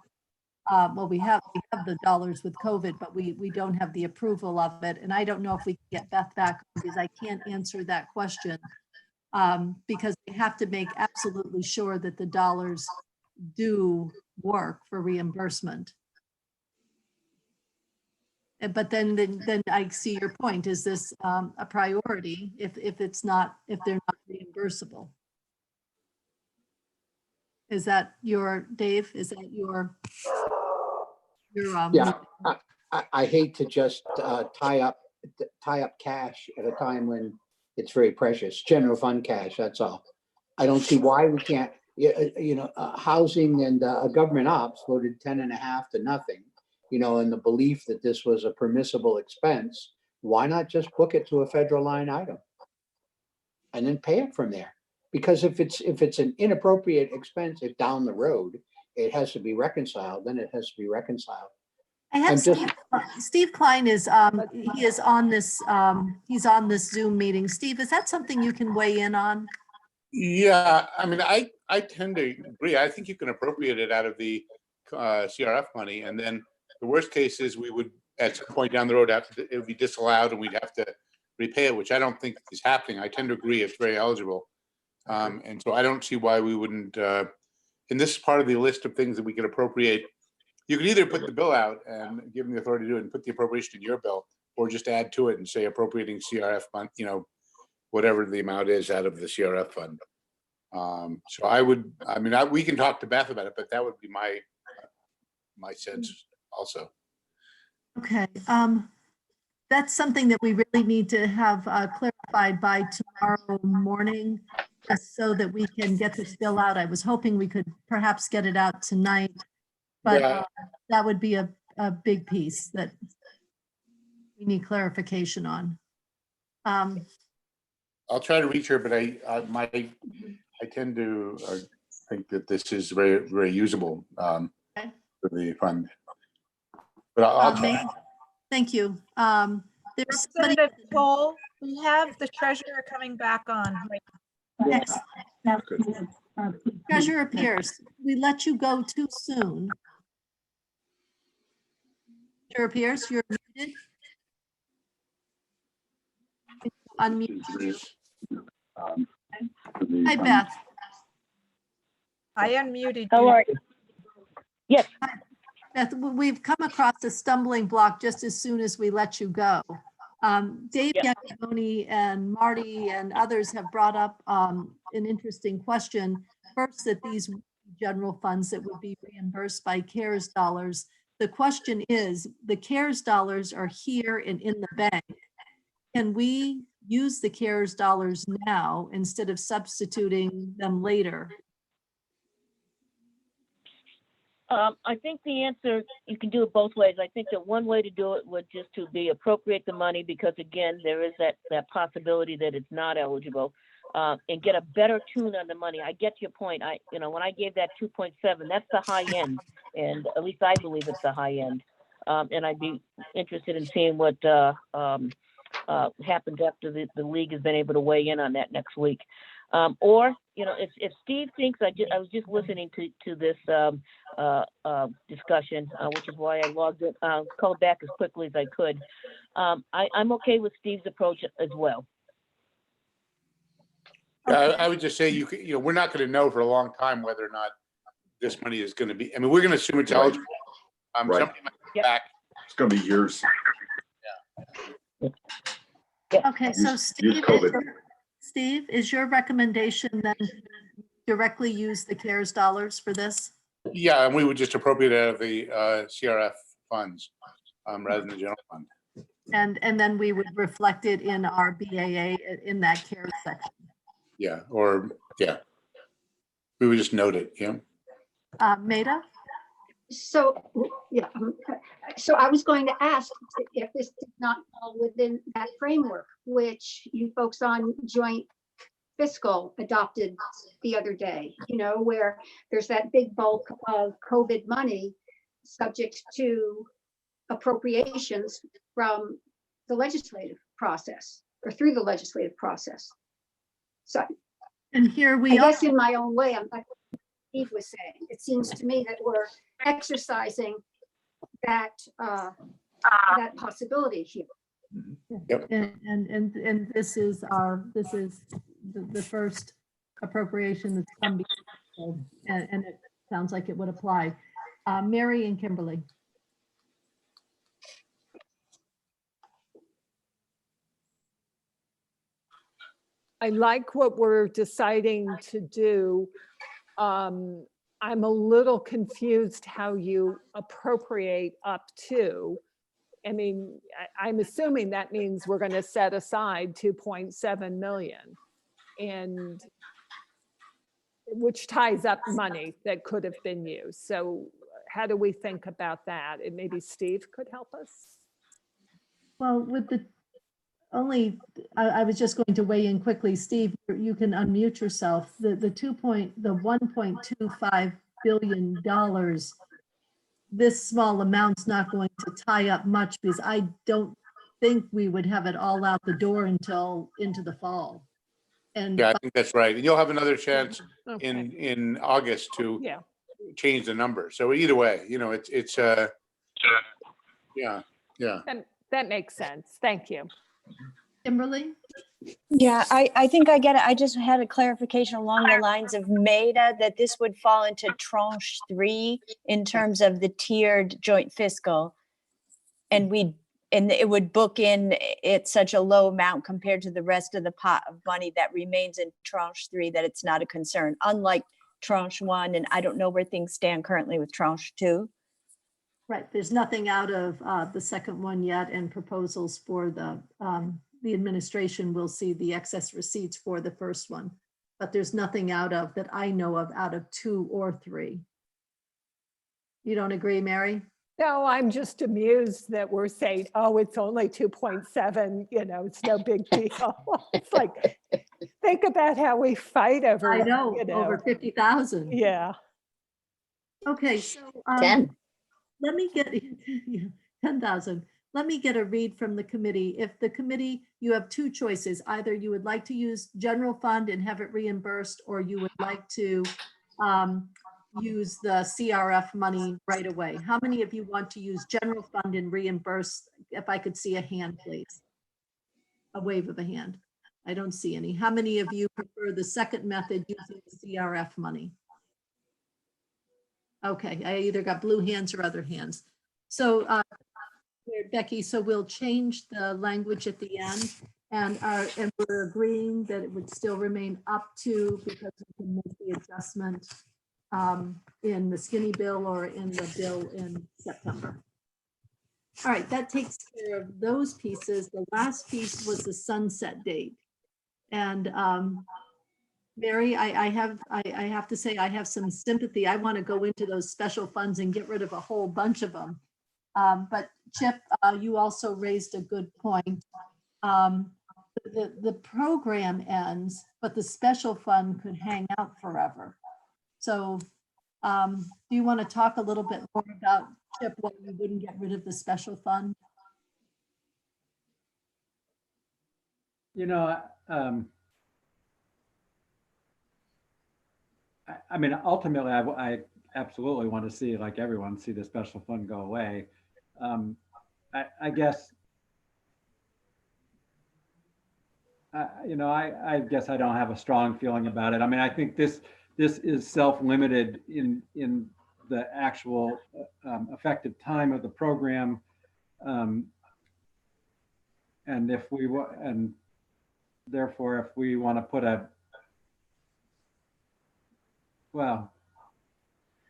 Well, we have the dollars with COVID, but we don't have the approval of it. And I don't know if we can get Beth back because I can't answer that question. Because we have to make absolutely sure that the dollars do work for reimbursement. But then I see your point. Is this a priority if they're not reimbursable? Is that Dave? Is that your Yeah, I hate to just tie up cash at a time when it's very precious, general fund cash, that's all. I don't see why we can't, housing and government ops voted 10.5 to nothing, in the belief that this was a permissible expense. Why not just book it to a federal line item and then pay it from there? Because if it's an inappropriate expense, if down the road it has to be reconciled, then it has to be reconciled. I have Steve Klein is he is on this he's on this Zoom meeting. Steve, is that something you can weigh in on? Yeah, I mean, I tend to agree. I think you can appropriate it out of the CRF money, and then the worst case is we would at some point down the road it would be disallowed and we'd have to repay it, which I don't think is happening. I tend to agree it's very eligible, and so I don't see why we wouldn't. And this is part of the list of things that we could appropriate. You could either put the bill out and give them the authority to do it and put the appropriation in your bill, or just add to it and say appropriating CRF fund, whatever the amount is out of the CRF fund. So we can talk to Beth about it, but that would be my sense also. Okay, that's something that we really need to have clarified by tomorrow morning, just so that we can get this bill out. I was hoping we could perhaps get it out tonight, but that would be a big piece that we need clarification on. I'll try to reach her, but I tend to think that this is very, very usable for the fund. But I'll try. Thank you. There's somebody. Representative Cole, we have the treasurer coming back on. Yes. Treasurer Pierce, we let you go too soon. Treasurer Pierce, you're muted. Unmute. Hi, Beth. I unmuted How you. are you? Yes. Beth, we've come across a stumbling block just as soon as we let you go. Dave Giacomoni and Marty and others have brought up an interesting question. First, that these general funds that would be reimbursed by CARES dollars. The question is, the CARES dollars are here and in the bank. Can we use the CARES dollars now instead of substituting them later? I think the answer, you can do it both ways. I think that one way to do it would just to be appropriate the money, because again, there is that possibility that it's not eligible, and get a better tune on the money. I get your point. When I gave that 2.7, that's the high end, and at least I believe it's the high end. And I'd be interested in seeing what happens after the league has been able to weigh in on that next week. Or, if Steve thinks, I was just listening to this discussion, which is why I logged it, called back as quickly as I could. I'm okay with Steve's approach as well. I would just say we're not going to know for a long time whether or not this money is going to be. I mean, we're going to assume it's eligible. Right. Somebody might come back. It's going to be years. Okay, so Steve, is your recommendation then directly use the CARES dollars for this? Yeah, and we would just appropriate it out of the CRF funds rather than the general fund. And then we would reflect it in our BAA in that CARES section. Yeah, we would just note it. Yeah. Maida? So, yeah, so I was going to ask if this did not fall within that framework, which you folks on joint fiscal adopted the other day, where there's that big bulk of COVID money subject to appropriations from the legislative process or through the legislative process. So And here I we guess are. in my own way, I'm like Steve was saying, it seems to me that we're exercising that that possibility here. Yep. And this is the first appropriation that's come before, and it sounds like it would apply. Mary and Kimberly. I like what we're deciding to do. I'm a little confused how you appropriate up to. I mean, I'm assuming that means we're going to set aside 2.7 million, and which ties up money that could have been used. So how do we think about that? And maybe Steve could help us. Well, with the I was just going to weigh in quickly. Steve, you can unmute yourself. The $1.25 billion, this small amount's not going to tie up much, because I don't think we would have it all out the door until into the fall. And Yeah, I think that's right. And you'll have another chance Okay. in August to Yeah. change the number. So either way, you know, it's yeah. That makes sense. Thank you. Kimberly? Yeah, I think I get it. I just had a clarification along the lines of MEDA, that this would fall into tranche 3 in terms of the tiered joint fiscal. And it would book in at such a low amount compared to the rest of the pot of money that remains in tranche 3, that it's not a concern, unlike tranche 1. And I don't know where things stand currently with tranche 2. Right, there's nothing out of the second one yet, and proposals for the administration will see the excess receipts for the first one. But there's nothing out of, that I know of, out of 2 or 3. You don't agree, Mary? No, I'm just amused that we're saying, oh, it's only 2.7, you know, it's no big deal. It's like, think about how we fight over, I know, you over 50,000. Yeah. Okay, so 10. let me get 10,000. Let me get a read from the committee. If the committee, you have 2 choices. Either you would like to use general fund and have it reimbursed, or you would like to use the CRF money right away. How many of you want to use general fund and reimburse? If I could see a hand, please. A wave of a hand. I don't see any. How many of you prefer the second method, using the CRF money? Okay, I either got blue hands or other hands. So Becky, so we'll change the language at the end, and we're agreeing that it would still remain up to, because we can make the adjustment in the skinny bill or in the bill in September. All right, that takes care of those pieces. The last piece was the sunset date. And Mary, I have to say, I have some sympathy. I want to go into those special funds and get rid of a whole bunch of them. But Chip, you also raised a good point. The program ends, but the special fund could hang out forever. So do you want to talk a little bit more about, Chip, why you wouldn't get rid of the special fund? You know, I mean, ultimately, I absolutely want to see, like everyone, see the special fund go away. I guess, you know, I guess I don't have a strong feeling about it. I mean, I think this is self-limited in the actual effective time of the program, and therefore, if we want to put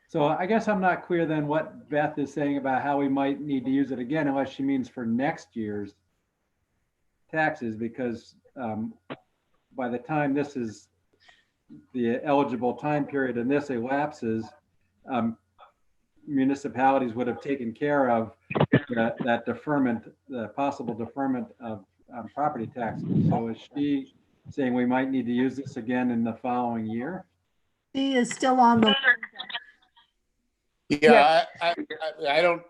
so I guess I'm not clear then what Beth is saying about how we might need to use it again, unless she means for next year's taxes, because by the time this is the eligible time period and this elapses, municipalities would have taken care of that deferment, the possible deferment of property taxes. So is she saying we might need to use this again in the following year? She is still on the. Yeah, I don't,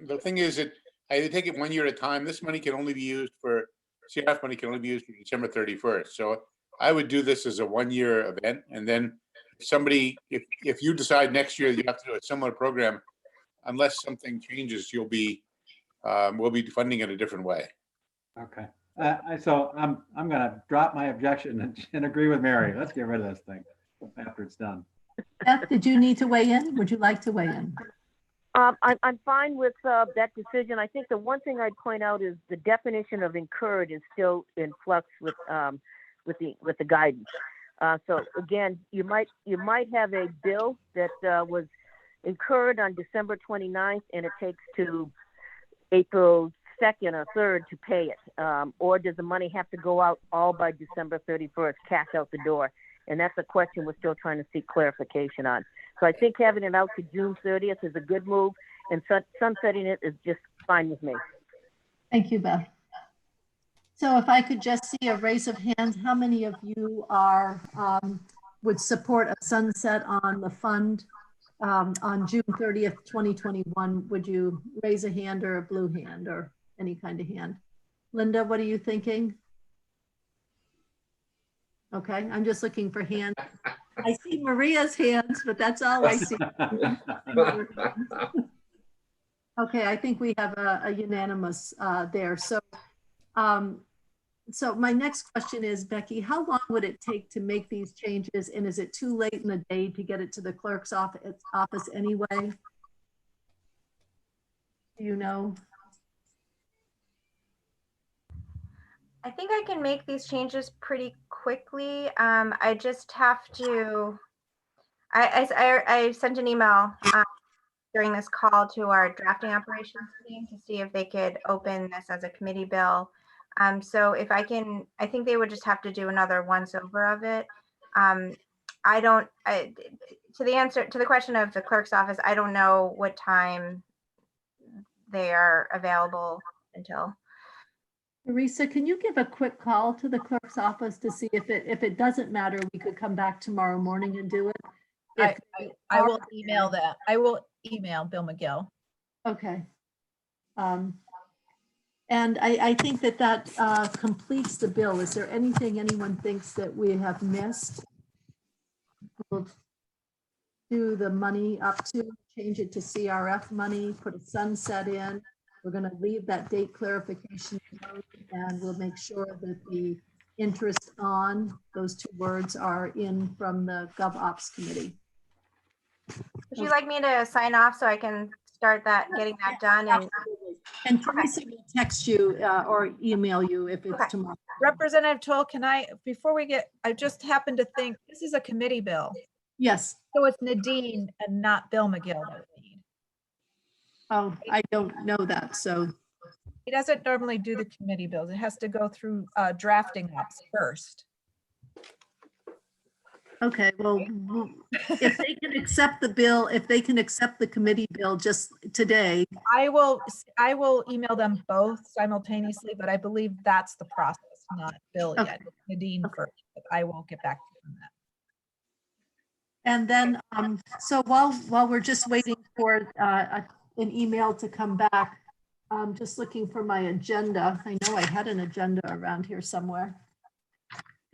the thing is that I take it 1 year at a time. This money can only be used for, CRF money can only be used for December 31st. So I would do this as a 1-year event. And then somebody, if you decide next year that you have to do a similar program, unless something changes, we'll be funding it a different way. Okay. So I'm gonna drop my objection and agree with Mary. Let's get rid of this thing after it's done. Beth, did you need to weigh in? Would you like to weigh in? I'm fine with that decision. I think the one thing I'd point out is the definition of incurred is still in flux with the guidance. So again, you might have a bill that was incurred on December 29th and it takes to April 2nd or 3rd to pay it. Or does the money have to go out all by December 31st, cash out the door? And that's a question we're still trying to seek clarification on. So I think having it out to June 30th is a good move, and sunsetting it is just fine with me. Thank you, Beth. So if I could just see a raise of hands, how many of you would support a sunset on the fund on June 30th, 2021? Would you raise a hand or a blue hand or any kind of hand? Linda, what are you thinking? Okay, I'm just looking for hands. I see Maria's hands, but that's all I see. Okay, I think we have a unanimous there. So, so my next question is, Becky, how long would it take to make these changes? And is it too late in the day to get it to the clerk's office anyway? Do you know? I think I can make these changes pretty quickly. I just have to, I sent an email during this call to our drafting operations team to see if they could open this as a committee bill. So if I can, I think they would just have to do another once over of it. To the question of the clerk's office, I don't know what time they are available until. Teresa, can you give a quick call to the clerk's office to see if it doesn't matter, we could come back tomorrow morning and do it? I will email that. I will email Bill McGill. Okay. And I think that completes the bill. Is there anything anyone thinks that we have missed? We'll do the money up to, change it to CRF money, put a sunset in. We're going to leave that date clarification and we'll make sure that the interest on those two words are in from the GovOps committee. Would you like me to sign off so I can start getting that done? And Teresa will text you or email you if it's tomorrow. Representative Toll, I just happened to think this is a committee bill. Yes. So it's Nadine and not Bill McGill that we need. Oh, I don't know that. So he doesn't normally do the committee bills. It has to go through drafting ops first. Okay, well, if they can accept the bill, if they can accept the committee bill just today. I will email them both simultaneously, but I believe that's the process, not Bill yet. Nadine first, but I will get back to you on that. And then, so while we're just waiting for an email to come back, I'm just looking for my agenda. I know I had an agenda around here somewhere.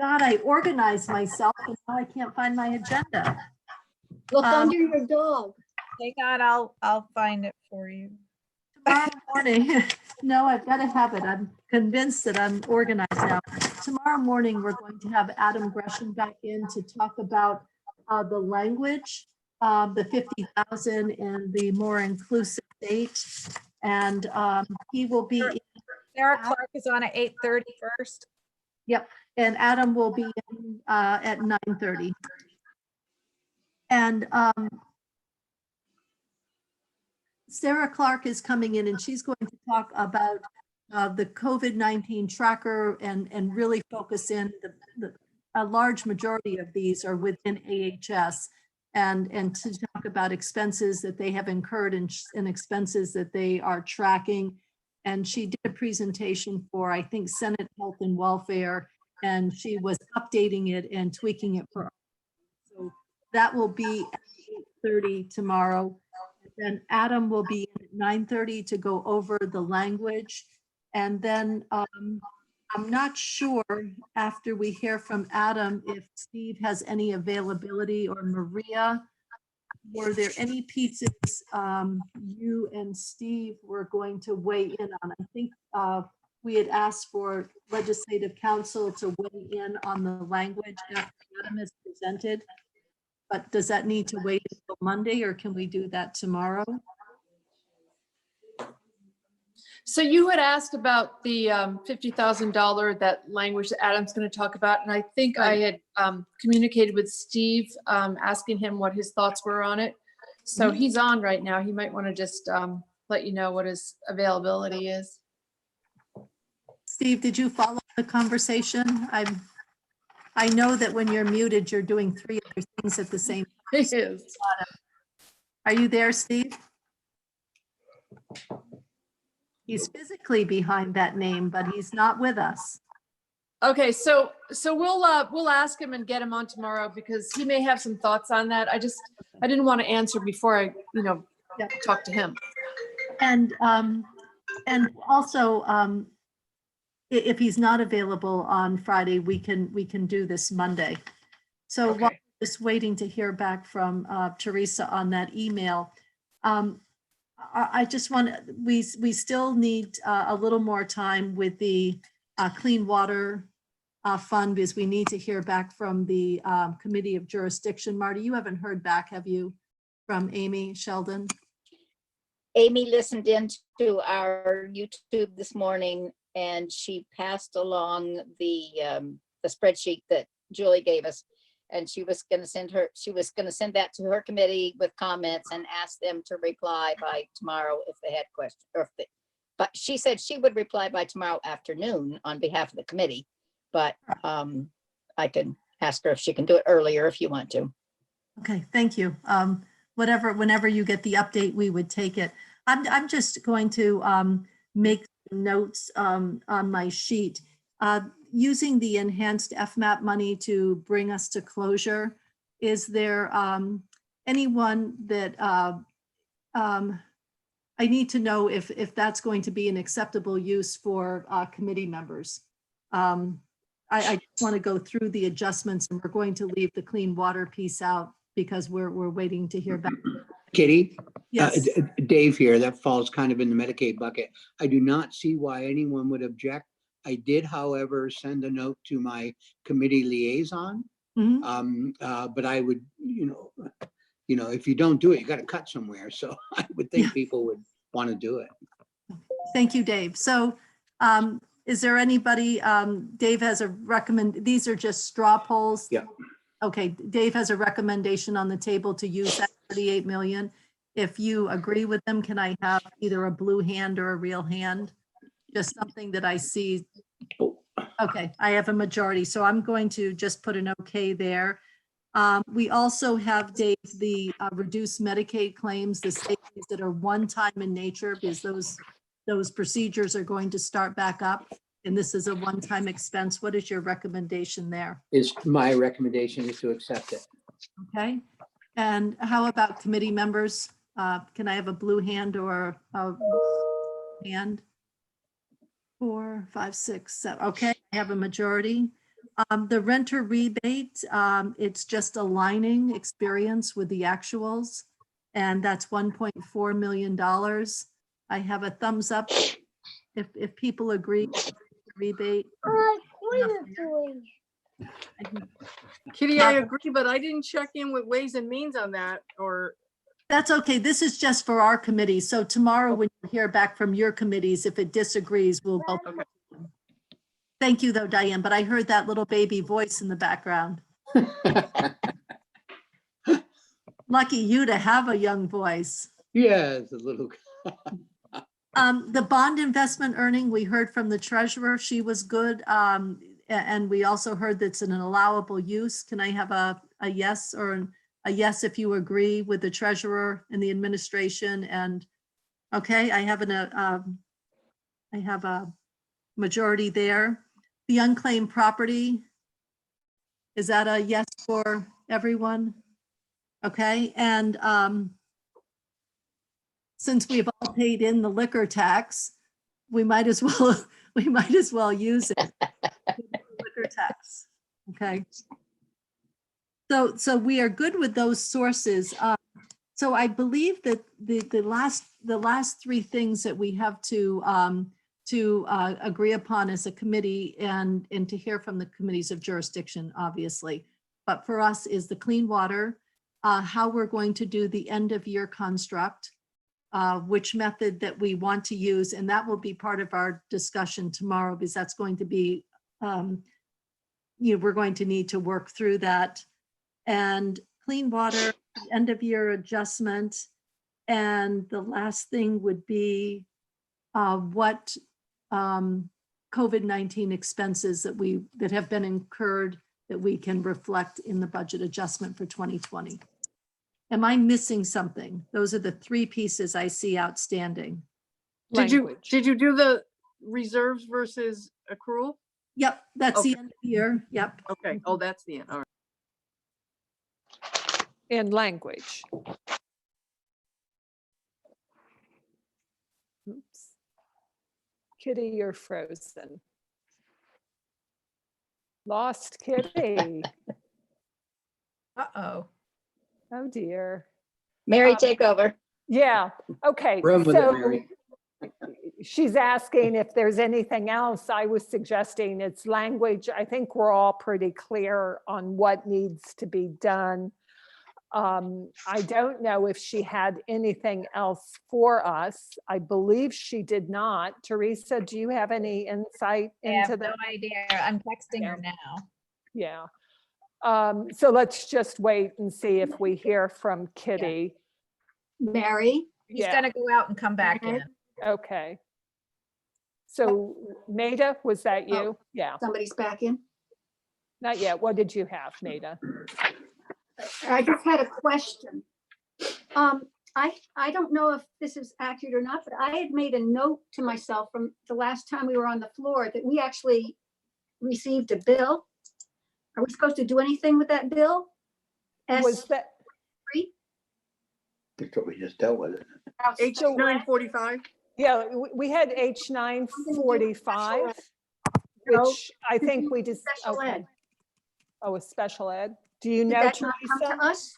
God, I organized myself and now I can't find my agenda. Look under your dog. Hang on, I'll find it for you. Tomorrow morning, no, I've got to have it. I'm convinced that I'm organized now. Tomorrow morning, we're going to have Adam Gresham back in to talk about the language, the 50,000 and the more inclusive date. And he will be. Sarah Clark is on at 8:30 first. Yep. And Adam will be in, at 9:30. And Sarah Clark is coming in and she's going to talk about the COVID-19 tracker and really focus in a large majority of these are within AHS and to talk about expenses that they have incurred and expenses that they are tracking. And she did a presentation for, I think, Senate Health and Welfare, and she was updating it and tweaking it for us. So that will be at 8:30 tomorrow. And then Adam will be in at 9:30 to go over the language. And then I'm not sure after we hear from Adam if Steve has any availability, or Maria. Were there any pieces you and Steve were going to weigh in on? I think we had asked for legislative counsel to weigh in on the language after Adam has presented. But does that need to wait until Monday, or can we do that tomorrow? So you had asked about the $50,000, that language that Adam's going to talk about. And I think I had communicated with Steve, asking him what his thoughts were on it. So he's on right now. He might want to just let you know what his availability is. Steve, did you follow the conversation? I know that when you're muted, you're doing 3 other things at the same time. He is. Are you there, Steve? He's physically behind that name, but he's not with us. Okay, so we'll ask him and get him on tomorrow, because he may have some thoughts on that. I didn't want to answer before I talk to him. And also, if he's not available on Friday, we can do this Monday. So while we're just waiting to hear back from Teresa on that email, I just want, we still need a little more time with the Clean Water Fund, because we need to hear back from the Committee of Jurisdiction. Marty, you haven't heard back, have you, from Amy Sheldon? Amy listened into our YouTube this morning, and she passed along the spreadsheet that Julie gave us. And she was going to send that to her committee with comments and ask them to reply by tomorrow if they had questions. But she said she would reply by tomorrow afternoon on behalf of the committee. But I can ask her if she can do it earlier if you want to. Okay, thank you. Whenever you get the update, we would take it. I'm just going to make notes on my sheet. Using the enhanced FMAP money to bring us to closure, is there anyone that I need to know if that's going to be an acceptable use for committee members? I just want to go through the adjustments, and we're going to leave the clean water piece out because we're waiting to hear back. Kitty? Yes. Dave here. That falls kind of in the Medicaid bucket. I do not see why anyone would object. I did, however, send a note to my committee liaison. But I would, if you don't do it, you got to cut somewhere. So I would think people would want to do it. Thank you, Dave. So is there anybody, Dave has a these are just straw polls? Yeah. Okay, Dave has a recommendation on the table to use that 38 million. If you agree with them, can I have either a blue hand or a real hand? Just something that I see. Okay, I have a majority, so I'm going to just put an okay there. We also have, Dave, the reduced Medicaid claims, the savings that are one-time in nature, because those procedures are going to start back up, and this is a one-time expense. What is your recommendation there? My recommendation is to accept it. Okay, and how about committee members? Can I have a blue hand or a hand? 4, 5, 6, 7. Okay, I have a majority. The renter rebate, it's just aligning experience with the actuals, and that's $1.4 million. I have a thumbs up if people agree with the rebate. Kitty, I agree, but I didn't check in with Ways and Means on that, or. That's okay. This is just for our committee. So tomorrow when you hear back from your committees, if it disagrees, we'll go. Okay. Thank you though, Diane, but I heard that little baby voice in the background. Lucky you to have a young voice. Yeah, it's a little. The bond investment earning, we heard from the treasurer, she was good. And we also heard that's an allowable use. Can I have a yes or a yes if you agree with the treasurer and the administration? And okay, I have a majority there. The unclaimed property, is that a yes for everyone? Okay, and since we've all paid in the liquor tax, we might as well use it. Liquor tax, okay? So we are good with those sources. So I believe that the last three things that we have to agree upon as a committee and to hear from the committees of jurisdiction, obviously. But for us is the clean water, how we're going to do the end of year construct, which method that we want to use. And that will be part of our discussion tomorrow, because that's going to be, we're going to need to work through that. And clean water, end of year adjustment. And the last thing would be what COVID-19 expenses that have been incurred that we can reflect in the budget adjustment for 2020. Am I missing something? Those are the three pieces I see outstanding. Did you do the reserves versus accrual? Yep, that's Okay. the end of the year. Yep. Okay. Oh, that's the end. All right. And language. Oops. Kitty, you're frozen. Lost Kitty. Uh-oh. Oh dear. Mary, take over. Yeah, okay. Run with it, So Mary. she's asking if there's anything else. I was suggesting it's language. I think we're all pretty clear on what needs to be done. I don't know if she had anything else for us. I believe she did not. Teresa, do you have any insight I into have the? no idea. I'm texting her now. Yeah. So let's just wait and see if we hear from Kitty. Mary? He's gonna go out and come back in. Okay. So Maida, was that you? Oh, Yeah, Somebody's back in. not yet. What did you have, Maida? I just had a question. I don't know if this is accurate or not, but I had made a note to myself from the last time we were on the floor that we actually received a bill. Are we supposed to do anything with that bill? Was that? That's what we just dealt with. H945. Yeah, we had H945, which I think we just. Special ed. Oh, a special ed. Do you Did know, that not come Teresa? to us?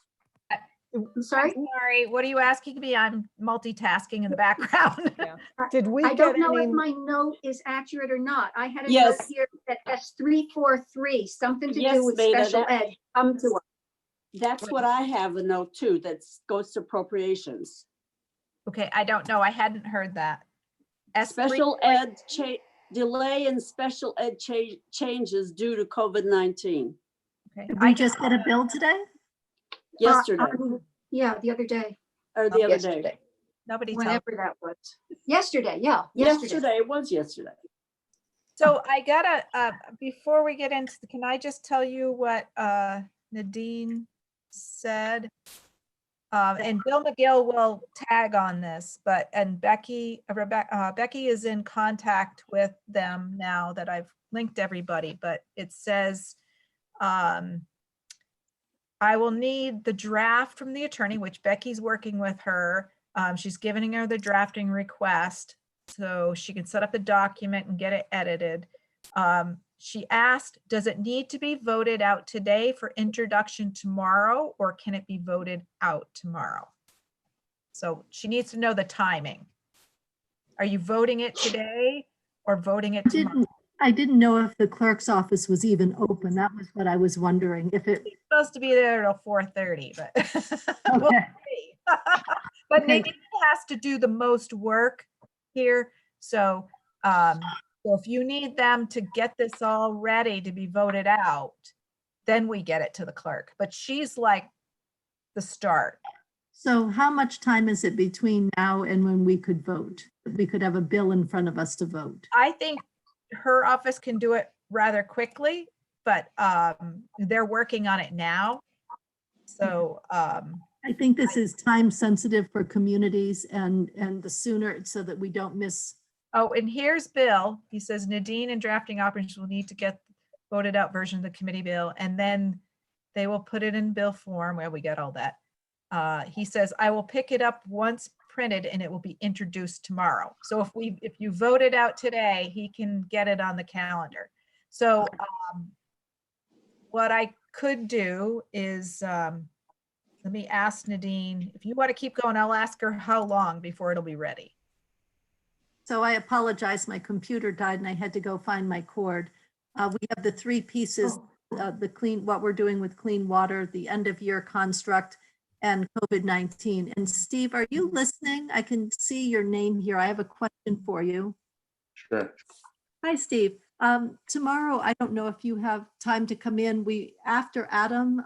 I'm sorry? Sorry, what are you asking me? I'm multitasking in the background. Yeah. Did we I get don't know any? if my note is accurate or not. I had a note Yes. here that S343, something to Yes, do with Maida, special that- ed. Come to us. That's what I have a note too, that goes to appropriations. Okay, I don't know. I hadn't heard that. Special ed delay in special ed changes due to COVID-19 Okay. Did we just get a bill today? yesterday Yeah, the other day, or the other Yesterday. day. Nobody told. whenever that was. Yesterday, yeah, yesterday. Yesterday, it was yesterday. So I gotta, before we get into, can I just tell you what Nadine said? And Bill McGill will tag on this, and Becky is in contact with them now that I've linked everybody, but it says, I will need the draft from the attorney, which Becky's working with her. She's giving her the drafting request so she can set up the document and get it edited. She asked, does it need to be voted out today for introduction tomorrow, or can it be voted out tomorrow? So she needs to know the timing. Are you voting it today or voting it tomorrow? I didn't know if the clerk's office was even open. That was what I was wondering. If it. It's supposed to be there till 4:30, but we'll Okay. see. But Okay. Nadine has to do the most work here. So, so if you need them to get this all ready to be voted out, then we get it to the clerk. But she's like the start. So how much time is it between now and when we could vote? We could have a bill in front of us to vote. I think her office can do it rather quickly, but they're working on it now. So I think this is time sensitive for communities and the sooner so that we don't miss. oh, and here's Bill. He says Nadine and drafting operations will need to get voted out version of the committee bill, and then they will put it in bill form where we get all that. He says, I will pick it up once printed and it will be introduced tomorrow. So if you vote it out today, he can get it on the calendar. So what I could do is, let me ask Nadine, if you want to keep going, I'll ask her how long before it'll be ready. So I apologize, my computer died and I had to go find my cord. We have the three pieces, what we're doing with clean water, the end of year construct, and COVID-19. And Steve, are you listening? I can see your name here. I have a question for you. Sure. Hi, Steve. Tomorrow, I don't know if you have time to come in. After Adam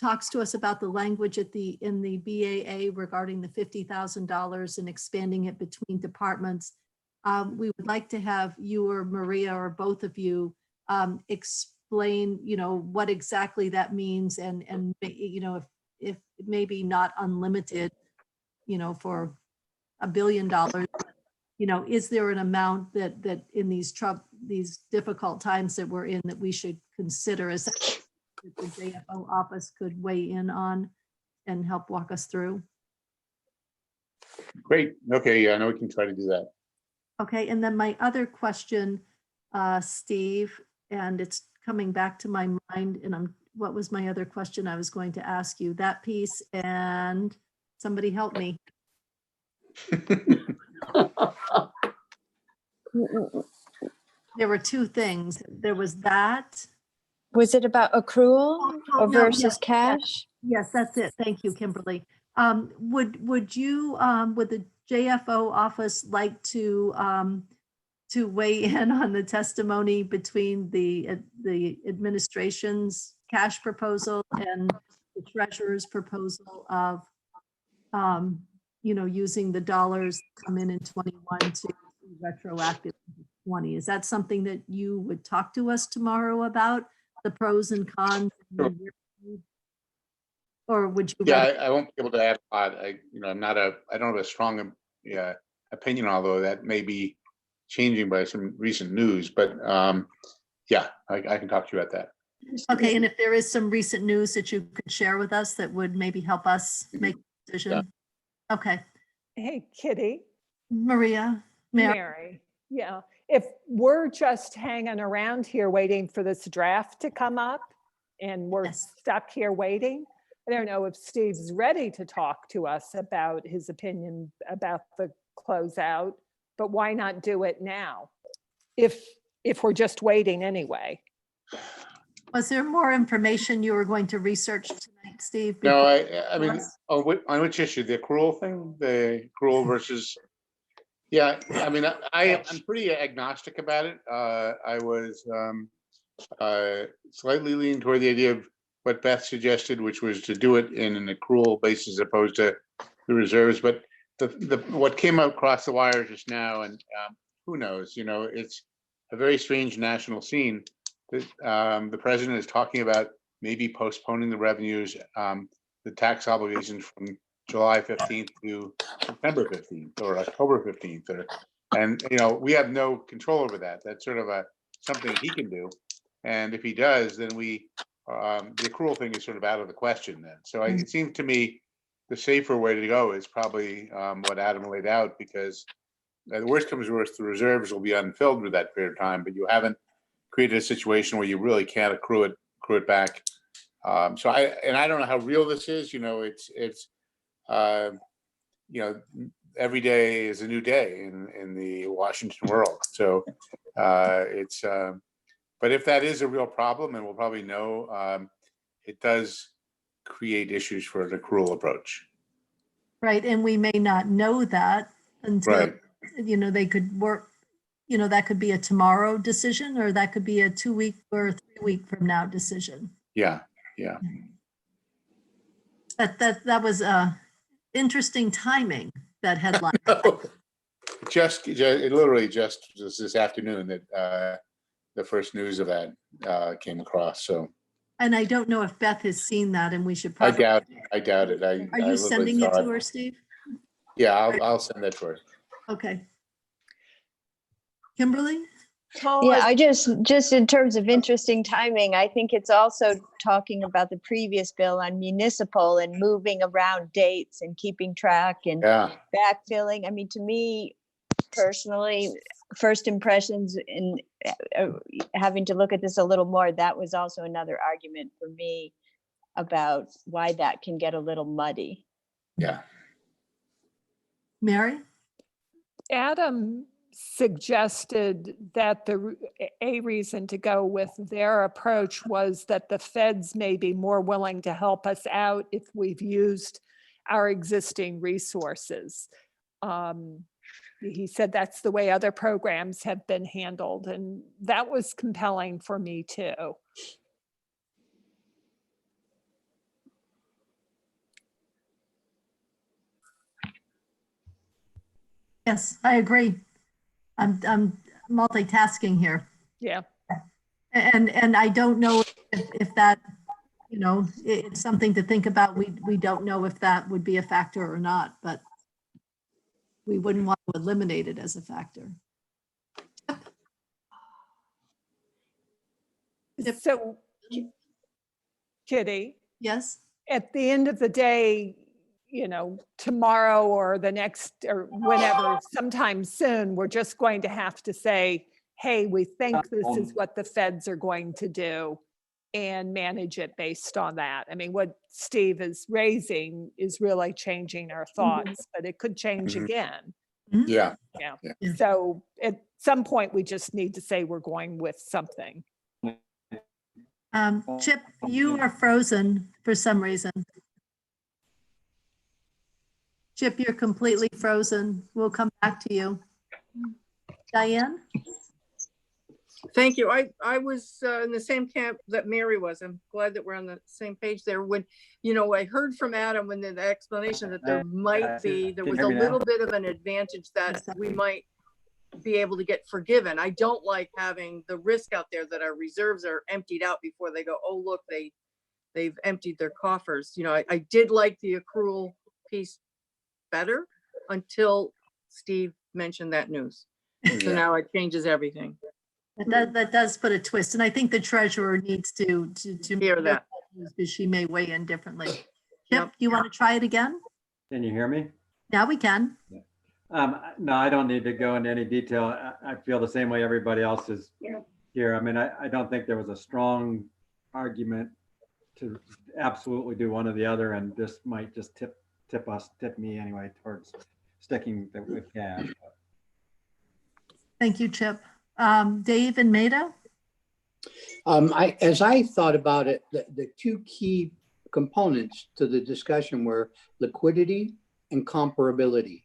talks to us about the language in the BAA regarding the $50,000 and expanding it between departments, we would like to have you or Maria or both of you explain, what exactly that means, and if maybe not unlimited, for $1 billion. Is there an amount that in these difficult times that we're in that we should consider as that the JFO office could weigh in on and help walk us through? Great. Okay. Yeah, I know we can try to do that. Okay. And then my other question, Steve, and it's coming back to my mind, and what was my other question I was going to ask you? That piece, and somebody help me. There were two things. There was that. Was it about accrual or No, versus yes, cash? Yes, that's it. Thank you, Kimberly. Would you, would the JFO office like to weigh in on the testimony between the administration's cash proposal and the treasurer's proposal of, using the dollars come in 21 to retroactive 20? Is that something that you would talk to us tomorrow about, the pros and cons? Sure. Or would you? Yeah, I won't be able to add a lot. I don't have a strong opinion, although that may be changing by some recent news. But yeah, I can talk to you about that. Okay, and if there is some recent news that you could share with us that would maybe help us make a decision. Yeah. Okay. Hey, Kitty. Maria. Mary. Yeah. If we're just hanging around here waiting for this draft to come up and we're stuck here waiting, I don't know if Steve's ready to talk to us about his opinion about the closeout, but why not do it now? If we're just waiting anyway. Was there more information you were going to research tonight, Steve? No, I mean, on which issue? The accrual thing? The accrual versus... Yeah, I mean, I'm pretty agnostic about it. I was slightly leaning toward the idea of what Beth suggested, which was to do it in an accrual basis as opposed to the reserves. But what came out across the wire just now, and who knows, it's a very strange national scene. The president is talking about maybe postponing the revenues, the tax obligations from July 15th to September 15th or October 15th. And we have no control over that. That's sort of something he can do. And if he does, then the accrual thing is sort of out of the question then. So it seemed to me the safer way to go is probably what Adam laid out, because the worst comes to worst, the reserves will be unfilled with that period of time, but you haven't created a situation where you really can't accrue it back. So I don't know how real this is. Every day is a new day in the Washington world. So but if that is a real problem, and we'll probably know, it does create issues for an accrual approach. Right, and we may not know that until, they could work, that could be a tomorrow decision, or that could be a 2-week or 3-week from now decision. Yeah. That was interesting timing, that headline. It literally just this afternoon that the first news of that came across. So, and I don't know if Beth has seen that, and we should probably. I doubt it. Are you sending it to her, Steve? Yeah, I'll send that to her. Okay. Kimberly? Yeah, I just in terms of interesting timing, I think it's also talking about the previous bill on municipal and moving around dates and keeping track and backfilling. I mean, to me personally, first impressions in having to look at this a little more, that was also another argument for me about why that can get a little muddy. Yeah. Mary? Adam suggested that a reason to go with their approach was that the feds may be more willing to help us out if we've used our existing resources. He said that's the way other programs have been handled, and that was compelling for me too. Yes, I agree. I'm multitasking here. Yeah. And I don't know if that, you know, it's something to think about. We don't know if that would be a factor or not, but we wouldn't want to eliminate it as a factor. So, Kitty? Yes? At the end of the day, you know, tomorrow or the next or whenever, sometime soon, we're just going to have to say, hey, we think this is what the feds are going to do and manage it based on that. I mean, what Steve is raising is really changing our thoughts, but it could change again. Yeah. Yeah. So at some point, we just need to say we're going with something. Chip, you are frozen for some reason. Chip, you're completely frozen. We'll come back to you. Diane? Thank you. I was in the same camp that Mary was. I'm glad that we're on the same page there. When, you know, I heard from Adam when the explanation that there was a little bit of an advantage that we might be able to get forgiven. I don't like having the risk out there that our reserves are emptied out before they go, oh, look, they've emptied their coffers. You know, I did like the accrual piece better until Steve mentioned that news. So now it changes everything. That does put a twist, and I think the treasurer needs to hear that because she may weigh in differently. Chip, you want to try it again? Can you hear me? Now we can. No, I don't need to go into any detail. I feel the same way everybody else is here. I mean, I don't think there was a strong argument to absolutely do one or the other, and this might just tip me anyway towards sticking with cash. Thank you, Chip. Dave and Maida? As I thought about it, the two key components to the discussion were liquidity and comparability.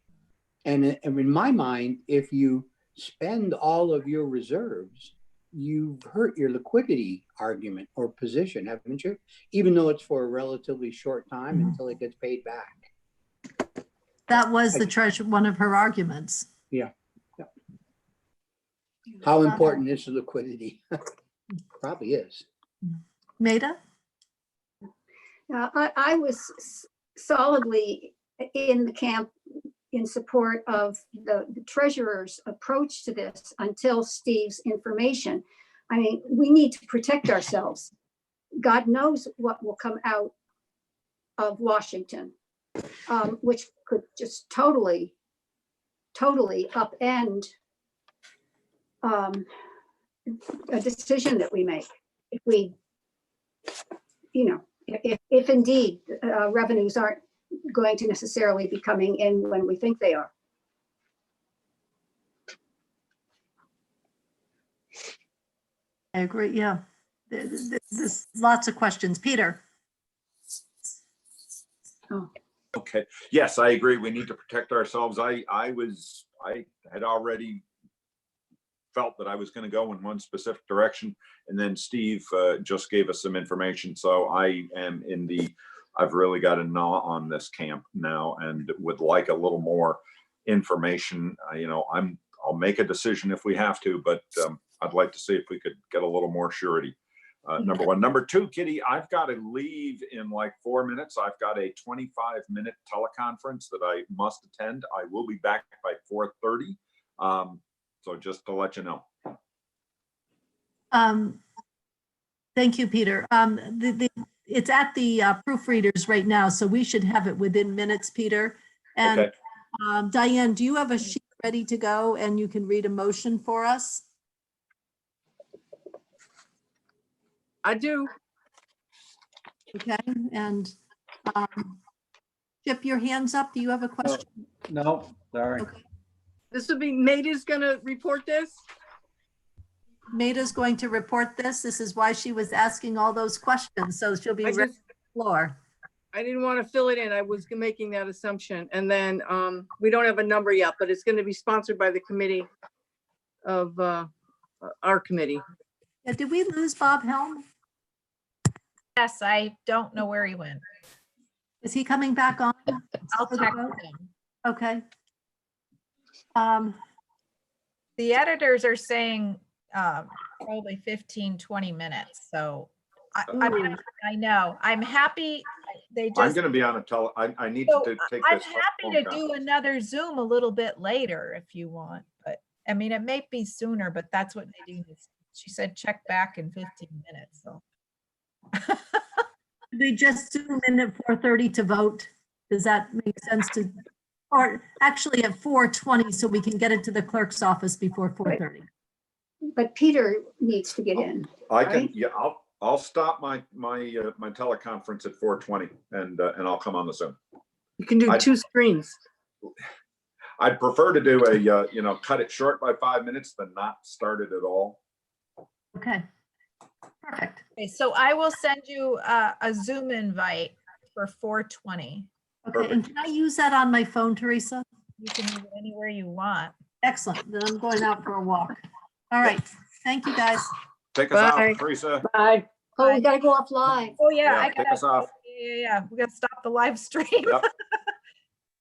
And in my mind, if you spend all of your reserves, you've hurt your liquidity argument or position, haven't you? Even though it's for a relatively short time until it gets paid back. That was the treasurer, one of her arguments. Yeah. How important is the liquidity? Probably is. Maida? I was solidly in the camp in support of the treasurer's approach to this until Steve's information. I mean, we need to protect ourselves. God knows what will come out of Washington, which could just totally upend a decision that we make. If we, you know, if indeed revenues aren't going to necessarily be coming in when we think they are. I agree, yeah. There's lots of questions. Peter? Oh. Okay, yes, I agree. We need to protect ourselves. I had already felt that I was going to go in one specific direction, and then Steve just gave us some information. So I am I've really got a gnaw on this camp now, and would like a little more information. You know, I'll make a decision if we have to, but I'd like to see if we could get a little more surety. Number one. Number two, Kitty, I've got to leave in like 4 minutes. I've got a 25-minute teleconference that I must attend. I will be back by 4:30. So just to let you know. Thank you, Peter. It's at the proofreaders right now, so we should have it within minutes, Peter. And Okay. Diane, do you have a sheet ready to go and you can read a motion for us? I do. Okay, and Chip, your hands up. Do you have a question? No, sorry. Okay. This would be, Maida's gonna report this? Maida's going to report this. This is why she was asking all those questions, so she'll be I ready just- on the floor. I didn't want to fill it in. I was making that assumption. And then we don't have a number yet, but it's going to be sponsored by the committee of our committee. Yeah, did we lose Bob Helm? Yes, I don't know where he went. Is he coming back on? I'll for the check vote? with him. Okay. The editors are saying probably 15, 20 minutes. So I know. I'm happy. They I'm just, going to be on a I need so to take I'm this. happy to do another Zoom a little bit later if you want, but I mean, it may be sooner, but that's what Nadine is. She said, check back in 15 minutes. So We just Zoom in at 4:30 to vote. Does that make sense to, or actually at 4:20 so we can get it to the clerk's office before 4:30? But Peter needs to get in. I can, right? yeah, I'll stop my teleconference at 4:20 and I'll come on the Zoom. You can do two screens. I'd prefer to do a, cut it short by 5 minutes than not start it at all. Okay, perfect. okay, so I will send you a Zoom invite for 4:20. Okay, and can I use that on my phone, Teresa? You can use it anywhere you want. Excellent, then I'm going out for a walk. All right, thank you, guys. Take us Bye. off, Teresa. Bye. Oh, we gotta go off live. Oh, yeah, I Take gotta, us off. yeah. We gotta stop the live stream. Yep.